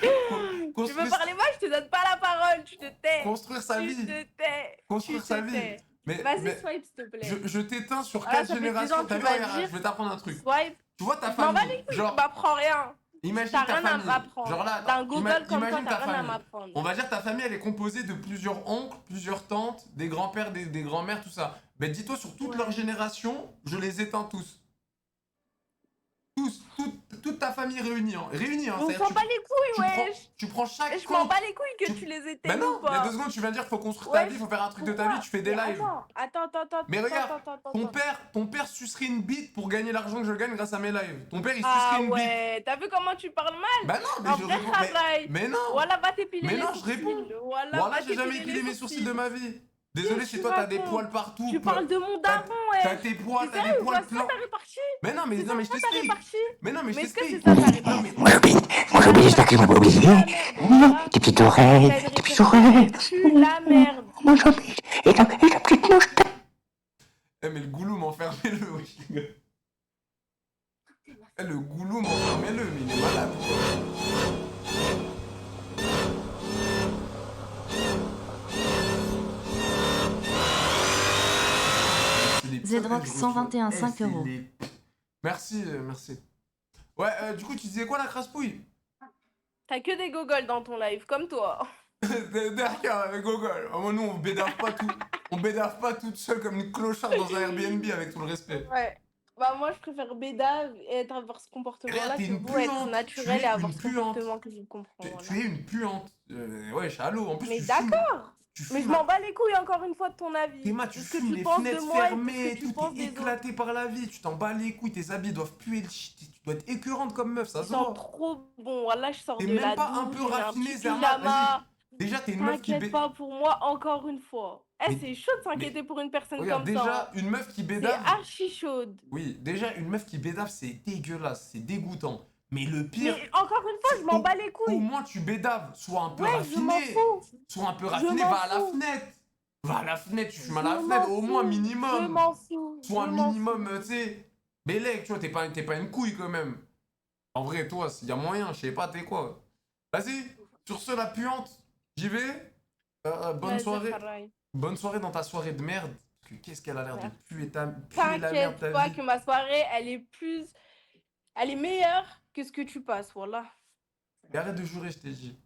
S10: Tu veux parler moi, je te donne pas la parole, tu te tais.
S1: Construire sa
S10: Tu
S1: vie.
S10: te tais.
S1: Construire
S10: Tu
S1: sa
S10: te
S1: vie.
S10: tais.
S1: Mais-
S10: Vas-y,
S1: mais
S10: swipe, s'il te plaît.
S1: Je t'éteins sur
S10: Ah,
S1: 4
S10: ça fait 10
S1: générations.
S10: ans que
S1: T'as
S10: tu
S1: vu,
S10: vas
S1: regarde,
S10: dire,
S1: je vais t'apprendre un truc.
S10: Swipe.
S1: Tu vois ta
S10: Je m'en bats
S1: famille,
S10: les couilles,
S1: genre,
S10: tu m'apprends rien.
S1: imagine
S10: T'as
S1: ta
S10: rien à
S1: famille.
S10: m'apprendre.
S1: Genre là,
S10: D'un Google comme toi,
S1: imagine
S10: t'as
S1: ta
S10: rien à
S1: famille.
S10: m'apprendre.
S1: On va dire ta famille, elle est composée de plusieurs oncles, plusieurs tantes, des grands-pères, des grands-mères, tout ça. Ben dis-toi, sur toute leur génération, je les éteins tous. toute ta famille réunie. Hein. Réunie, hein.
S10: On
S1: C'est-à-dire,
S10: s'en bat les couilles, wesh.
S1: tu prends chaque
S10: Je m'en
S1: compte.
S10: bats les couilles que tu les éteignes
S1: Bah non,
S10: ou
S1: il y a
S10: pas.
S1: 2 secondes, tu viens de dire qu'il faut construire ta
S10: Ouais,
S1: vie, il faut faire un truc de ta vie, tu fais des
S10: Mais
S1: lives.
S10: Attends.
S1: Mais regarde, ton père sucerait une bite pour gagner l'argent que je gagne grâce à mes lives. Ton père, il sucerait
S10: Ah
S1: une bite.
S10: ouais, t'as vu comment tu parles mal?
S1: Bah non, mais
S10: Un
S1: je
S10: vrai
S1: réponds.
S10: travail.
S1: Mais non.
S10: Voilà, va t'épiler
S1: Mais
S10: les
S1: non, je
S10: sourcils.
S1: réponds.
S10: Voilà,
S1: Voilà,
S10: va
S1: j'ai jamais
S10: t'épiler
S1: épilé
S10: les
S1: mes sourcils
S10: sourcils.
S1: de ma vie. Désolé
S10: Qu'est-ce
S1: si
S10: que
S1: toi
S10: tu
S1: t'as des
S10: racontes?
S1: poils partout.
S10: Tu parles de mon daron,
S1: T'as
S10: wesh.
S1: tes poils,
S10: C'est
S1: t'as des
S10: sérieux,
S1: poils
S10: c'est ça
S1: plans.
S10: ta répartie?
S1: Mais non, mais
S10: C'est
S1: je
S10: ça ta
S1: t'explique.
S10: répartie?
S1: Mais non, mais je
S10: Mais est-ce que
S1: t'explique.
S10: c'est ça ta répartie?
S7: Mon copine, j'espère que je m'as pas oublié. Tes petites oreilles, tes petites oreilles.
S10: Pue la merde.
S7: Mon copine, et la petite mouche.
S1: Eh, mais le gouloum, enfermez-le, wesh, les gars. Eh, le gouloum, enfermez-le, mais il est malade.
S3: Zedrox 121 5 euros.
S1: Merci, merci. Ouais, du coup, tu disais quoi, la crasse-pouille?
S10: T'as que des gogoles dans ton live, comme toi.
S1: D'accord, avec Gogol. Oh, nous, on bédave pas tout. On bédave pas toute seule comme une clocharde dans un Airbnb, avec tout le respect.
S10: Ouais. Bah moi je préfère bédave et avoir ce comportement-là
S1: T'es
S10: que
S1: une
S10: vous être
S1: puante.
S10: naturel
S1: Tu
S10: et
S1: es
S10: avoir
S1: une
S10: ce
S1: puante.
S10: comportement que je comprends.
S1: Tu
S10: Voilà.
S1: es une puante. Ouais, Chalo. En plus,
S10: Mais
S1: tu fumes.
S10: d'accord.
S1: Tu
S10: Mais je
S1: fumes
S10: m'en bats les couilles encore une fois de ton avis.
S1: Théma, tu
S10: De ce que
S1: fumes
S10: tu
S1: les
S10: penses de
S1: fenêtres
S10: moi et de ce
S1: fermées,
S10: que tu
S1: tout
S10: penses
S1: est
S10: des autres.
S1: éclaté par la vie, tu t'en bats les couilles, tes habits doivent puer, tu dois être écœurante comme meuf, ça
S10: Je
S1: se
S10: sens
S1: voit.
S10: trop bon. Voilà, je sors
S1: T'es
S10: de
S1: même
S10: la
S1: pas un
S10: douche,
S1: peu
S10: j'ai mis un
S1: raffinée,
S10: petit
S1: Zerma,
S10: pyjama.
S1: vas-y. Déjà, t'es une meuf qui
S10: T'inquiète pas pour moi encore une fois. Eh, c'est chaud de s'inquiéter pour une personne
S1: Regarde,
S10: comme
S1: déjà,
S10: ça.
S1: une meuf qui
S10: C'est
S1: bédave.
S10: archi chaude.
S1: Oui, déjà, une meuf qui bédave, c'est dégueulasse, c'est dégoûtant. Mais le pire.
S10: Mais encore une fois, je m'en bats les couilles.
S1: Au moins, tu bédaves, sois un peu
S10: Ouais, je m'en
S1: raffiné.
S10: fous.
S1: Sois un peu
S10: Je
S1: raffiné,
S10: m'en
S1: va à la
S10: fous.
S1: fenêtre. Va à la fenêtre, tu fumes à
S10: Je
S1: la
S10: m'en
S1: fenêtre, au moins
S10: fous.
S1: minimum.
S10: Je m'en fous.
S1: Sois un
S10: Je m'en
S1: minimum, tu sais. Bélec, tu vois, t'es pas une couille quand même. En vrai, toi, s'il y a moyen, je sais pas, t'es quoi. Vas-y, sur ce, la puante, j'y vais. Bonne
S10: Vas-y,
S1: soirée.
S10: pareil.
S1: Bonne soirée dans ta soirée de merde. Parce que qu'est-ce qu'elle a l'air de puer la merde
S10: T'inquiète
S1: ta
S10: pas
S1: vie.
S10: que ma soirée, elle est meilleure que ce que tu passes, voilà.
S1: Et arrête de jurer, je t'ai dit.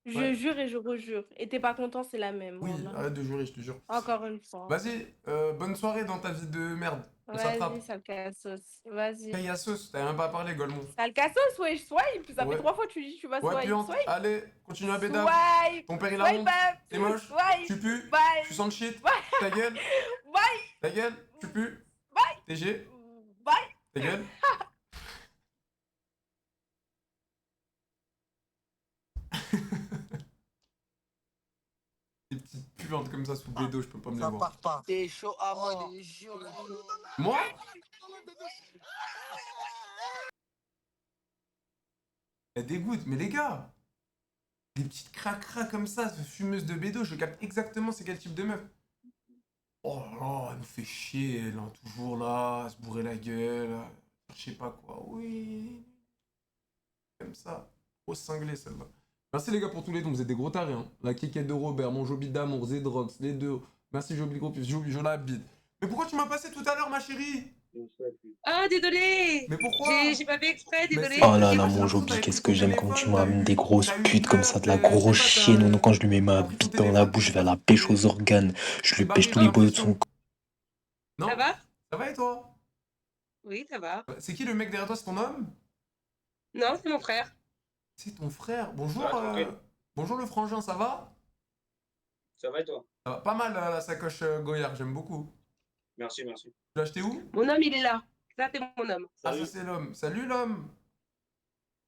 S10: Je
S1: Ouais.
S10: jure et je rejure. Et t'es pas content, c'est la même.
S1: Oui,
S10: voilà.
S1: arrête de jurer, je te jure.
S10: Encore une fois.
S1: Vas-y, bonne soirée dans ta vie de merde. On s'attrape.
S10: Vas-y, sale cassos. Vas-y.
S1: Kayassos, t'as même pas parlé, Golemon.
S10: Sale cassos, ouais, swipe. Ça
S1: Ouais.
S10: fait 3 fois que tu dis tu vas
S1: Ouais,
S10: swipe.
S1: puante.
S10: Swipe.
S1: Allez, continue à bédave.
S10: Swipe.
S1: Ton père il a
S10: Swipe
S1: honte.
S10: up.
S1: T'es moche.
S10: Swipe.
S1: Tu pues.
S10: Bye.
S1: Tu sens le shit.
S10: Bye.
S1: Ta gueule.
S10: Bye.
S1: Ta gueule. Tu pues.
S10: Bye.
S1: TG.
S10: Bye.
S1: Ta gueule. Des petites puantes comme ça sous bédo, je peux pas me les voir.
S21: pas. T'es chaud à mort.
S1: Moi? Elle dégoûte, mais les gars, des petites cracras comme ça, fumeuses de bédo, je capte exactement c'est quel type de meuf. Oh là là, elle nous fait chier, elle, hein, toujours là, à se bourrer la gueule, je sais pas quoi, oui. Comme ça, trop cinglé celle-là. Merci les gars pour tous les dons, vous êtes des gros tarés. Hein. La Kékette de Robert, mon Joby d'amour, Zedrox, les deux. Merci Joby gros plus, je la bite. Mais pourquoi tu m'as passé tout à l'heure ma chérie?
S9: Ah, désolé.
S1: Mais pourquoi?
S9: J'ai pas fait exprès, désolé.
S22: Oh là là, mon Joby, qu'est-ce que j'aime quand tu me ramènes des grosses putes comme ça, de la grosse chienne. Non, quand je lui mets ma bite dans la bouche, je vais la pêche aux organes. Je lui pêche tous les beaux de son corps.
S1: Non?
S9: Ça va?
S1: Ça va et toi?
S9: Oui, ça va.
S1: C'est qui le mec derrière toi? C'est ton homme?
S9: Non, c'est mon frère.
S1: C'est ton frère. Bonjour,
S9: Ouais,
S1: bonjour le frangin, ça va?
S23: Ça va et toi?
S1: Ça va pas mal la sacoche Goyard, j'aime beaucoup.
S23: Merci, merci.
S1: Tu l'as acheté où?
S9: Mon homme, il est là. Ça, c'est mon homme.
S1: Ah, ça c'est l'homme. Salut l'homme.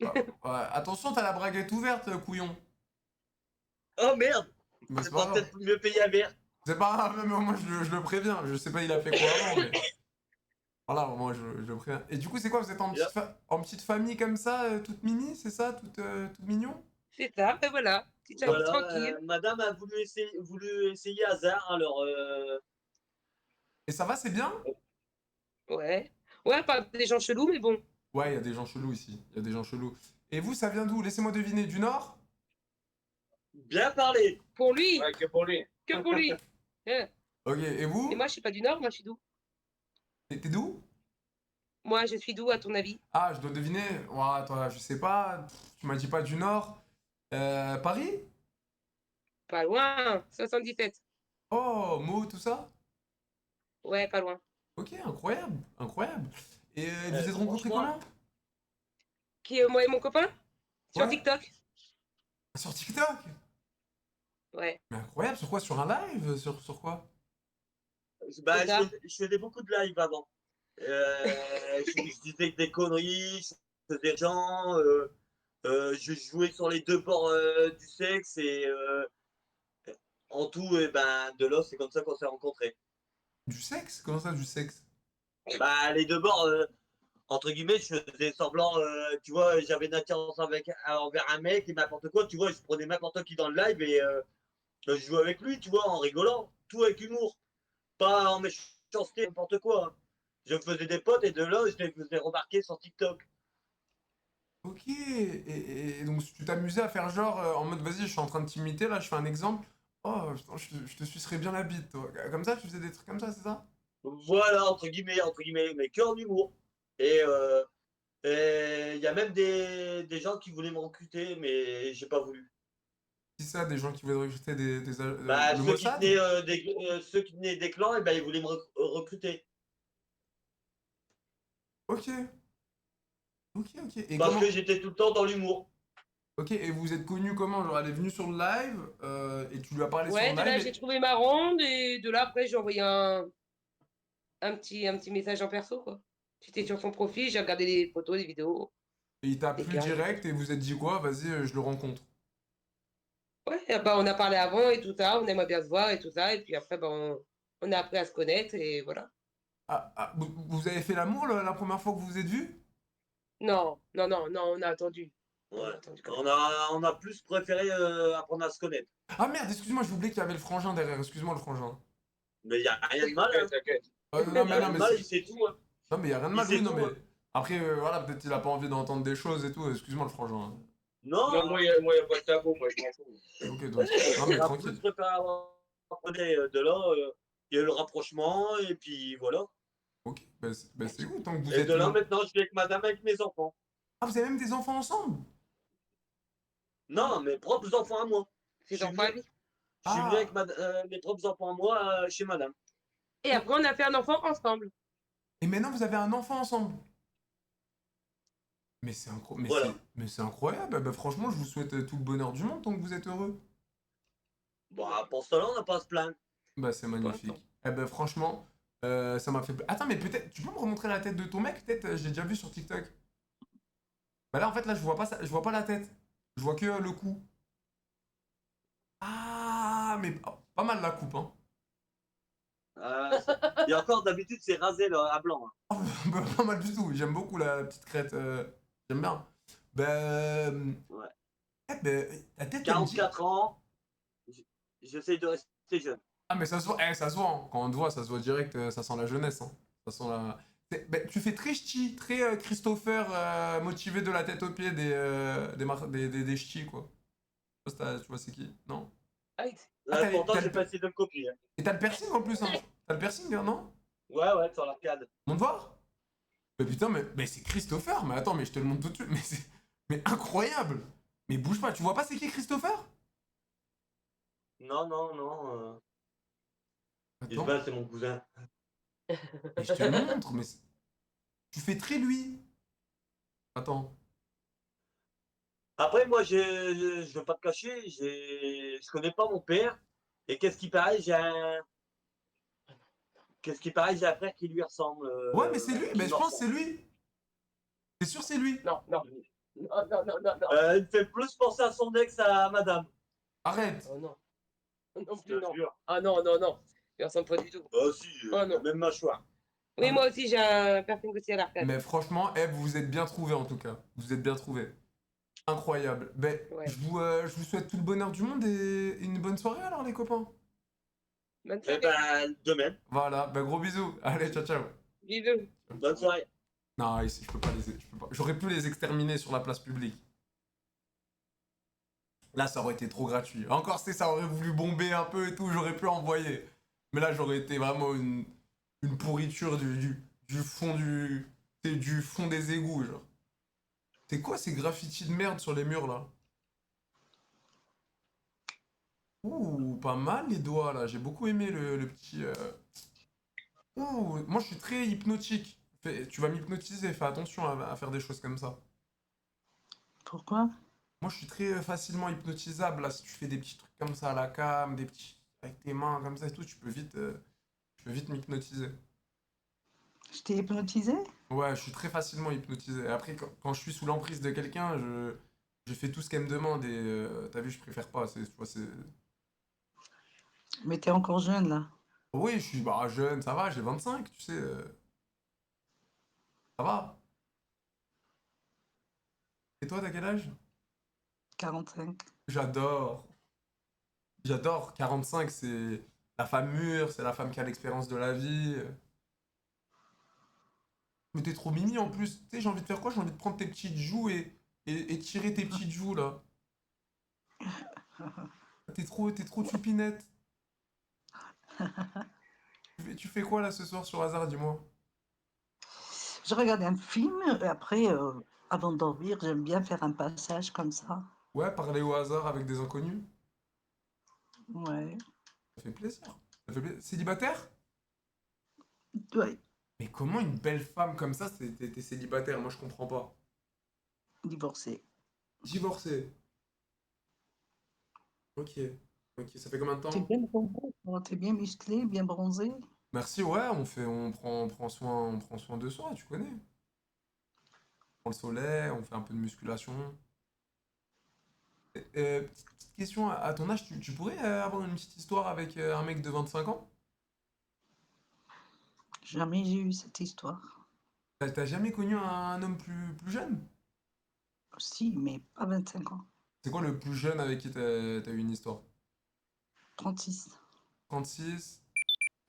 S1: Ouais, attention, t'as la braguette ouverte, couillon.
S23: Oh merde!
S1: Mais
S23: C'est
S1: c'est pas
S23: pas
S1: grave.
S23: peut-être mieux payer un verre.
S1: C'est pas grave, mais moi je le préviens. Je sais pas, il a fait quoi avant, mais. Voilà, moi je le préviens. Et du coup, c'est quoi? Vous êtes en petite famille comme ça, toute mini, c'est ça? Toute mignon?
S9: C'est ça, ben voilà. Petite famille
S23: Voilà,
S9: tranquille.
S23: madame a voulu essayer hasard, alors
S1: Et ça va, c'est bien?
S9: Ouais. Ouais, pas des gens chelous, mais bon.
S1: Ouais, il y a des gens chelous ici. Il y a des gens chelous. Et vous, ça vient d'où? Laissez-moi deviner, du Nord?
S23: bien parlé.
S9: Pour lui.
S23: Ouais, que pour lui.
S9: Que pour lui. Hein.
S1: Ok, et vous?
S9: Et moi, je suis pas du Nord, moi, je suis d'où?
S1: T'es d'où?
S9: Moi, je suis d'où, à ton avis?
S1: Ah, je dois deviner. Ouais, toi, je sais pas. Tu m'as dit pas du Nord. Paris?
S9: Pas loin. 77.
S1: Oh, Meaux, tout ça?
S9: Ouais, pas loin.
S1: Ok, incroyable, incroyable. Et vous êtes rencontrés comment?
S9: Qui est moi et mon copain? Sur
S1: Ouais.
S9: TikTok.
S1: Sur TikTok?
S9: Ouais.
S1: Mais incroyable, sur quoi? Sur un live? Sur quoi?
S23: Bah,
S9: C'est ça.
S23: je faisais beaucoup de live avant. Je disais des conneries, je faisais des gens, je jouais sur les deux bords du sexe et en tout, ben, de l'os, c'est comme ça qu'on s'est rencontrés.
S1: Du sexe? Comment ça, du sexe?
S23: Bah, les deux bords, entre guillemets, je faisais semblant, tu vois, j'avais une attirance envers un mec et n'importe quoi, tu vois, je prenais n'importe qui dans le live et je jouais avec lui, tu vois, en rigolant, tout avec humour, pas en méchanceté, n'importe quoi, hein. Je me faisais des potes et de là, je les faisais remarquer sur TikTok.
S1: Ok, et donc tu t'amusais à faire genre en mode vas-y, je suis en train de t'imiter là, je fais un exemple. Oh, putain, je te sucerais bien la bite, toi. Comme ça, tu faisais des trucs comme ça, c'est ça?
S23: Voilà, entre guillemets, mais que en humour. Et il y a même des gens qui voulaient me recruter, mais j'ai pas voulu.
S1: Si ça, des gens qui voulaient recruter
S23: Bah,
S1: le
S23: ceux qui
S1: Mossad?
S23: tenaient, ceux qui tenaient des clans, et ben, ils voulaient me recruter.
S1: Ok. Ok, ok. Et
S23: Parce
S1: comment?
S23: que j'étais tout le temps dans l'humour.
S1: Ok, et vous êtes connus comment? Genre, elle est venue sur le live et tu lui as parlé sur
S9: Ouais,
S1: le
S9: de là,
S1: live
S9: j'ai trouvé ma ronde et de là, après, j'ai envoyé un petit message en perso, quoi. J'étais sur son profil, j'ai regardé les photos, les vidéos.
S1: et il t'a
S9: Les
S1: plu
S9: gars,
S1: direct et vous êtes dit quoi? Vas-y, je le rencontre.
S9: ouais, bah, on a parlé avant et tout ça, on aimerait bien se voir et tout ça, et puis après, bah, on a appris à se connaître et voilà.
S1: Ah, vous avez fait l'amour la première fois que vous vous êtes vus?
S9: Non, non, non, non, on a attendu.
S23: Ouais. On a plus préféré apprendre à se connaître.
S1: Ah merde, excuse-moi, j'ai oublié qu'il y avait le frangin derrière. Excuse-moi, le frangin.
S23: Mais il n'y a rien de mal, hein. T'inquiète.
S1: Non,
S23: Y
S1: mais
S23: a
S1: non,
S23: rien de
S1: mais
S23: mal,
S1: c'est-
S23: il sait tout, hein.
S1: Non, mais il y a rien de
S23: Il
S1: mal,
S23: sait
S1: oui, non,
S23: tout,
S1: mais.
S23: hein.
S1: Après, voilà, peut-être il a pas envie d'entendre des choses et tout. Excuse-moi, le frangin.
S23: Non, non, moi, y a pas de tabou, moi, je m'en fous.
S1: Ok, donc. Non, mais
S23: On a
S1: tranquille.
S23: plus préféré apprendre de là, il y a eu le rapprochement, et puis voilà.
S1: Ok, bah c'est cool, tant que vous
S23: Et
S1: êtes
S23: de là,
S1: humain.
S23: maintenant, je vis avec madame, avec mes enfants.
S1: Ah, vous avez même des enfants ensemble?
S23: Non, mes propres enfants à moi.
S9: Ses
S23: Je suis
S9: enfants à
S23: venu,
S9: lui.
S23: je suis venu avec mes propres enfants à moi chez madame.
S9: Et après, on a fait un enfant ensemble.
S1: Et maintenant, vous avez un enfant ensemble? Mais c'est
S23: Voilà.
S1: mais c'est incroyable. Bah, franchement, je vous souhaite tout le bonheur du monde tant que vous êtes heureux.
S23: Bon, pour cela, on n'a pas à se plaindre.
S1: Bah, c'est magnifique. Eh ben, franchement, ça m'a fait. Attends, mais peut-être. Tu peux me remontrer la tête de ton mec? Peut-être, j'ai déjà vu sur TikTok. Bah là, en fait, là, je vois pas ça, je vois pas la tête. Je vois que le cou. Ah, mais pas mal la coupe, hein.
S23: Et encore, d'habitude, c'est rasé là, à blanc, hein.
S1: Bah, pas mal du tout. J'aime beaucoup la petite crête. J'aime bien. Ben.
S23: Ouais.
S1: Eh ben, ta tête, elle me dit-
S23: 44 ans, j'essaye de rester jeune.
S1: Ah, mais ça se voit, ça se voit, hein. Quand on te voit, ça se voit direct, ça sent la jeunesse, hein. Ça sent la. Ben, tu fais très ch'ti, très Christopher motivé de la tête aux pieds des ch'tis, quoi. Je sais pas si tu vois c'est qui? Non? Ah,
S23: Pourtant, j'ai pas essayé de me copier, hein.
S1: Et t'as le piercing en plus, hein? T'as le piercing, hein, non?
S23: Ouais, sur l'arcade.
S1: Monte voir? Mais putain, mais c'est Christopher! Mais attends, mais je te le montre tout de suite, mais c'est. Mais incroyable! Mais bouge pas, tu vois pas c'est qui Christopher?
S23: Non.
S1: Attends.
S23: Isabelle, c'est mon cousin.
S1: Mais je te le montre, mais. Tu fais très lui! Attends.
S23: Après, moi, je veux pas te cacher, je connais pas mon père. Et qu'est-ce qui paraît, j'ai un frère qui lui ressemble.
S1: Ouais, mais c'est lui,
S23: qui
S1: mais
S23: me
S1: je pense que c'est
S23: ressemble.
S1: lui! C'est sûr, c'est lui!
S9: Non.
S23: Il me fait plus penser à son ex, à madame.
S1: Arrête!
S9: Oh non. Non
S23: Je
S9: plus,
S23: te
S9: non.
S23: jure.
S9: Ah non. Il ressemble pas du tout.
S23: Ah si,
S9: Oh non.
S23: même mâchoire.
S9: Oui, moi aussi, j'ai un piercing aussi à l'arcade.
S1: Mais franchement, vous vous êtes bien trouvé en tout cas. Vous êtes bien trouvé. Incroyable. Ben,
S9: Ouais.
S1: je vous souhaite tout le bonheur du monde et une bonne soirée alors, les copains.
S9: Bonne
S23: Eh
S9: soirée.
S23: ben, de même.
S1: Voilà, ben gros bisous. Allez, ciao, ciao.
S9: Bisous.
S23: Bonne soirée.
S1: Non, ici, je peux pas. J'aurais pu les exterminer sur la place publique. Là, ça aurait été trop gratuit. Encore, ça aurait voulu bomber un peu et tout, j'aurais pu envoyer. Mais là, j'aurais été vraiment une pourriture du fond du fond des égouts, genre. C'est quoi ces graffitis de merde sur les murs, là? Ouh, pas mal les doigts, là. J'ai beaucoup aimé le petit... Ouh, moi, je suis très hypnotique. Tu vas m'hypnotiser, fais attention à faire des choses comme ça.
S2: Pourquoi?
S1: Moi, je suis très facilement hypnotisable. Là, si tu fais des petits trucs comme ça à la cam, des petits avec tes mains comme ça et tout, tu peux vite m'hypnotiser.
S2: Je t'ai hypnotisé?
S1: Ouais, je suis très facilement hypnotisé. Après, quand je suis sous l'emprise de quelqu'un, je fais tout ce qu'elle me demande et t'as vu, je préfère pas. Tu vois,
S2: Mais t'es encore jeune là.
S1: Oui, je suis jeune, ça va, j'ai 25, tu sais. Ça va. Et toi, t'as quel âge?
S2: 45.
S1: J'adore. J'adore. 45, c'est la femme mûre, c'est la femme qui a l'expérience de la vie. Mais t'es trop mimi en plus. Tu sais, j'ai envie de faire quoi? J'ai envie de prendre tes petites joues et tirer tes petites joues là. T'es trop tupinette. Tu fais quoi là ce soir sur hasard, dis-moi?
S2: Je regarde un film, et après, avant de dormir, j'aime bien faire un passage comme ça.
S1: Ouais, parler au hasard avec des inconnus?
S2: Ouais.
S1: Ça fait plaisir. Célibataire?
S2: Ouais,
S1: Mais comment une belle femme comme ça, t'es célibataire? Moi, je comprends pas.
S2: divorcé.
S1: Divorcé. Ok. Ok, ça fait combien de
S2: T'es
S1: temps?
S2: bien bronzé, toi, t'es bien musclé, bien bronzé.
S1: Merci, ouais, on prend soin de soi, tu connais. On prend le soleil, on fait un peu de musculation. Petite question, à ton âge, tu pourrais avoir une petite histoire avec un mec de 25 ans?
S2: Jamais j'ai eu cette histoire.
S1: T'as jamais connu un homme plus jeune?
S2: Si, mais pas 25 ans.
S1: C'est quoi le plus jeune avec qui t'as eu une histoire?
S2: 36.
S1: 36?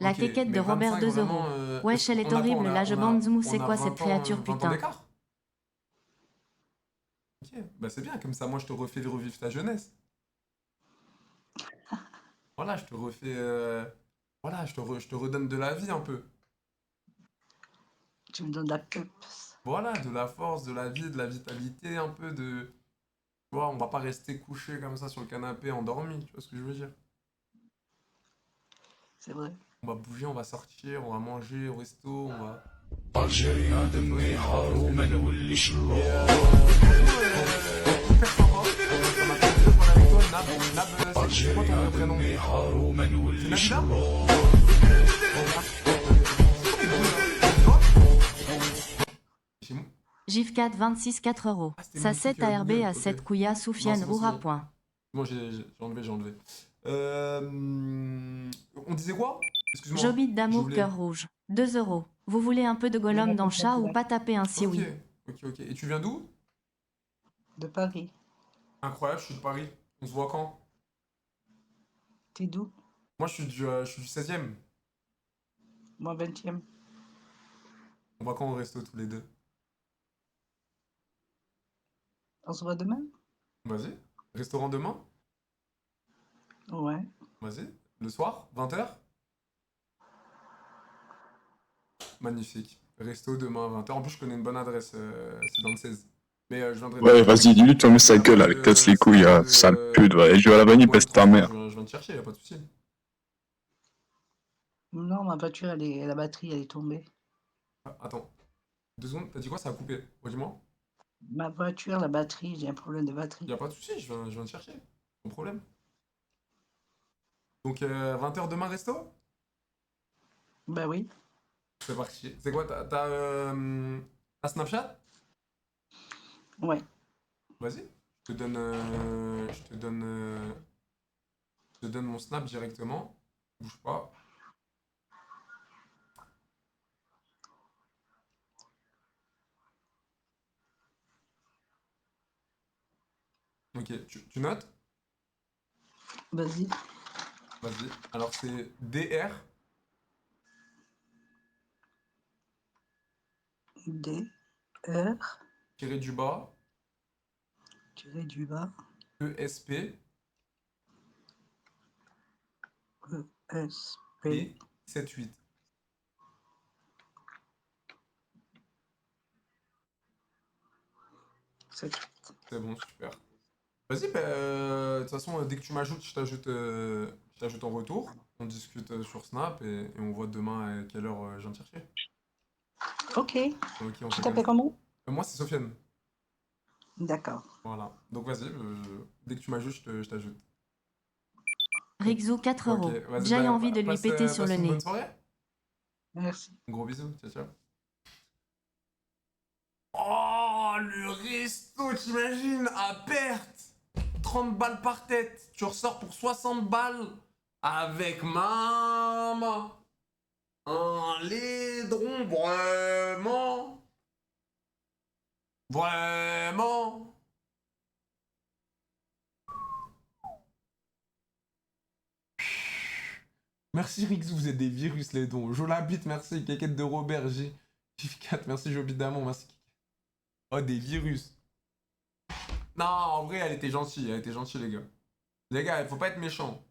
S3: La
S1: Ok,
S3: quéquette
S1: mais
S3: de Robert
S1: 25
S3: 2
S1: vraiment,
S3: euros. Wesh, elle est
S1: on a quoi?
S3: horrible, là je bande Zmou, c'est
S1: On a
S3: quoi cette
S1: 20 ans,
S3: créature,
S1: 20 ans
S3: putain?
S1: d'écart? Ok, bah c'est bien, comme ça moi je te refais revivre ta jeunesse. Voilà, je te refais... Voilà, je te redonne de la vie un peu.
S2: Tu me donnes la peps.
S1: Voilà, de la force, de la vie, de la vitalité, un peu de... Tu vois, on va pas rester couché comme ça sur le canapé endormi, tu vois ce que je veux dire?
S2: C'est vrai.
S1: On va bouger, on va sortir, on va manger au resto, on va...
S15: الجيريا دمي حروما واللي شلون الجيريا دمي حروما واللي شلون
S3: Gif4 26 4 euros. Ça 7 ARB à 7 Kouya Soufiane
S1: Non, c'est bon, c'est
S3: Roura
S1: bon.
S3: point.
S1: Bon, j'ai enlevé. On disait quoi? Excuse-moi.
S3: Jobit d'amour
S1: J'ai oublié.
S3: cœur rouge. 2 euros. Vous voulez un peu de Gollum dans le chat ou pas taper un si
S1: Ok,
S3: oui?
S1: ok. Et tu viens d'où?
S2: De Paris.
S1: Incroyable, je suis de Paris. On se voit quand?
S2: T'es d'où?
S1: Moi, je suis du 16e.
S2: Moi, 20e.
S1: On va quand au resto tous les deux?
S2: On se voit demain?
S1: Vas-y. Restaurant demain?
S2: Ouais.
S1: Vas-y. Le soir? 20h? Magnifique. Resto demain 20h. En plus, je connais une bonne adresse. C'est dans le 16. Mais je viendrai.
S4: Ouais, vas-y, dis-lui de fermer sa gueule, elle casse les couilles, sale pute, va. Je vais à la vanille, pèse ta mère.
S1: Je viens te chercher, y a pas de souci.
S2: Non, ma voiture, la batterie, elle est tombée.
S1: Ah, attends. 2 secondes, t'as dit quoi? Ça a coupé. Redis-moi.
S2: Ma voiture, la batterie, j'ai un problème de batterie.
S1: Y a pas de souci, je viens te chercher. Sans problème. Donc, 20h demain, resto?
S2: Bah oui.
S1: C'est parti. C'est quoi? T'as Snapchat?
S2: Ouais.
S1: Vas-y. Je te donne mon Snap directement. Bouge pas. Ok, tu notes?
S2: Vas-y.
S1: Vas-y. Alors, c'est DR.
S2: DR.
S1: Tiré du bas.
S2: Tiré du bas.
S1: ESP.
S2: ESP.
S1: Et 7-8. C'est bon, super. Vas-y, de toute façon, dès que tu m'ajoutes, je t'ajoute en retour. On discute sur Snap et on voit demain à quelle heure je viens te chercher.
S2: Ok.
S1: Ok, on
S2: Tu
S1: fait
S2: t'appelles
S1: comme ça.
S2: comment?
S1: Moi, c'est Sofiane.
S2: D'accord.
S1: Voilà. Donc vas-y, dès que tu m'ajoutes, je t'ajoute.
S3: Rixou 4
S1: Ok,
S3: euros.
S1: vas-y,
S3: J'ai
S1: bah,
S3: envie de lui
S1: passe,
S3: péter sur
S1: passe
S3: le
S1: une
S3: nez.
S1: bonne soirée.
S2: Merci.
S1: Gros bisous, ciao ciao. Oh, le resto, t'imagines, à perte. 30 balles par tête. Tu ressors pour 60 balles avec maman. Un laidron, vraiment. Vraiment. Merci Rixou, vous êtes des virus les dons. Jolabit, merci. Kékette de Robert, G. Gif4, merci Joby Damon, merci. Oh, des virus. Non, en vrai, elle était gentille les gars. Les gars, il faut pas être méchant.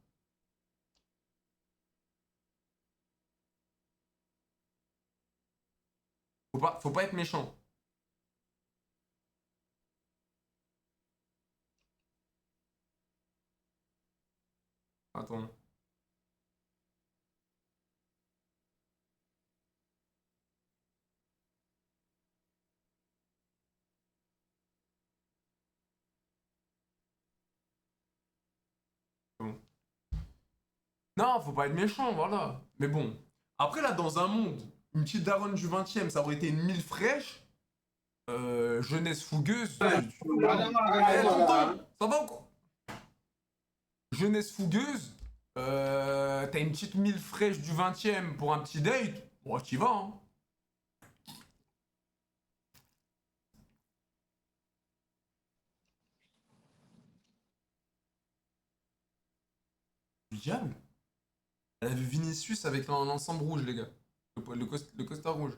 S1: Faut pas être méchant. Attends. Bon. Non, faut pas être méchant, voilà. Mais bon. Après, là, dans un monde, une petite daronne du 20e, ça aurait été une mille fraîche. Jeunesse fougueuse. Ça va ou quoi? Jeunesse fougueuse. T'as une petite mille fraîche du 20e pour un petit date. Bon, t'y vas, hein. Du diable. Elle a vu Vinicius avec l'ensemble rouge, les gars. Le costard rouge.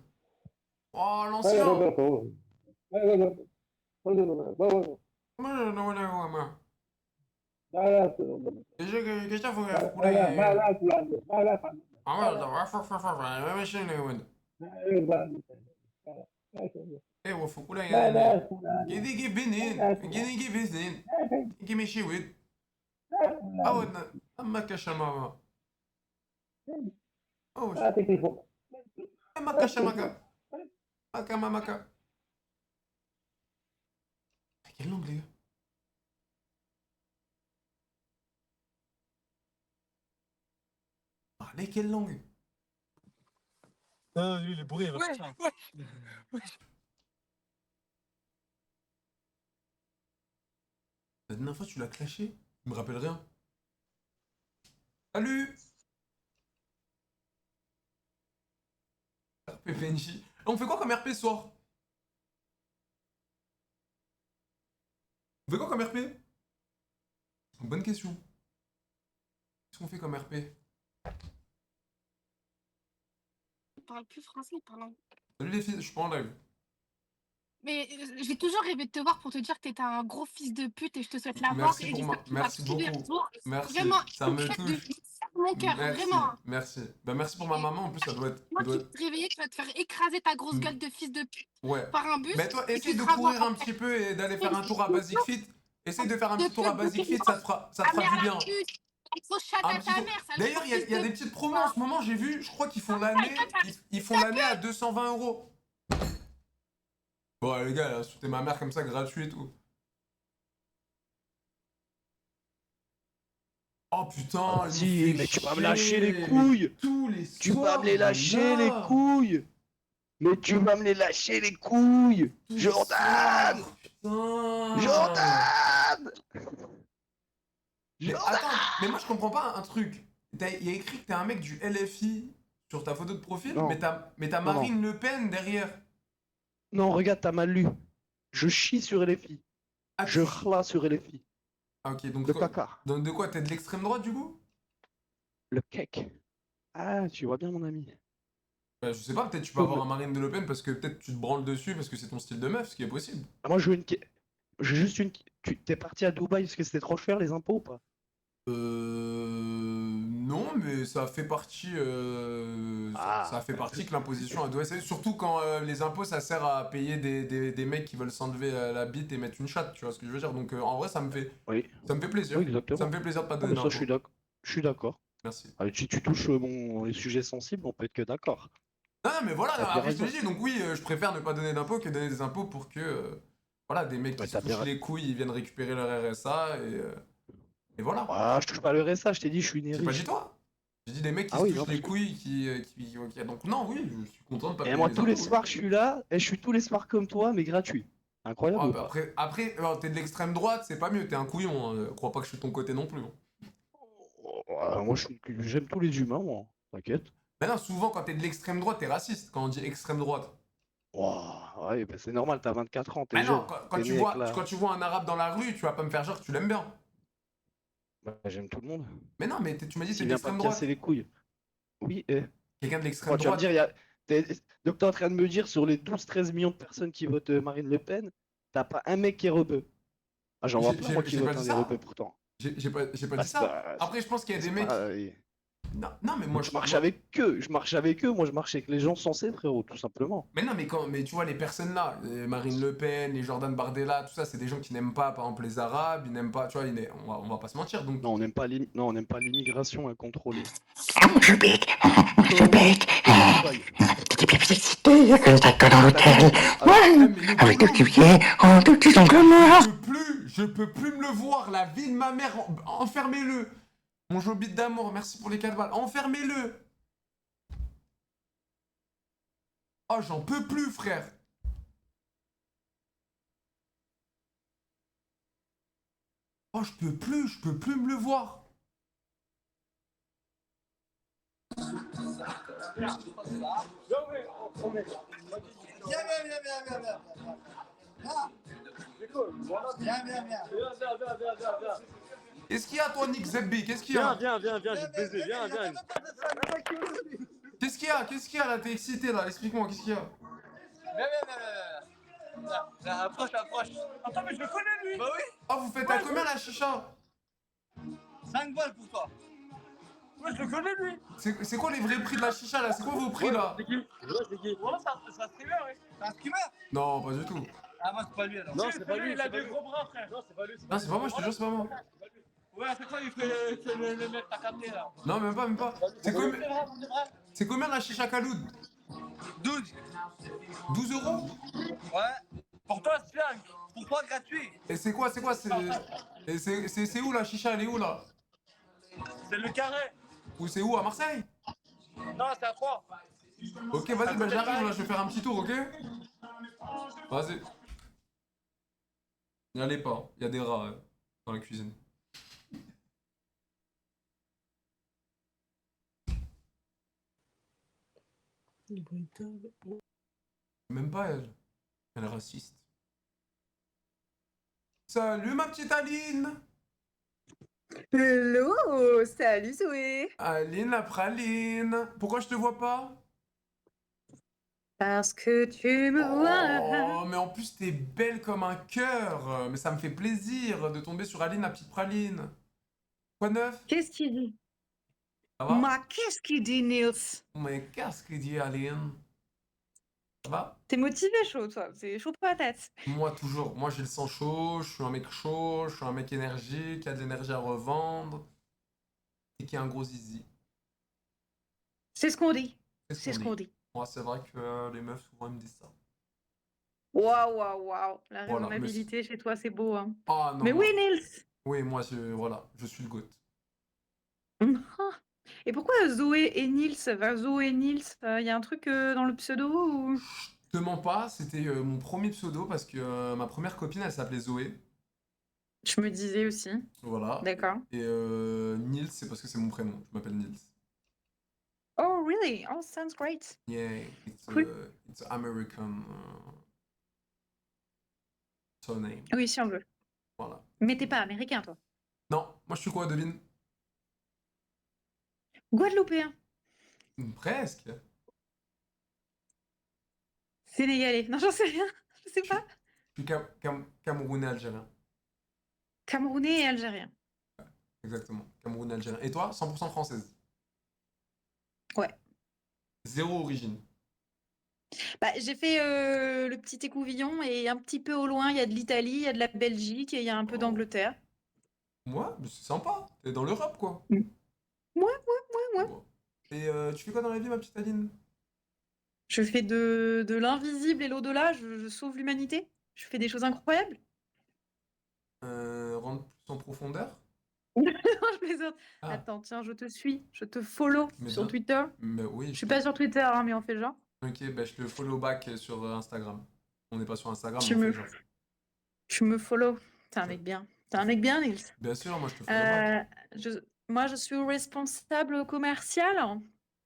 S1: Oh, l'ancien. ايوا فوق ولا يعني كيدي بنين كيدي بنين كي ماشي ود عاودنا اما كاش ماما اوش اما كاش ماكا ماكا ماكا quelle langue les gars? Parlez quelle langue?
S16: Ah, lui, il est bourré, il va se faire.
S1: La dernière fois tu l'as clashé? Je me rappelle rien. Salut! RP PNJ. On fait quoi comme RP ce soir? On fait quoi comme RP? C'est une bonne question. Qu'est-ce qu'on fait comme RP?
S10: Il parle plus français, il parle anglais.
S1: Salut les filles, je suis pas en live.
S10: Mais j'ai toujours rêvé de te voir pour te dire que t'étais un gros fils de pute et je te souhaite la mort.
S1: Merci
S10: Et
S1: pour
S10: j'espère
S1: moi.
S10: que tu vas
S1: Merci
S10: prier un
S1: beaucoup.
S10: jour.
S1: Merci.
S10: Vraiment,
S1: Ça me touche.
S10: de mon cœur,
S1: Merci.
S10: vraiment.
S1: Merci. Bah merci pour ma maman. En plus, ça doit être.
S10: Moi,
S1: ça doit
S10: tu
S1: être-
S10: vas te réveiller, tu vas te faire écraser ta grosse gueule de fils de pute
S1: Ouais.
S10: par un bus.
S1: Mais toi,
S10: et
S1: essaye
S10: tu
S1: de
S10: seras
S1: courir
S10: mort
S1: un
S10: après.
S1: petit peu et d'aller faire un tour à Basic Fit. Essaye de faire un petit tour à Basic Fit, ça te fera
S10: Ta
S1: du
S10: mère
S1: bien.
S10: la pute. Il faut chatte
S1: Un
S10: à
S1: petit
S10: ta
S1: tour.
S10: mère. sale
S1: D'ailleurs, il y
S10: fils
S1: a
S10: de
S1: des petites promos en ce moment, j'ai vu. Je crois qu'ils font l'année. Ils font l'année à 220 €. Bon, les gars, là, insulter ma mère comme ça, gratuit et tout. Oh putain,
S11: Si, mais tu vas me lâcher les couilles.
S1: Tous les
S11: Tu vas
S1: soirs,
S11: me les lâcher les
S1: là.
S11: couilles. Mais tu vas me les lâcher les couilles.
S1: Tous les
S11: Jordan.
S1: soirs, putain.
S11: Jordan.
S1: Mais attends, mais moi je comprends pas un truc. Il y a écrit que t'es un mec du LFI sur ta photo de profil,
S11: Non.
S1: mais t'as
S11: Non,
S1: Marine Le Pen derrière.
S11: Non, regarde, t'as mal lu. Je chie sur LFI.
S1: Ah,
S11: Je râle sur LFI.
S1: Ah, ok, donc
S11: Le
S1: quoi,
S11: caca.
S1: donc de quoi? T'es de l'extrême droite du coup?
S11: Le cake. Ah, tu vois bien mon ami.
S1: Bah, je sais pas, peut-être tu peux avoir un Marine Le Pen parce que peut-être tu te branles dessus parce que c'est ton style de meuf, ce qui est possible.
S11: Ah, moi, je veux une... J'ai juste une... Tu t'es parti à Dubaï parce que c'était trop cher les impôts ou pas?
S1: Non, mais ça fait partie. Ça fait partie que l'imposition elle doit essayer. Surtout quand les impôts ça sert à payer des mecs qui veulent s'enlever la bite et mettre une chatte, tu vois ce que je veux dire. Donc en vrai, ça me fait plaisir.
S11: Oui, exactement.
S1: Ça me fait plaisir de pas
S11: Ah,
S1: donner
S11: mais ça,
S1: d'impôts.
S11: je suis d'accord.
S1: Merci.
S11: Ah, si tu touches les sujets sensibles, on peut être que d'accord.
S1: Non, mais voilà,
S11: T'as bien
S1: après je te
S11: raison.
S1: dis, donc oui, je préfère ne pas donner d'impôts que donner des impôts pour que Voilà, des mecs
S11: Ouais,
S1: qui se
S11: t'as bien
S1: touchent les couilles, ils viennent récupérer leur RSA et voilà.
S11: Ah, je touche pas le RSA, je t'ai dit, je suis né
S1: J'ai pas
S11: riche.
S1: dit toi. J'ai dit des mecs qui
S11: Ah
S1: se
S11: oui,
S1: touchent
S11: non,
S1: les
S11: parce que-
S1: couilles ok, donc non, oui, je suis content de pas
S11: Et
S1: payer
S11: moi,
S1: les
S11: tous les
S1: impôts, oui.
S11: soirs, je suis là, et je suis tous les soirs comme toi, mais gratuit. Incroyable
S1: Ah,
S11: ou
S1: bah
S11: pas?
S1: après t'es de l'extrême droite, c'est pas mieux, t'es un couillon, hein. Crois pas que je suis de ton côté non plus, hein.
S11: Moi, j'aime tous les humains, moi. T'inquiète.
S1: Mais non, souvent quand t'es de l'extrême droite, t'es raciste, quand on dit extrême droite.
S11: Wow, ouais, bah, c'est normal, t'as 24 ans, t'es
S1: Mais
S11: jeune.
S1: non, quand
S11: T'es
S1: tu
S11: né avec
S1: vois, quand tu vois un arabe dans la rue, tu vas pas me faire genre que tu l'aimes bien.
S11: Bah, j'aime tout le monde.
S1: Mais non, mais tu m'as dit que t'es
S11: S'il vient pas
S1: d'extrême
S11: me
S1: droite.
S11: casser les couilles. Oui, et...
S1: Quelqu'un de
S11: Quand
S1: l'extrême
S11: tu vas me
S1: droite.
S11: dire, donc t'es en train de me dire, sur les 12-13 millions de personnes qui votent Marine Le Pen, t'as pas un mec qui est rebeu. Ah, j'en vois plein, moi, qui
S1: J'ai pas
S11: votent
S1: dit
S11: des
S1: ça.
S11: rebeux, pourtant.
S1: J'ai pas
S11: Bah,
S1: dit ça. Après, je pense qu'il y a des mecs. Non, mais moi
S11: je marche avec eux, moi je marche avec les gens sensés, frérot, tout simplement.
S1: Mais non, mais tu vois, les personnes là, Marine Le Pen, les Jordan Bardella, tout ça, c'est des gens qui n'aiment pas, par exemple, les Arabes, ils n'aiment pas, tu vois, on va pas se mentir. Donc...
S11: Non, on n'aime pas l'immigration incontrôlée.
S7: Je pique, t'es bien excité que t'attends dans l'hôtel. Ouais, avec des cuillères en tout petit comme moi.
S1: Je peux plus me le voir, la vie de ma mère, enfermez-le. Mon jobit d'amour, merci pour les 4 balles, enfermez-le. Oh, j'en peux plus, frère. Oh, je peux plus me le voir. Qu'est-ce qu'il y a, toi, Nick Zebbi? Qu'est-ce qu'il y a?
S18: Viens, je vais te baiser, viens.
S1: Qu'est-ce qu'il y a là? T'es excité là, explique-moi, qu'est-ce qu'il y a?
S18: Viens. Approche. Attends, mais je le connais lui. Bah oui.
S1: Oh, vous faites à combien la chicha?
S18: 5 balles pour toi. Ouais, je le connais lui.
S1: C'est quoi les vrais prix de la chicha là? C'est quoi vos prix là?
S18: C'est qui? Voilà, c'est un streamer, oui. C'est un streamer?
S1: Non, pas du tout.
S18: Ah, moi, c'est pas lui alors. Non, c'est pas lui. Il a des gros bras, frère. Non, c'est pas lui.
S1: Non, c'est pas moi, je te jure, c'est pas moi.
S18: Ouais, c'est quoi, il fait le mec t'as capté là.
S1: Non, même pas. C'est combien la chicha Kaloud?
S18: 12.
S1: 12 euros?
S18: Ouais. Pour toi, c'est bien. Pour toi, gratuit.
S1: Et c'est quoi? C'est où la chicha? Elle est où là?
S18: C'est le carré.
S1: Ou c'est où? À Marseille?
S18: Non, c'est à 3.
S1: Ok, vas-y, bah j'arrive là, je vais faire un petit tour, ok? Vas-y. N'y allez pas, il y a des rats dans la cuisine. Même pas elle. Elle est raciste. Salut ma petite Aline!
S12: Hello, salut Zoé.
S1: Aline la praline. Pourquoi je te vois pas?
S12: Parce que tu me vois.
S1: Oh, mais en plus t'es belle comme un cœur. Mais ça me fait plaisir de tomber sur Aline la petite praline. Quoi de neuf?
S12: Qu'est-ce qu'il dit?
S1: Ça va?
S12: Mais qu'est-ce qu'il dit, Nils?
S1: Mais qu'est-ce qu'il dit Aline? Ça va?
S12: T'es motivé chaud, toi. C'est chaud patate.
S1: Moi toujours, moi j'ai le sang chaud, je suis un mec chaud, je suis un mec énergique, qui a de l'énergie à revendre et qui a un gros zizi.
S12: C'est ce qu'on dit.
S1: C'est
S12: ce qu'on dit.
S1: Moi c'est vrai que les meufs souvent elles me disent ça.
S12: Waouh. La
S1: Voilà,
S12: raisonnabilité chez toi, c'est beau, hein.
S1: Ah non.
S12: Mais
S1: moi-
S12: oui, Nils.
S1: Oui, moi voilà, je suis le goat.
S12: Et pourquoi Zoé et Nils? Enfin, Zoé et Nils, y a un truc dans le pseudo ou...
S1: Je te mens pas, c'était mon premier pseudo parce que ma première copine elle s'appelait Zoé.
S12: Je me disais aussi.
S1: Voilà.
S12: D'accord.
S1: Et Nils c'est parce que c'est mon prénom, je m'appelle Nils.
S12: Oh, really? Oh, sounds great.
S1: Yeah,
S12: Cool.
S1: it's American surname.
S12: Oui, si on veut.
S1: Voilà.
S12: Mais t'es pas américain, toi.
S1: Non, moi je suis quoi, devine?
S12: Guadeloupéen.
S1: Presque.
S12: Sénégalais. Non, j'en sais rien. Je sais pas.
S1: Je suis Camerounais algérien.
S12: Camerounais et algérien.
S1: Exactement. Camerounais algérien. Et toi, 100% française?
S12: Ouais.
S1: Zéro origine.
S12: Bah, j'ai fait le petit écouvillon et un petit peu au loin, il y a de l'Italie, il y a de la Belgique et il y a un peu d'Angleterre.
S1: Moi, mais c'est sympa. T'es dans l'Europe, quoi.
S12: Ouais.
S1: Et tu fais quoi dans la vie, ma petite Aline?
S12: Je fais de l'invisible et l'au-delà, je sauve l'humanité. Je fais des choses incroyables.
S1: Rentre plus en profondeur?
S12: Non, je plaisante.
S1: Ah.
S12: Attends, tiens, je te suis, je te follow
S1: Mais
S12: sur
S1: bien-
S12: Twitter.
S1: Mais oui.
S12: Je suis pas sur Twitter, hein, mais on fait genre.
S1: Ok, bah je te follow back sur Instagram. On n'est pas sur Instagram,
S12: Tu
S1: mais on
S12: me,
S1: fait genre.
S12: tu me follow. T'es un mec bien. T'es un mec bien, Nils.
S1: Bien sûr, moi je te follow back.
S12: Moi, je suis responsable commercial.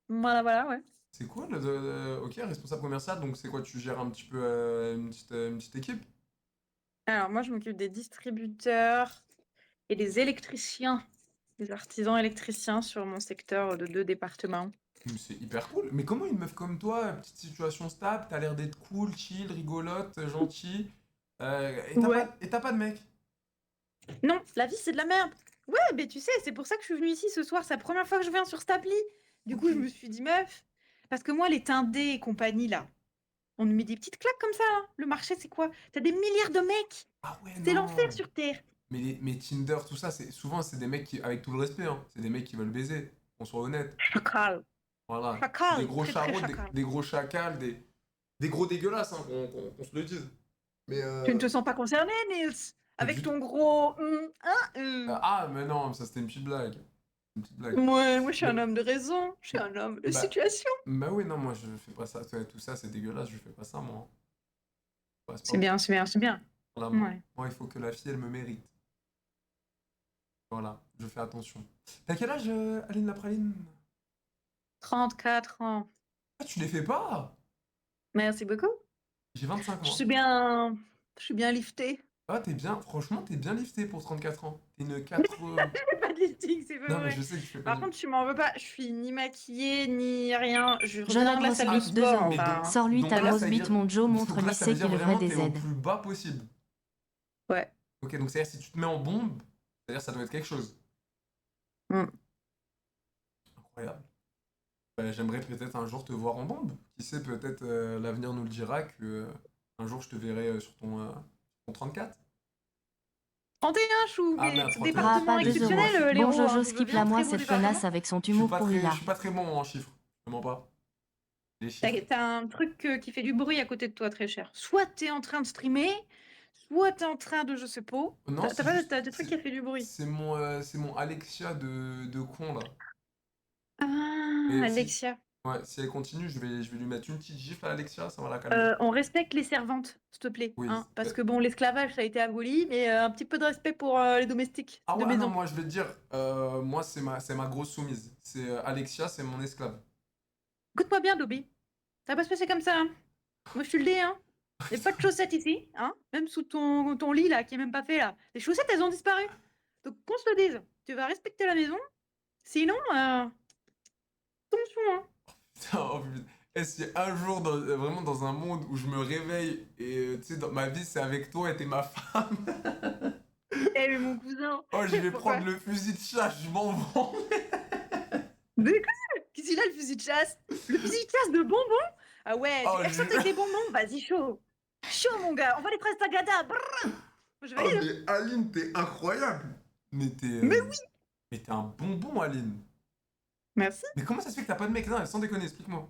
S12: Voilà, voilà, ouais.
S1: C'est quoi ok, responsable commercial, donc c'est quoi? Tu gères un petit peu une petite équipe?
S12: Alors, moi, je m'occupe des distributeurs et des électriciens, des artisans électriciens sur mon secteur de 2 départements.
S1: Mais c'est hyper cool. Mais comment une meuf comme toi, petite situation stable, t'as l'air d'être cool, chill, rigolote, gentille, et t'as pas de mec?
S12: Non, la vie, c'est de la merde. Ouais, mais tu sais, c'est pour ça que je suis venue ici ce soir. C'est la première fois que je viens sur cette appli. Du coup, je me suis dit, meuf, parce que moi, les Tindés et compagnie, là, on nous met des petites claques comme ça, hein. Le marché, c'est quoi? T'as des milliards de mecs.
S1: Ah ouais,
S12: C'est
S1: non.
S12: l'enfer sur Terre.
S1: Mais Tinder, tout ça, souvent c'est des mecs qui, avec tout le respect, hein, c'est des mecs qui veulent baiser, qu'on soit honnête.
S12: Chacal.
S1: Voilà.
S12: Chacal,
S1: Des gros
S12: très, très
S1: charros,
S12: chacal.
S1: des gros chacals, des gros dégueulasses, hein, qu'on se le dise. Mais
S12: Tu ne te sens pas concerné, Nils? Avec ton gros...
S1: Ah, mais non, ça c'était une petite blague. Une petite blague.
S12: Moi, je suis un homme de raison. Je suis un homme de
S1: Bah,
S12: situation.
S1: Bah oui, non, moi je fais pas ça. Tout ça, c'est dégueulasse, je fais pas ça, moi. Ouais,
S12: C'est bien, c'est bien, c'est bien.
S1: Voilà,
S12: Ouais.
S1: moi, il faut que la fille, elle me mérite. Voilà, je fais attention. T'as quel âge, Aline Lapraline?
S12: 34 ans.
S1: Ah, tu les fais pas?
S12: Merci beaucoup.
S1: J'ai 25 mois.
S12: Je suis bien liftée.
S1: Ah, franchement, t'es bien lifté pour 34 ans. T'es une 4...
S12: Pas de lifting, c'est pas
S1: Non, mais
S12: vrai.
S1: je sais que je fais pas
S12: Par contre, tu m'en veux pas. Je suis ni maquillée, ni rien. Je
S3: Je
S12: reviens
S3: la
S12: de la
S3: grosse
S12: salle de
S3: bite, 2
S12: sport.
S3: euros.
S12: Enfin.
S3: Sors-lui
S1: Donc
S3: ta
S1: là,
S3: grosse
S1: ça veut
S3: bite,
S1: dire-
S3: mon Joe
S1: donc
S3: montre
S1: là, ça veut
S3: lycée
S1: dire
S3: qu'il devrait
S1: vraiment
S3: des
S1: t'es au
S3: aides.
S1: plus bas possible.
S12: Ouais.
S1: Ok, donc c'est-à-dire si tu te mets en bombe, c'est-à-dire ça doit être quelque chose.
S12: Mm.
S1: Incroyable. Bah, j'aimerais peut-être un jour te voir en bombe. Qui sait, peut-être l'avenir nous le dira que un jour je te verrai sur ton 34.
S12: 31 chou,
S1: Ah,
S12: mais
S1: merde, 31.
S12: département
S3: Ah, pas 2 euros.
S12: exceptionnel, les
S3: Bon,
S12: héros, hein,
S3: Jojo,
S12: je veux
S3: skip
S12: bien,
S3: la moi
S12: très beau
S3: cette
S12: département.
S3: connasse avec son
S1: Je suis
S3: humour
S1: pas
S3: pourri
S1: très,
S3: là.
S1: je suis pas très bon en chiffres. Je mens pas. Les chiffres.
S12: T'as un truc qui fait du bruit à côté de toi, très cher. Soit t'es en train de streamer, soit t'es en train de je sais pas.
S1: Non,
S12: T'as
S1: c'est
S12: pas
S1: juste-
S12: t'as des trucs qui fait du bruit.
S1: C'est mon Alexia de con là.
S12: Ah,
S1: Et
S12: Alexia.
S1: Ouais, si elle continue, je vais lui mettre une petite gifle à Alexia, ça va la calmer.
S12: On respecte les servantes, s'il te plaît.
S1: Oui.
S12: Hein, parce que bon, l'esclavage, ça a été aboli, mais un petit peu de respect pour les domestiques
S1: Ah
S12: de
S1: ouais, non,
S12: maison.
S1: moi je vais te dire, moi c'est ma grosse soumise. C'est Alexia, c'est mon esclave.
S12: Écoute-moi bien, Dobby. Ça va pas se passer comme ça. Hein. Moi, je te le dis, hein. Il n'y a pas de chaussettes ici, hein. Même sous ton lit, là, qui est même pas fait, là. Les chaussettes, elles ont disparu. Donc, qu'on se le dise. Tu vas respecter la maison. Sinon, attention, hein.
S1: Putain, oh, putain. Est-ce qu'il y a un jour vraiment dans un monde où je me réveille et tu sais, dans ma vie c'est avec toi et t'es ma femme?
S12: Eh, mais mon cousin.
S1: Oh, je vais
S12: Pourquoi
S1: prendre le fusil de chasse, je m'en vais.
S12: Mais quoi? Qu'est-ce qu'il a, le fusil de chasse? Le fusil de chasse de bonbons? Ah ouais,
S1: Oh,
S12: tu airshot avec des bonbons? Vas-y, chaud. Chaud, mon gars. On va les prendre ta gada. Brrr. Je
S1: Oh,
S12: valide.
S1: mais Aline, t'es incroyable. Mais t'es.
S12: Mais oui.
S1: Mais t'es un bonbon, Aline.
S12: Merci.
S1: Mais comment ça se fait que t'as pas de mec? Non, sans déconner, explique-moi.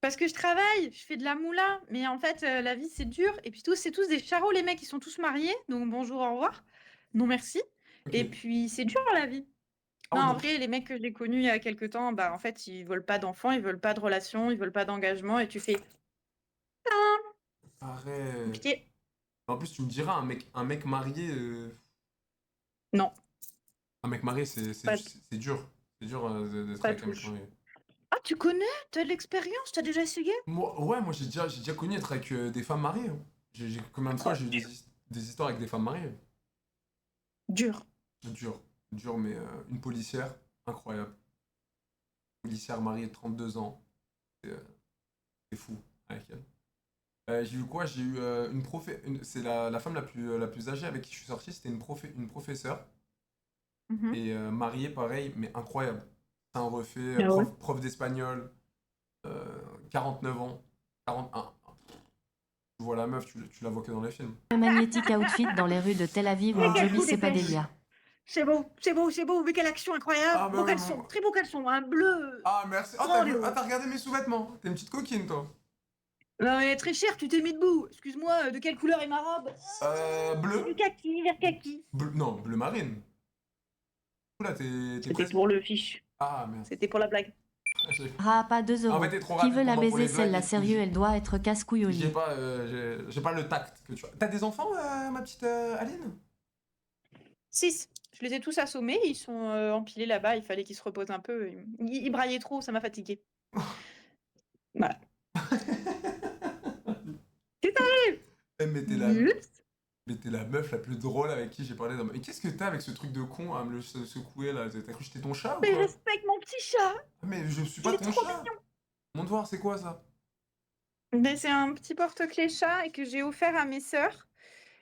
S12: Parce que je travaille, je fais de la moula, mais en fait, la vie, c'est dur. Et puis, c'est tous des charros, les mecs, ils sont tous mariés. Donc, bonjour, au revoir. Non, merci.
S1: Ok.
S12: Et puis, c'est dur, la vie.
S1: Ah,
S12: Non, en
S1: donc-
S12: vrai, les mecs que j'ai connus il y a quelques temps, bah, en fait, ils veulent pas d'enfants, ils veulent pas de relation, ils veulent pas d'engagement. Et tu fais,
S1: Arrête.
S12: compliqué.
S1: En plus, tu me diras, un mec marié.
S12: Non.
S1: Un mec marié, c'est
S12: Pas-
S1: dur. C'est dur d'être
S12: Pas
S1: avec un mec
S12: touche.
S1: marié.
S12: Ah, tu connais? T'as de l'expérience? T'as déjà essayé?
S1: Moi, j'ai déjà connu être avec des femmes mariées. Hein. Combien de fois j'ai eu des histoires avec des femmes mariées?
S12: Dur.
S1: Dur, mais une policière, incroyable. Policière mariée de 32 ans. C'est fou avec elle. J'ai eu quoi? J'ai eu c'est la femme la plus âgée avec qui je suis sorti, c'était une professeure.
S12: Mhm.
S1: Et mariée, pareil, mais incroyable. C'est un refait,
S12: Ah ouais.
S1: prof d'espagnol, 49 ans, 41. Tu vois la meuf, tu la vois que dans les films.
S3: Un magnétique outfit dans les rues de Tel Aviv
S12: Mais
S3: où
S12: quel
S3: Joby
S12: coup d'épée.
S3: Sepadelia.
S12: C'est beau, c'est beau, c'est beau. Mais quelle action incroyable.
S1: Ah, bah
S12: Beau
S1: oui,
S12: caleçon,
S1: bon.
S12: très beau caleçon. Un bleu.
S1: Ah, merci. Oh,
S12: Oh, Léo.
S1: t'as regardé mes sous-vêtements. T'es une petite coquine, toi.
S12: Non, mais très cher, tu t'es mis debout. Excuse-moi, de quelle couleur est ma robe?
S1: Bleu?
S12: Du kaki, vert kaki.
S1: Non, bleu marine. Oula, t'es
S12: C'était
S1: presque.
S12: pour le fiche.
S1: Ah, merde.
S12: C'était pour la blague.
S3: Rapa 2
S1: En
S3: euros.
S1: fait, t'es trop
S3: Qui
S1: rapide
S3: veut la
S1: pour moi pour les
S3: baiser, celle-là
S1: blagues.
S3: sérieux, elle doit être casse-couille au
S1: J'ai
S3: lit.
S1: pas, j'ai pas le tact que tu as. T'as des enfants, ma petite Aline?
S12: 6. Je les ai tous assommés, ils sont empilés là-bas, il fallait qu'ils se reposent un peu. Ils braillaient trop, ça m'a fatigué. Voilà. Qu'est-ce que t'arrives?
S1: Eh, mais t'es la meuf la plus drôle avec qui j'ai parlé dans ma... Mais qu'est-ce que t'as avec ce truc de con à me le secouer là? T'as cru que j'étais ton chat ou
S12: Mais
S1: quoi?
S12: respecte mon petit chat!
S1: Ah, mais je suis
S12: Il
S1: pas
S12: est
S1: ton
S12: trop
S1: chat!
S12: mignon!
S1: Montre voir, c'est quoi ça?
S12: Mais c'est un petit porte-clés chat et que j'ai offert à mes sœurs,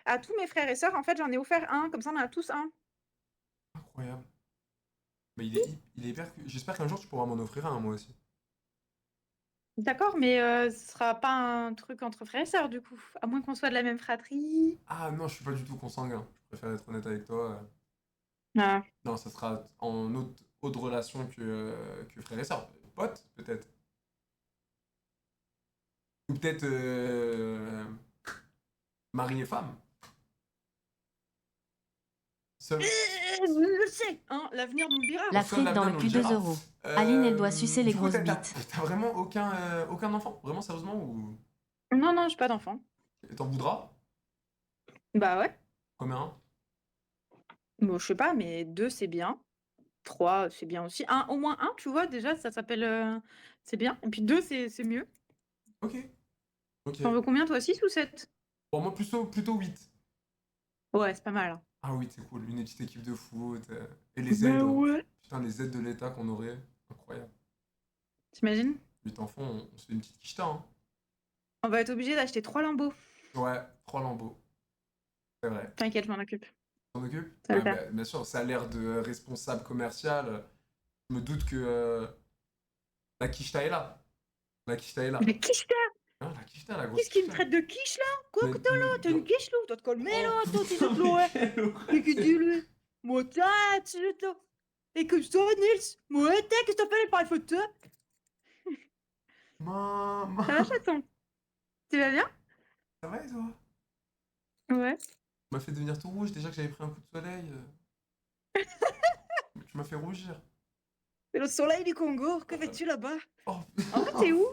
S12: à tous mes frères et sœurs. En fait, j'en ai offert un, comme ça on en a tous un.
S1: Incroyable. Mais il est hyper... J'espère qu'un jour tu pourras m'en offrir un, moi aussi.
S12: D'accord, mais ce sera pas un truc entre frères et sœurs du coup, à moins qu'on soit de la même fratrie.
S1: Ah non, je suis pas du tout consanguin. Je préfère être honnête avec toi.
S12: Ah.
S1: Non, ça sera en autre relation que frère et sœur. Pote, peut-être. Ou peut-être mari et femme. Seul.
S12: Je le sais, hein, l'avenir nous le dira.
S3: La
S1: Seul
S3: frite dans
S1: l'avenir
S3: le
S1: nous
S3: cul
S1: le
S3: 2
S1: dira.
S3: euros. Aline, elle doit sucer les
S1: Du coup,
S3: grosses
S1: t'as
S3: bites.
S1: t'as vraiment aucun enfant? Vraiment, sérieusement? Ou
S12: Non, non, j'ai pas d'enfant.
S1: t'en voudras?
S12: Bah ouais.
S1: Combien?
S12: Bon, je sais pas, mais 2 c'est bien. 3 c'est bien aussi. Au moins un, tu vois, déjà, ça s'appelle. C'est bien. Et puis 2 c'est mieux.
S1: Ok. Ok.
S12: T'en veux combien, toi? 6 ou 7?
S1: Pour moi, plutôt 8.
S12: Ouais, c'est pas mal, hein.
S1: Ah oui, c'est cool. Une petite équipe de foot. Et les
S12: Bah
S1: aides.
S12: ouais.
S1: Putain, les aides de l'État qu'on aurait. Incroyable.
S12: T'imagines?
S1: 8 enfants, on se fait une petite quicheta, hein.
S12: On va être obligé d'acheter 3 lambeaux.
S1: Ouais, 3 lambeaux. C'est vrai.
S12: T'inquiète, je m'en occupe.
S1: T'en occupes?
S12: Ça va
S1: Ouais,
S12: le faire.
S1: bah, bien sûr, ça a l'air de responsable commercial. Je me doute que la quicheta est là. La quicheta est là.
S12: Mais quiche là?
S1: Hein, la quicheta, la grosse
S12: Qu'est-ce qu'il me
S1: quicheta.
S12: traite de quiche là? Quoi
S1: Mais-
S12: que t'as là? T'as une quiche là? T'as te calmer là? Toi, t'es de l'eau, ouais. Qu'est-ce que tu lui? Moi, t'as, tu le toi. Et comme ça, Nils? Moi, t'as, qu'est-ce que t'as fait par photo?
S1: Maman.
S12: Ça va, chaton? Tu vas bien?
S1: Ça va et toi?
S12: Ouais.
S1: Tu m'as fait devenir tout rouge déjà que j'avais pris un coup de soleil. Tu m'as fait rougir.
S12: C'est le soleil du Congo, que fais-tu là-bas?
S1: Oh.
S12: En fait, t'es où?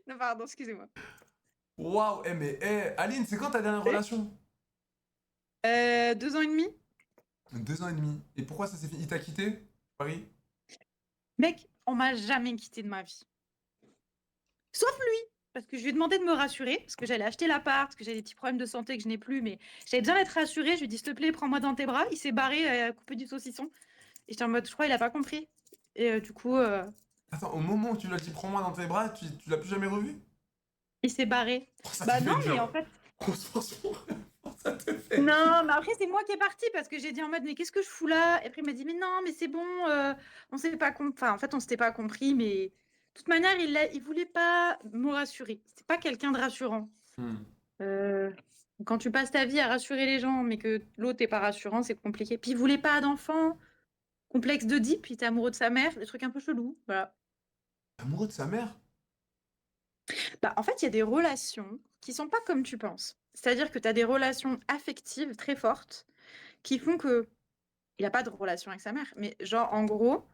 S12: Non, pardon, excusez-moi.
S1: Waouh, mais Aline, c'est quand ta dernière relation?
S12: 2 ans et demi?
S1: 2 ans et demi. Et pourquoi ça s'est fini? Il t'a quitté, Paris?
S12: Mec, on m'a jamais quitté de ma vie. Sauf lui, parce que je lui ai demandé de me rassurer, parce que j'allais acheter l'appart, parce que j'avais des petits problèmes de santé que je n'ai plus, mais j'avais besoin d'être rassurée. Je lui ai dit, s'il te plaît, prends-moi dans tes bras. Il s'est barré à couper du saucisson. Et j'étais en mode, je crois, il a pas compris. Et du coup,
S1: Attends, au moment où tu l'as dit prends-moi dans tes bras, tu l'as plus jamais revu?
S12: il s'est barré.
S1: Ça
S12: Bah
S1: te fait
S12: non,
S1: dur.
S12: mais en fait.
S1: Franchement, ça te fait.
S12: Non, mais après, c'est moi qui est partie parce que j'ai dit en mode, mais qu'est-ce que je fous là? Et après, il m'a dit, mais non, mais c'est bon, on s'est pas enfin, en fait, on s'était pas compris, mais de toute manière, il voulait pas me rassurer. C'était pas quelqu'un de rassurant. Quand tu passes ta vie à rassurer les gens, mais que l'autre est pas rassurant, c'est compliqué. Puis il voulait pas d'enfant, complexe d'Oedipe, il était amoureux de sa mère, des trucs un peu chelous, voilà.
S1: Amoureux de sa mère?
S12: Bah, en fait, il y a des relations qui sont pas comme tu penses. C'est-à-dire que tu as des relations affectives très fortes qui font que il a pas de relation avec sa mère. Mais genre, en gros,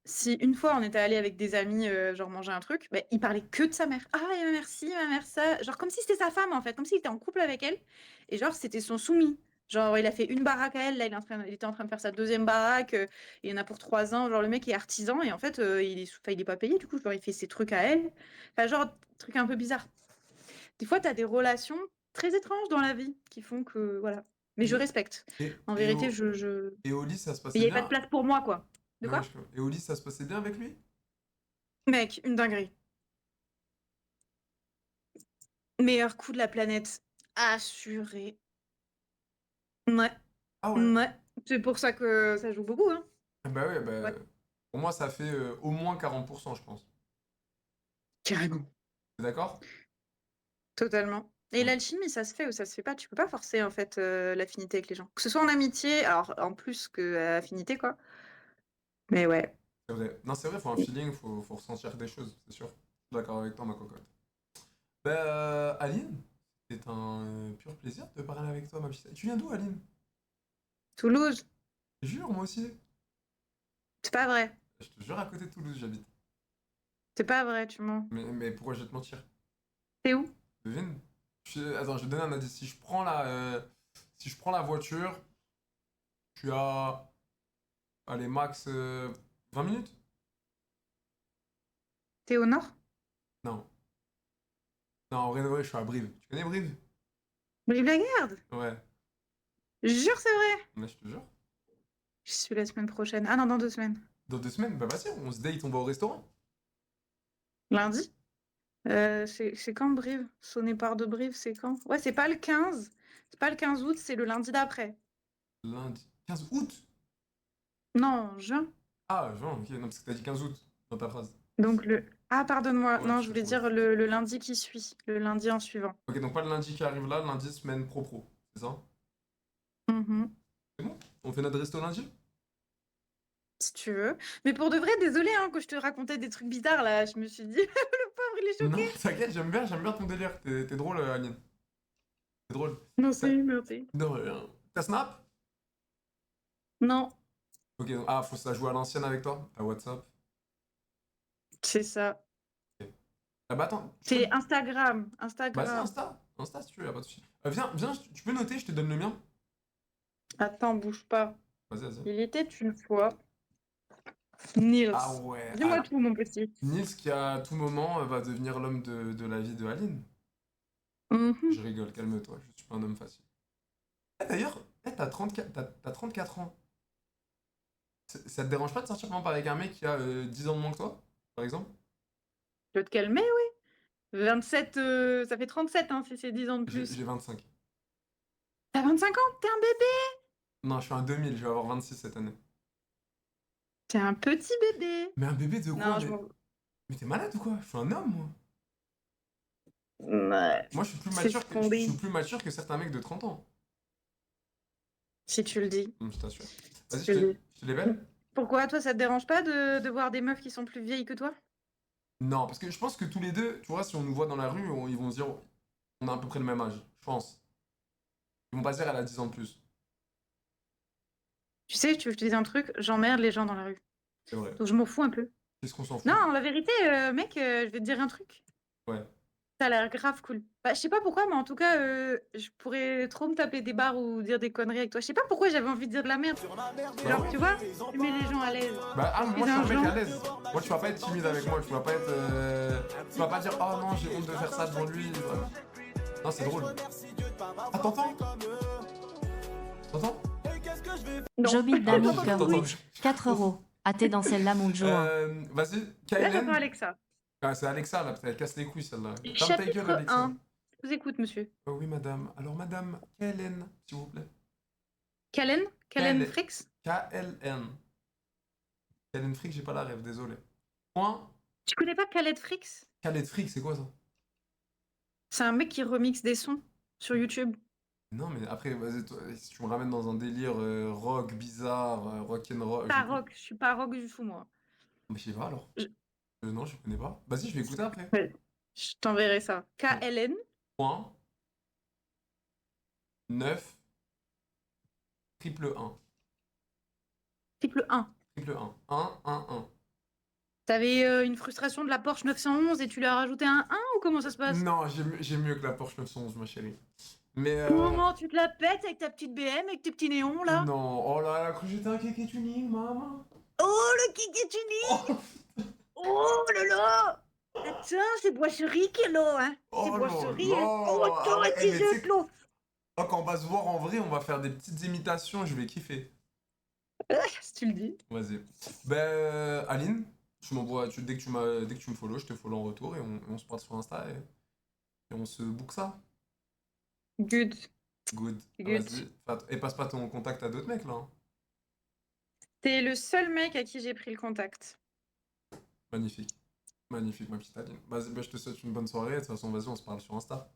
S12: si une fois on était allé avec des amis, genre manger un truc, bah, il parlait que de sa mère. Ah, et ma mère ci, ma mère ça. Genre comme si c'était sa femme en fait, comme s'il était en couple avec elle. Et genre, c'était son soumis. Genre, il a fait une baraque à elle, là, il était en train de faire sa 2e baraque. Il y en a pour 3 ans. Genre, le mec est artisan et en fait, il est pas payé. Du coup, genre, il fait ses trucs à elle. Enfin, genre, truc un peu bizarre. Des fois, tu as des relations très étranges dans la vie qui font que, voilà. Mais je respecte. En vérité, je...
S1: Et au lit, ça se
S12: Il
S1: passait
S12: n'y
S1: bien?
S12: avait pas de place pour moi, quoi. De quoi?
S1: Ouais, Et au lit, ça se passait bien avec lui?
S12: Mec, une dinguerie. Meilleur coup de la planète. Assuré. Ouais.
S1: Ah ouais?
S12: Ouais. C'est pour ça que ça joue beaucoup, hein.
S1: Bah ouais, bah. Pour moi, ça fait au moins 40%, je pense.
S12: Carrément.
S1: T'es d'accord?
S12: Totalement. Et l'alchimie, ça se fait ou ça se fait pas. Tu peux pas forcer, en fait, l'affinité avec les gens. Que ce soit en amitié, alors en plus que affinité, quoi. Mais ouais.
S1: C'est vrai. Non, c'est vrai, faut un feeling, faut ressentir des choses, c'est sûr. D'accord avec toi, ma cocotte. Aline, c'est un pur plaisir de parler avec toi, ma petite. Tu viens d'où, Aline?
S12: Toulouse.
S1: Jure, moi aussi.
S12: C'est pas vrai.
S1: Je te jure, à côté de Toulouse, j'habite.
S12: C'est pas vrai, tu mens.
S1: Mais pourquoi je vais te mentir?
S12: T'es où?
S1: Devine. Attends, je vais te donner un indice. Si je prends la voiture, je suis à... Allez, max 20 minutes?
S12: T'es au nord?
S1: Non. Non, en vrai de vrai, je suis à Brive. Tu connais Brive?
S12: Brive-la-Gaillarde?
S1: Ouais.
S12: Jure, c'est vrai.
S1: Mais je te jure.
S12: Je suis la semaine prochaine. Ah non, dans 2 semaines.
S1: Dans 2 semaines? Bah vas-y, on se date, on va au restaurant.
S12: Lundi? C'est quand Brive? Sonépar de Brive, c'est quand? Ouais, c'est pas le 15. C'est pas le 15 août, c'est le lundi d'après.
S1: Lundi. 15 août?
S12: Non, juin.
S1: Ah, juin, ok. Non, parce que t'as dit 15 août dans ta phrase.
S12: Donc le... Ah, pardonne-moi.
S1: Ouais,
S12: Non, je voulais dire le lundi qui suit. Le lundi en suivant.
S1: Ok, donc pas le lundi qui arrive là, le lundi semaine pro, c'est ça?
S12: Mhm.
S1: C'est bon? On fait notre resto lundi?
S12: Si tu veux. Mais pour de vrai, désolé hein, que je te racontais des trucs bizarres là. Je me suis dit, le pauvre, il est choqué.
S1: Non, t'inquiète, j'aime bien ton délire. T'es drôle, Aline. T'es drôle.
S12: Merci, merci.
S1: Non, rien. T'as Snap?
S12: Non,
S1: Ok, faut se la jouer à l'ancienne avec toi? T'as WhatsApp?
S12: c'est ça.
S1: Ah bah attends.
S12: C'est Instagram.
S1: Bah
S12: Instagram.
S1: c'est Insta si tu veux, y'a pas de soucis. Viens, tu peux noter, je te donne le mien.
S12: Attends, bouge pas.
S1: Vas-y.
S12: Il était une fois. Nils.
S1: Ah ouais.
S12: Dis-moi tout, mon petit.
S1: Nils qui à tout moment va devenir l'homme de la vie de Aline.
S12: Mhm.
S1: Je rigole, calme-toi, je suis pas un homme facile. D'ailleurs, t'as 34 ans. Ça te dérange pas de sortir par exemple avec un mec qui a 10 ans de moins que toi, par exemple?
S12: Je peux te calmer, oui. 27, ça fait 37, hein, si c'est 10 ans de plus.
S1: J'ai 25.
S12: T'as 25 ans? T'es un bébé?
S1: Non, je suis un 2000, je vais avoir 26 cette année.
S12: T'es un petit bébé.
S1: Mais un bébé de quoi?
S12: Non,
S1: mais t'es malade ou quoi? Je suis un homme, moi.
S12: Ouais.
S1: Moi, je suis plus mature que certains mecs de 30 ans.
S12: Si tu le dis.
S1: Je t'assure. Vas-y, je te les belle.
S12: Pourquoi, toi, ça te dérange pas de voir des meufs qui sont plus vieilles que toi?
S1: Non, parce que je pense que tous les deux, tu vois, si on nous voit dans la rue, ils vont se dire, on a à peu près le même âge, je pense. Ils vont pas se dire, elle a 10 ans de plus.
S12: Tu sais, tu veux que je te dise un truc? J'emmerde les gens dans la rue.
S1: C'est vrai.
S12: Donc je m'en fous un peu.
S1: Qu'est-ce qu'on s'en fout?
S12: Non, la vérité, mec, je vais te dire un truc.
S1: Ouais.
S12: Ça a l'air grave cool. Bah, je sais pas pourquoi, mais en tout cas, je pourrais trop me taper des barres ou dire des conneries avec toi. Je sais pas pourquoi j'avais envie de dire de la merde. Genre, tu vois, tu mets les gens à l'aise.
S1: Bah, moi, je suis un mec à l'aise. Moi, tu vas pas être timide avec moi. Tu vas pas être. Tu vas pas dire, oh non, j'ai honte de faire ça devant lui. Non, c'est drôle. Ah, t'entends? T'entends?
S3: Jobit Dami Cœur Rouge. 4 €. Ah, t'es dans celle-là, mon Joe.
S1: Vas-y,
S12: Là, j'entends
S1: KLN.
S12: Alexa.
S1: Ah, c'est Alexa, là, elle casse les couilles, celle-là. Ferme ta
S12: Chapitre
S1: gueule, Alexa.
S12: 1. Je vous écoute, monsieur.
S1: Oui, madame. Alors, madame, KLN, s'il vous plaît.
S12: Kalen? Kalen Frix?
S1: KLN. KLN Frix, j'ai pas la rêve, désolé. Point.
S12: Tu connais pas Khaled Frix?
S1: Khaled Frix, c'est quoi ça?
S12: C'est un mec qui remixe des sons sur YouTube.
S1: Non, mais après, vas-y, si tu me ramènes dans un délire rock bizarre, rock'n'roll.
S12: Pas rock, je suis pas rock du tout, moi.
S1: Mais je sais pas alors. Non, je connais pas. Vas-y, je vais écouter après.
S12: Ouais. Je t'enverrai ça. KLN.
S1: Point. 9. Triple 1.
S12: Triple 1.
S1: Triple 1. 1, 1, 1.
S12: T'avais une frustration de la Porsche 911 et tu lui as rajouté un 1 ou comment ça se passe?
S1: Non, j'ai mieux que la Porsche 911, ma chérie. Mais
S12: Comment tu te la pètes avec ta petite BM, avec tes petits néons là?
S1: Non, oh là là, cru que j'étais un kéké tuning, maman.
S12: Oh le kéké tuning! Oh là là! Attends, c'est Boisserie qui est là, hein? C'est Boisserie, hein? Oh, attends,
S1: mais
S12: tes yeux
S1: tu sais-
S12: là!
S1: Quand on va se voir en vrai, on va faire des petites imitations, je vais kiffer.
S12: Si tu le dis.
S1: Vas-y. Aline, tu m'envoies, dès que tu me follow, je te follow en retour et on se parle sur Insta et on se book ça.
S12: Good.
S1: Good.
S12: Good.
S1: Vas-y. Et passe pas ton contact à d'autres mecs là. Hein.
S12: T'es le seul mec à qui j'ai pris le contact.
S1: Magnifique. Magnifique, ma petite Aline. Vas-y, je te souhaite une bonne soirée. De toute façon, vas-y, on se parle sur Insta.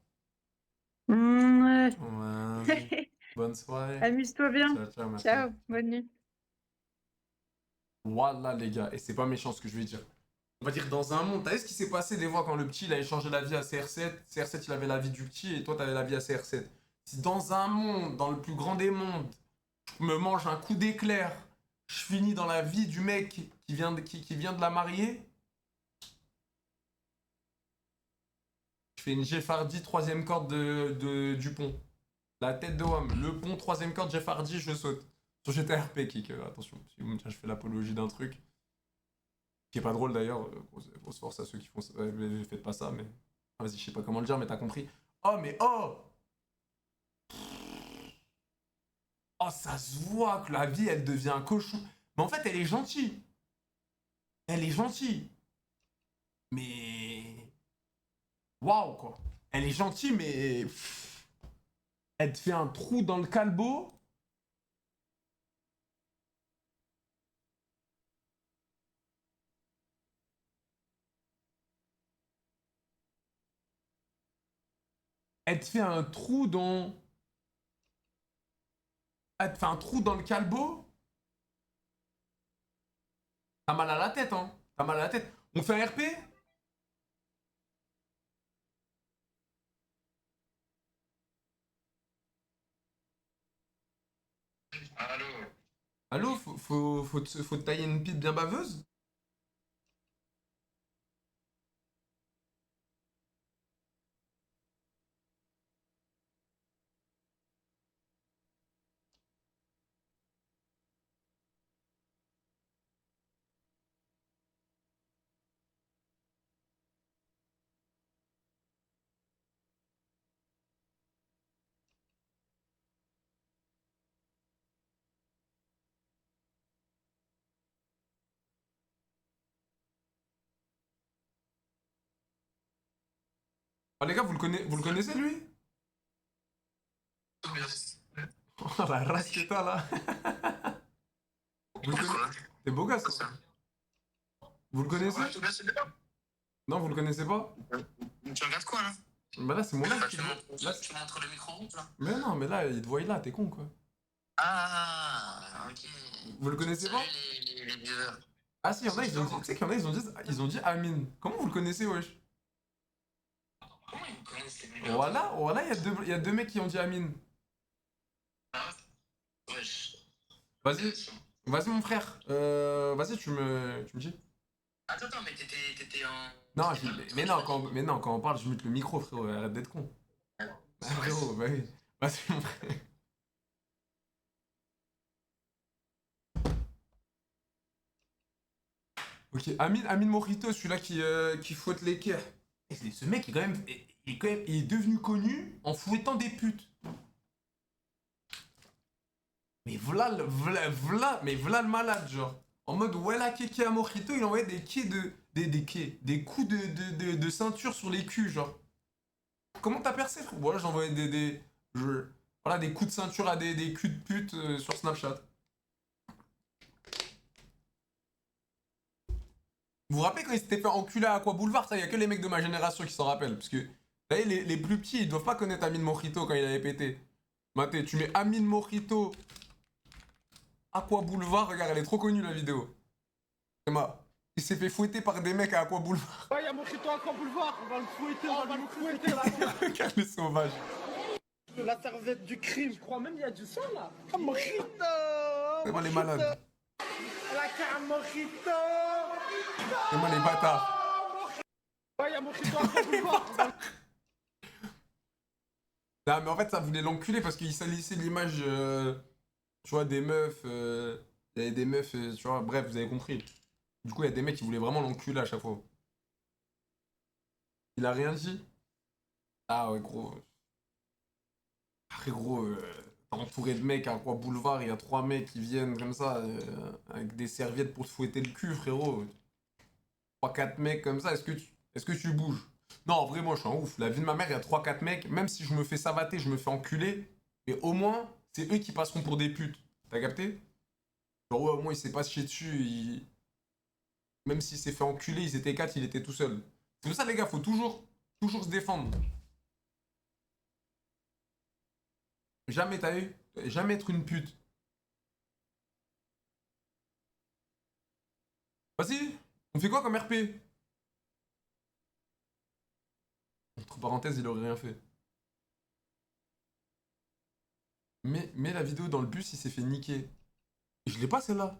S12: Ouais.
S1: Vas-y. Bonne soirée.
S12: Amuse-toi bien.
S1: Ciao, ciao, merci.
S12: Ciao, bonne nuit.
S1: Voilà, les gars. Et c'est pas méchant ce que je vais dire. on va dire dans un monde. T'as vu ce qui s'est passé des fois quand le petit il a échangé la vie à CR7, CR7 il avait la vie du petit et toi t'avais la vie à CR7. Si dans un monde, dans le plus grand des mondes, je me mange un coup d'éclair, je finis dans la vie du mec qui vient de la marier, je fais une Jeff Hardy 3ème corde du pont. La tête de WAM, le pont 3ème corde Jeff Hardy, je saute. Sur GTA RP kick, attention, si vous me dites je fais l'apologie d'un truc. Qui est pas drôle d'ailleurs, grosse force à ceux qui font ça, faites pas ça, mais... Vas-y, je sais pas comment le dire, mais t'as compris. Oh, mais oh! Oh, ça se voit que la vie, elle devient un cochon. Mais en fait, elle est gentille. Elle est gentille. Mais... Waouh, quoi. Elle est gentille, mais... Elle te fait un trou dans le calbo. Elle te fait un trou dans... Elle te fait un trou dans le calbo. T'as mal à la tête, hein. T'as mal à la tête. On fait un RP?
S5: Allô?
S1: Allô, faut te tailler une pipe bien baveuse? Oh les gars, vous le connaissez lui? Oh la race que t'as là. Vous le connaissez? T'es beau gosse. Vous le connaissez? Non, vous le connaissez pas?
S5: Tu regardes quoi là?
S1: Bah là, c'est mon live.
S5: Tu montres le micro là?
S1: Mais non, mais là, il te voit là, t'es con quoi.
S5: Ah, ok.
S1: Vous le connaissez pas?
S5: Les viewers.
S1: Ah si, il y en a, tu sais qu'il y en a, ils ont dit Amine. Comment vous le connaissez, wesh?
S5: Comment ils me connaissent les viewers?
S1: Voilà, il y a deux mecs qui ont dit Amine.
S5: Wesh.
S1: Vas-y mon frère. Vas-y, tu me dis.
S5: Attends, mais t'étais en...
S1: Non, mais non, quand on parle, je mute le micro, frérot, arrête d'être con. Ah, frérot, bah oui. Vas-y mon frère. Ok, Amine Morito, celui-là qui fouette les quais. Et ce mec, il est devenu connu en fouettant des putes. Mais v'là le malade, genre. En mode, ouais, la kéké à Morito, il envoyait des coups de ceinture sur les culs, genre. Comment t'as percé, frère? Voilà, j'envoyais des coups de ceinture à des culs de pute sur Snapchat. Vous vous rappelez quand il s'était fait enculer à Aqua Boulevard? Ça, il y a que les mecs de ma génération qui s'en rappellent. Parce que, vous savez, les plus petits, ils doivent pas connaître Amine Morito quand il avait pété. Maté, tu mets Amine Morito, Aqua Boulevard, regarde, elle est trop connue la vidéo. Il s'est fait fouetter par des mecs à Aqua Boulevard.
S15: Ouais, y'a Morito à Aqua Boulevard, on va le fouetter, on va le fouetter là.
S1: Regarde les sauvages.
S15: La serviette du crime, je crois même il y a du sang là. Ah, Morito!
S1: C'est moi les malades.
S15: La carte Morito!
S1: C'est moi les bâtards.
S15: Ouais, y'a Morito à Aqua Boulevard.
S1: Non, mais en fait, ça voulait l'enculer parce qu'il salissait l'image, tu vois, des meufs. Il y avait des meufs, tu vois, bref, vous avez compris. Du coup, il y a des mecs qui voulaient vraiment l'enculer à chaque fois. Il a rien dit? Ah ouais, gros. Après, gros, t'es entouré de mecs à Aqua Boulevard, il y a 3 mecs qui viennent comme ça, avec des serviettes pour te fouetter le cul, frérot. 3-4 mecs comme ça, est-ce que tu bouges? Non, en vrai, moi, je suis un ouf. La vie de ma mère, il y a 3-4 mecs. Même si je me fais savater, je me fais enculer. Mais au moins, c'est eux qui passeront pour des putes. T'as capté? Genre, ouais, au moins, il s'est pas chié dessus. Même s'il s'est fait enculer, ils étaient 4, il était tout seul. C'est pour ça, les gars, faut toujours se défendre. Jamais, t'as eu? Jamais être une pute. Vas-y, on fait quoi comme RP? Entre parenthèses, il aurait rien fait. Mais la vidéo dans le bus, il s'est fait niquer. Je l'ai pas celle-là.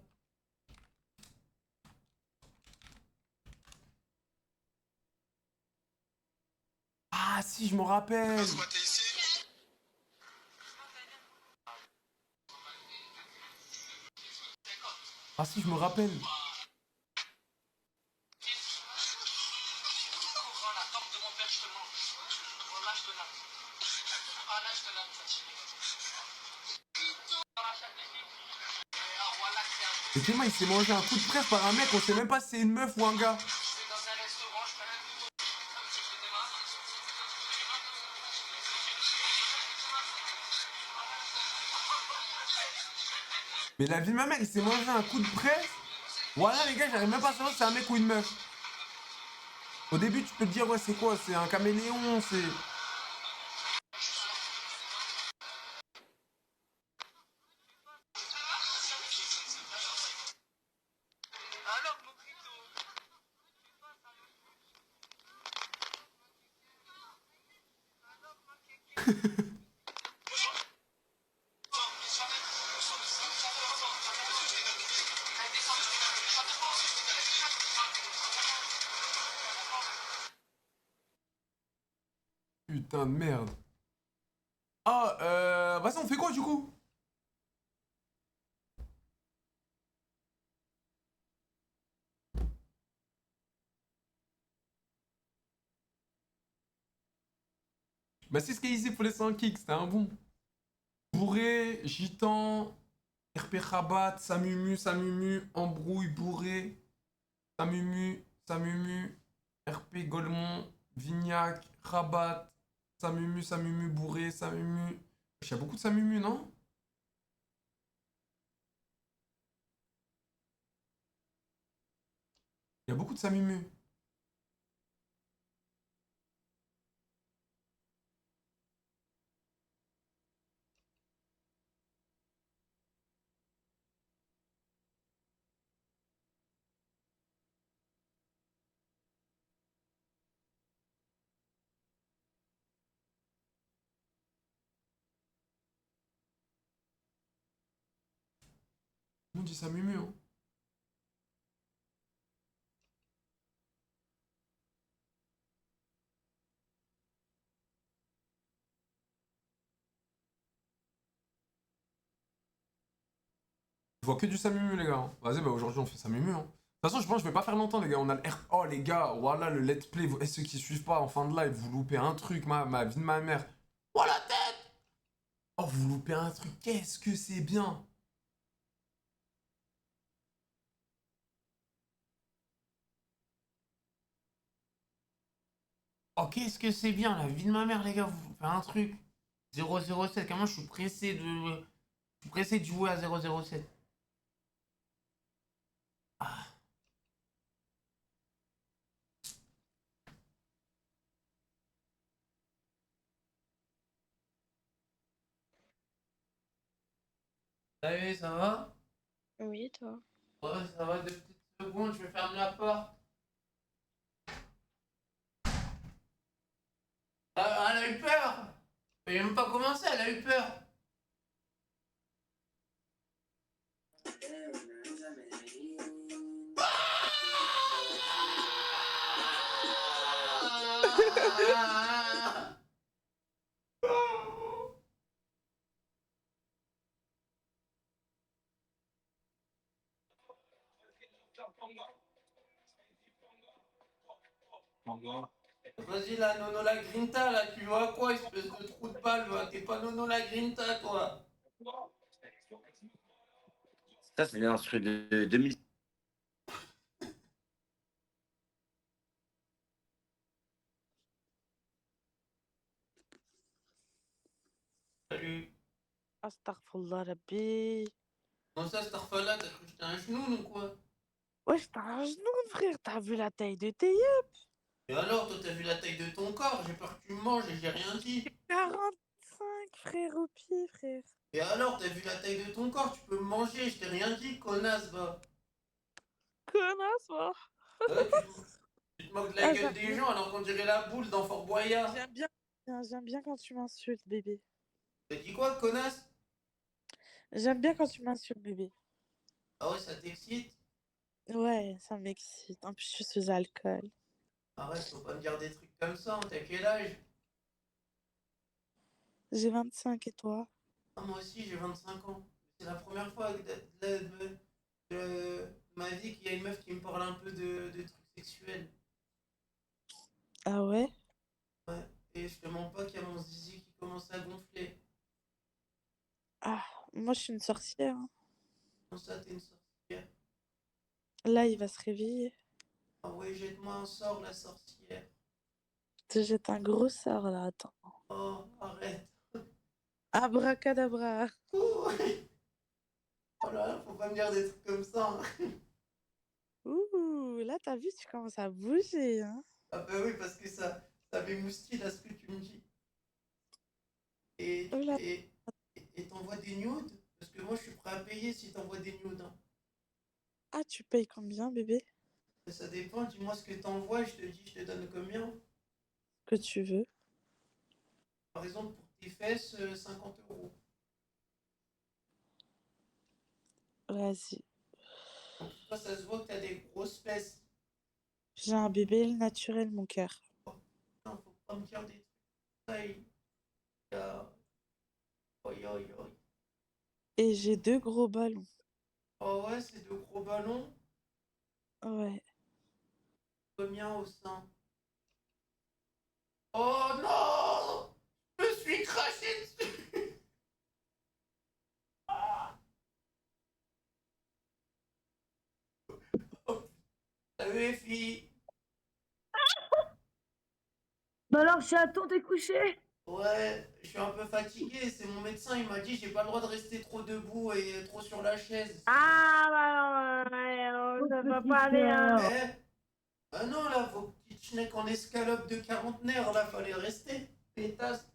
S1: Ah si, je me rappelle. Ah si, je me rappelle. Et tellement il s'est mangé un coup de presse par un mec, on sait même pas si c'est une meuf ou un gars. Mais la vie de ma mère, il s'est mangé un coup de presse. Voilà les gars, j'arrive même pas à savoir si c'est un mec ou une meuf. Au début, tu peux te dire, ouais, c'est quoi? C'est un caméléon, c'est... Putain de merde. Ah, vas-y, on fait quoi du coup? Bah c'est ce qu'il disait pour les 100 kicks, c'était un bon. Bourré, gitan, RP Rabat, Samumu, Samumu, embrouille, bourré, Samumu, Samumu, RP Golemont, Vignac, Rabat, Samumu, Samumu, bourré, Samumu. Il y a beaucoup de Samumu, non? Il y a beaucoup de Samumu. On dit Samumu, hein. Je vois que du Samumu, les gars, hein. Vas-y, bah aujourd'hui on fait Samumu, hein. De toute façon, je pense que je vais pas faire longtemps, les gars. On a le R... Oh, les gars, voilà le let's play. Et ceux qui suivent pas en fin de live, vous loupez un truc, ma vie de ma mère. Oh, la tête! Oh, vous loupez un truc. Qu'est-ce que c'est bien! Oh, qu'est-ce que c'est bien, la vie de ma mère, les gars. Vous loupez un truc. 007, comment je suis pressé de... Je suis pressé de jouer à 007. Ah. Salut, ça va?
S6: Oui, toi.
S1: Ouais, ça va, 2 petites secondes, je vais fermer la porte. Elle a eu peur! Elle a même pas commencé, elle a eu peur! Vas-y la nono la grinta là, tu vois quoi, espèce de trou de balle, va, t'es pas nono la grinta toi.
S23: Ça, c'est l'instru de 2000.
S1: Salut.
S13: Astaghfirullah Rabbi.
S1: Comment ça, Starfala, t'as cru que j'étais un genou ou quoi?
S13: Wesh, t'as un genou, frère, t'as vu la taille de tes yeux?
S1: Et alors, toi t'as vu la taille de ton corps, j'ai peur que tu me manges et j'ai rien dit.
S13: 45, frère, au pied, frère.
S1: Et alors, t'as vu la taille de ton corps, tu peux me manger, je t'ai rien dit, connasse, va.
S13: Connasse, va.
S1: Ouais, tu te moques de la gueule des gens alors qu'on dirait la boule dans Fort Boyard.
S13: J'aime bien quand tu m'insultes, bébé.
S1: T'as dit quoi, connasse?
S13: J'aime bien quand tu m'insultes, bébé.
S1: Ah ouais, ça t'excite?
S13: Ouais, ça m'excite. En plus, je suis sous alcool.
S1: Arrête, faut pas me dire des trucs comme ça, t'as quel âge?
S13: J'ai 25 et toi?
S1: Ah, moi aussi, j'ai 25 ans. C'est la première fois de ma vie qu'il y a une meuf qui me parle un peu de trucs sexuels.
S13: Ah ouais?
S1: Ouais, et je te mens pas qu'il y a mon zizi qui commence à gonfler.
S13: Ah, moi, je suis une sorcière. Hein.
S1: Comment ça, t'es une sorcière?
S13: Là, il va se réveiller.
S1: Ah ouais, jette-moi un sort, la sorcière.
S13: Je te jette un gros sort, là, attends.
S1: Oh, arrête.
S13: Abracadabra.
S1: Oh là, faut pas me dire des trucs comme ça. Hein.
S13: Ouh, là, t'as vu, tu commences à bouger, hein?
S1: Ah bah oui, parce que ça m'émoustille là ce que tu me dis. Et
S13: Oula.
S1: et t'envoies des nudes? Parce que moi je suis prêt à payer si t'envoies des nudes. Hein.
S13: Ah, tu payes combien, bébé?
S1: Ça dépend, dis-moi ce que t'envoies, je te dis, je te donne combien?
S13: Que tu veux.
S1: Par exemple, pour tes fesses, 50 €.
S13: Vas-y.
S1: En tout cas, ça se voit que t'as des grosses fesses.
S13: J'ai un bébé naturel, mon cœur.
S1: Non, faut pas me dire des trucs. Ça, il y a... Oi, oi, oi.
S13: Et j'ai 2 gros ballons.
S1: Oh ouais, c'est de gros ballons.
S13: Ouais.
S1: Combien au sein? Oh non! Je me suis craché dessus! Ah. Oh, salut les filles!
S8: Bah alors, chaton, t'es couché?
S1: Ouais, je suis un peu fatigué, c'est mon médecin, il m'a dit j'ai pas le droit de rester trop debout et trop sur la chaise.
S8: Ah, bah non, ça va pas aller, hein.
S1: Eh? Ah non, là, vos petites schnecks en escalope de quarantenaire, là, fallait rester. Pétasse.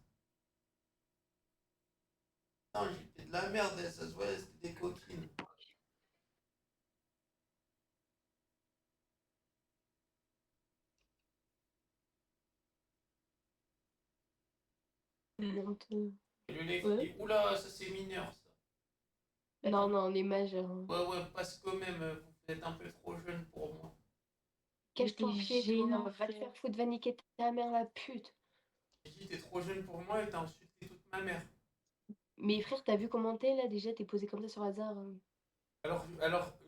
S1: Non, j'ai fait de la merde, ça se voit, c'était des coquines.
S14: Honteux.
S1: Salut les
S14: Ouais.
S1: filles. Oula, ça c'est mineur, ça.
S14: Non, non, on est majeur. Hein.
S1: Ouais, parce que quand même, vous êtes un peu trop jeune pour moi.
S14: Cache-toi,
S6: T'es
S14: pied,
S6: gênant,
S14: toi. Va te
S6: frère.
S14: faire foutre, va niquer ta mère, la pute.
S1: J'ai dit t'es trop jeune pour moi et t'as insulté toute ma mère.
S14: Mais frère, t'as vu comment t'es là déjà? T'es posé comme ça sur hasard.
S1: Alors,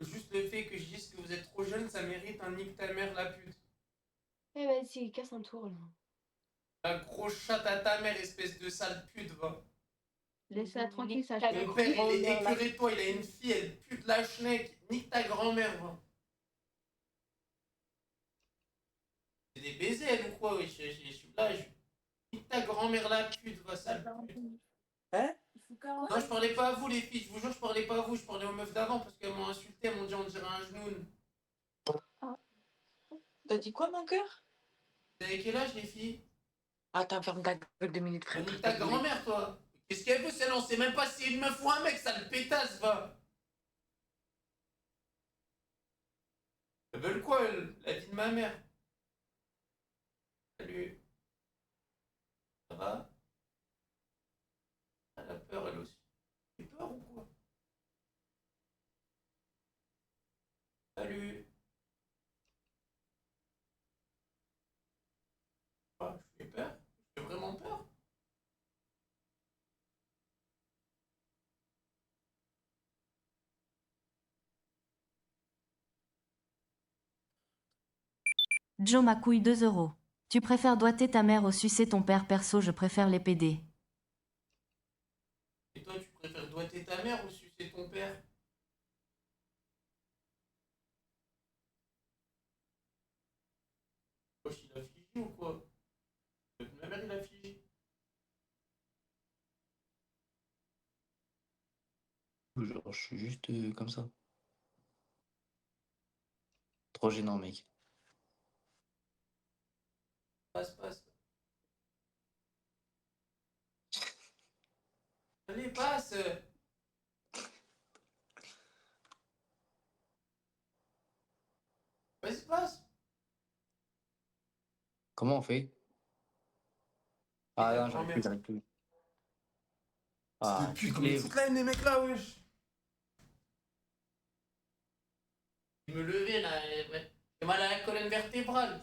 S1: juste le fait que je dise que vous êtes trop jeune, ça mérite un nique ta mère, la pute.
S14: Eh vas-y, casse un tour là.
S1: La grosse chatte à ta mère, espèce de sale pute, va.
S6: Laisse-la tranquille, ça
S14: Ta
S1: Mon père, il est
S14: grand-mère,
S1: écœuré de toi, il a une fille, elle pute la schneck. Nique ta grand-mère, va. C'est des baisers, elle ou quoi, oui, je suis là, nique ta grand-mère, la pute, va, sale pute.
S8: Hein?
S1: Non, je parlais pas à vous, les filles, je vous jure, je parlais pas à vous, je parlais aux meufs d'avant parce qu'elles m'ont insulté, elles m'ont dit on dirait un genoun.
S8: T'as dit quoi, mon cœur?
S1: Vous avez quel âge, les filles?
S8: Attends, ferme ta gueule 2 minutes, frère.
S1: Nique ta grand-mère, toi. Qu'est-ce qu'elle veut, celle-là? On sait même pas si c'est une meuf ou un mec, ça le pétasse, va. Elles veulent quoi, elles? La vie de ma mère. Salut. Ça va? Elle a peur, elle aussi. J'ai peur ou quoi? Salut. Ah, je fais peur? Je fais vraiment peur?
S3: Joe ma couille 2 €. Tu préfères doigter ta mère ou sucer ton père? Perso, je préfère les PD.
S1: Et toi, tu préfères doigter ta mère ou sucer ton père? Wesh, il a figé ou quoi? Ma mère, il a figé.
S22: Genre, je suis juste comme ça. Trop gênant, mec.
S1: Passe. Allez, passe. Vas-y, passe.
S17: Comment on fait? Ah non, j'arrive plus, j'arrive plus. Ah,
S1: Putain, comme ils foutent la haine, les mecs là, wesh.
S19: Je me levais là, j'ai mal à la colonne vertébrale.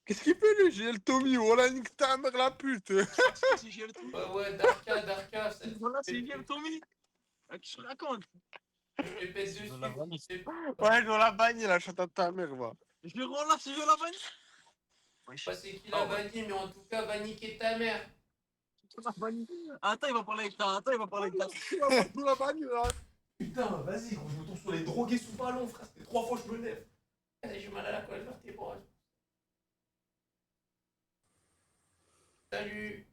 S15: Qu'est-ce qu'il fait lui? J'ai le Tommy, oh là, nique ta mère la pute.
S19: Ouais, Darka, ça
S15: Voilà, c'est le Tommy. Qu'est-ce que tu racontes?
S19: je te pèse dessus.
S15: Ouais, je dois la banni là, chante à ta mère, va. Je le relâche, je la banni.
S19: Je sais pas c'est qui l'a banni, mais en tout cas, va niquer ta mère.
S15: Attends, il va parler avec ta. Attends, il va parler avec ta. Tout la banni là.
S1: Putain, vas-y, gros, je me tourne sur les drogués sous ballon, frère. Ça fait 3 fois que je me lève.
S19: J'ai mal à la colonne vertébrale. Salut.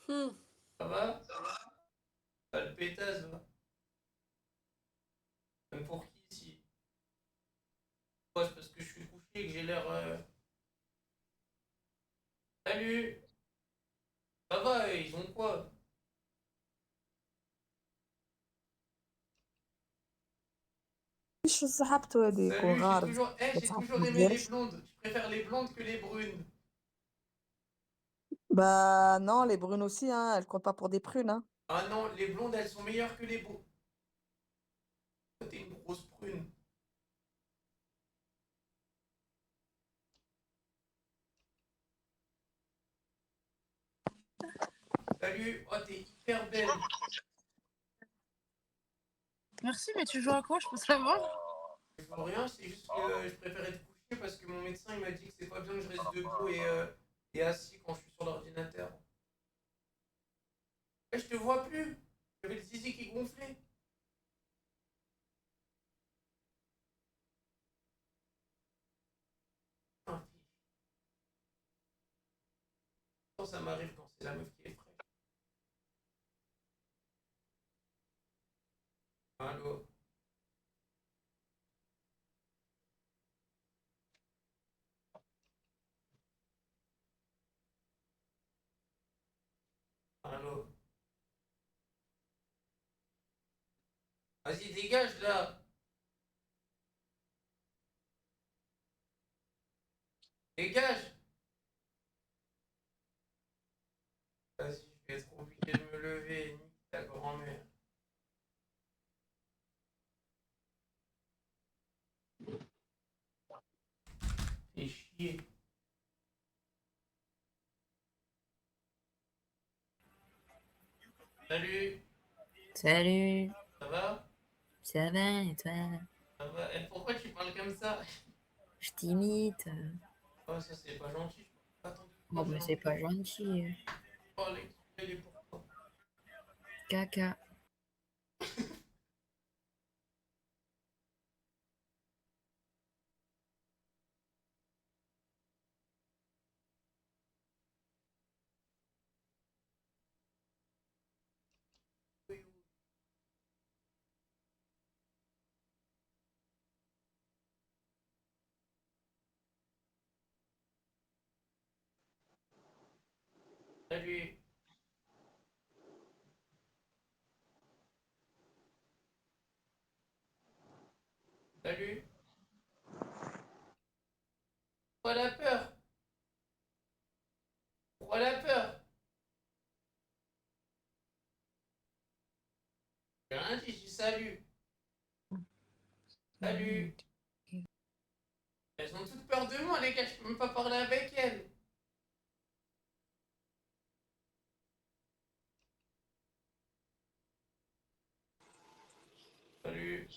S19: Ça va? Pas le pétasse, va. Même pour qui ici? Ouais, c'est parce que je suis couché et que j'ai l'air. Salut. Ça va, ils ont quoi?
S21: ايش سحبتوا هذيك
S19: Salut,
S21: وغارت
S19: j'ai toujours aimé les blondes. Je préfère les blondes que les brunes.
S21: Bah non, les brunes aussi, hein, elles comptent pas pour des prunes, hein.
S19: Ah non, les blondes, elles sont meilleures que les brunes. Toi, t'es une grosse prune. Salut, oh, t'es hyper belle.
S13: Merci, mais tu joues à quoi, je peux savoir?
S19: Je vois rien, c'est juste que je préfère être couché parce que mon médecin il m'a dit que c'est pas bien que je reste debout et assis quand je suis sur l'ordinateur. Je te vois plus. J'avais le zizi qui gonflait. Ah, ça m'arrive quand c'est la meuf qui est fraîche. Allô? Allô? Vas-y, dégage là. Dégage. Vas-y, je vais être obligé de me lever. Nique ta grand-mère. Fais chier. Salut.
S14: Salut,
S19: Ça va?
S14: ça va et toi?
S19: Ça va? Et pourquoi tu parles comme ça?
S14: Je t'imite.
S19: Oh, ça c'est pas gentil. Attends,
S14: Bon, mais c'est pas gentil.
S19: parler. Elle est pour toi.
S14: Caca.
S19: Salut. Salut. Pourquoi la peur? Pourquoi la peur? J'ai rien dit, je dis salut. Salut. Elles ont toutes peur de moi, les gars, je peux même pas parler avec elles. Salut.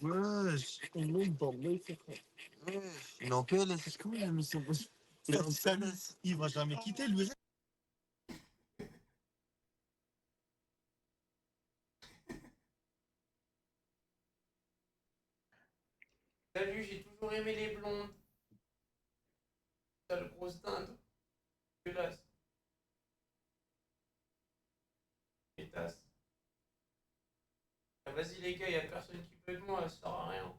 S15: Ouais, on est dans le il est en PLS, c'est comment la mission? Il est en PLS, il va jamais quitter lui.
S19: Salut, j'ai toujours aimé les blondes. T'as le gros dinde. Dégueulasse. Pétasse. Ah, vas-y les gars, y'a personne qui peut de moi, ça sert à rien.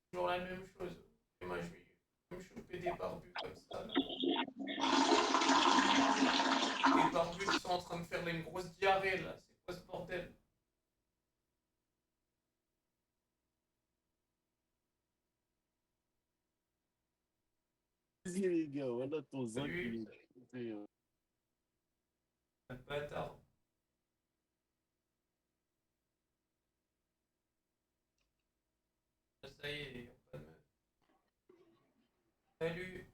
S19: Toujours la même chose. Et moi je vais me choper des barbus comme ça. Là. Des barbus qui sont en train de faire une grosse diarrhée là. C'est quoi ce bordel?
S15: Vas-y, les gars, voilà ton Zach.
S19: Salut. Bâtard. Ça y est, y a pas de meuf. Salut.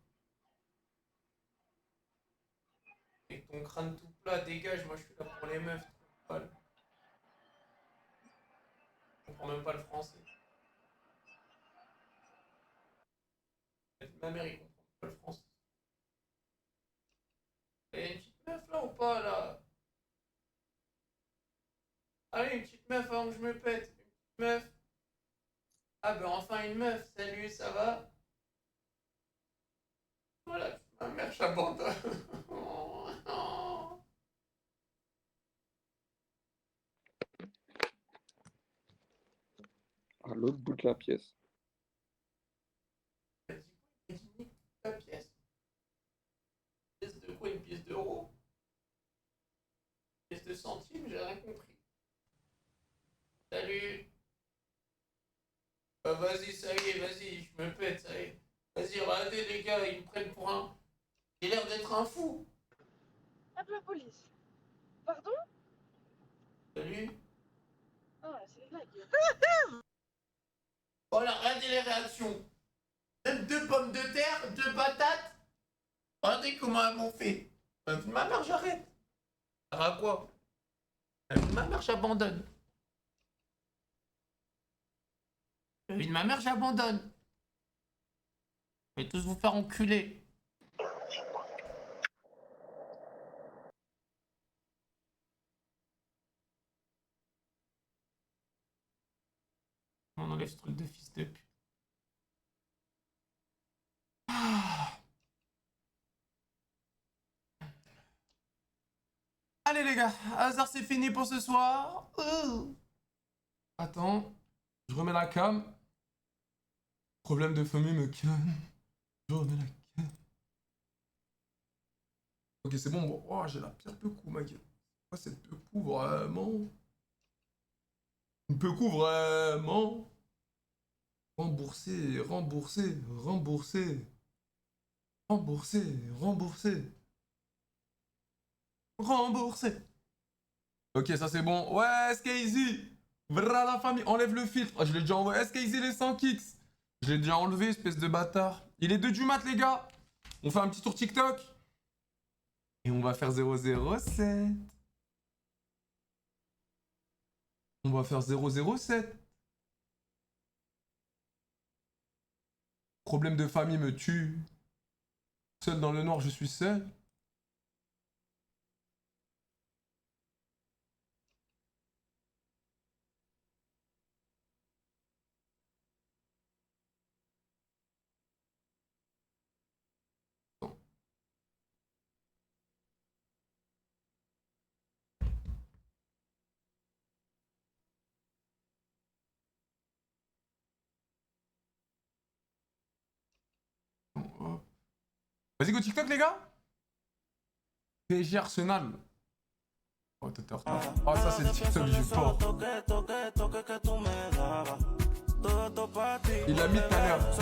S19: Avec ton crâne tout plat, dégage, moi je suis là pour les meufs. Je comprends même pas le français. Ma mère, il comprend pas le français. Y'a une petite meuf là ou pas là? Allez, une petite meuf avant que je me pète. Une petite meuf. Ah ben enfin une meuf. Salut, ça va? Voilà, ma mère, j'abandonne.
S4: À l'autre bout de la pièce.
S19: La pièce. Une pièce de quoi? Une pièce d'euro? Une pièce de centimes? J'ai rien compris. Salut. Bah vas-y, ça y est, vas-y, je me pète, ça y est. Vas-y, regardez les gars, ils me prennent pour un... J'ai l'air d'être un fou.
S8: Appelle la police. Pardon?
S19: Salut.
S8: Ah, c'est une blague.
S19: Voilà, regardez les réactions. Même 2 pommes de terre, 2 patates. Regardez comment elles m'ont fait. Ma mère, j'arrête. Ça va quoi? Ma mère, j'abandonne. Une ma mère, j'abandonne. Je vais tous vous faire enculer. On enlève ce truc de fils de pute. Allez les gars, hasard c'est fini pour ce soir. Attends, je remets la cam. Problème de famille me calme. Je remets la cam. Ok, c'est bon. Bon. Oh, j'ai la pire pecou, mec. Quoi cette pecou, vraiment? Une pecou, vraiment? Rembourser, rembourser, rembourser. Rembourser, rembourser. Rembourser. Ok, ça c'est bon. Ouais, SKZ. Vra la famille. Enlève le filtre. Oh, je l'ai déjà envoyé. SKZ les 100 kicks. Je l'ai déjà enlevé, espèce de bâtard. Il est 2 du mat, les gars. On fait un petit tour TikTok. Et on va faire 007. On va faire 007. Problème de famille me tue. Seul dans le noir, je suis seul. Vas-y, go TikTok, les gars. PSG Arsenal. Oh, t'es en retard. Oh, ça, c'est le TikTok du sport. Il a mis tout à l'heure.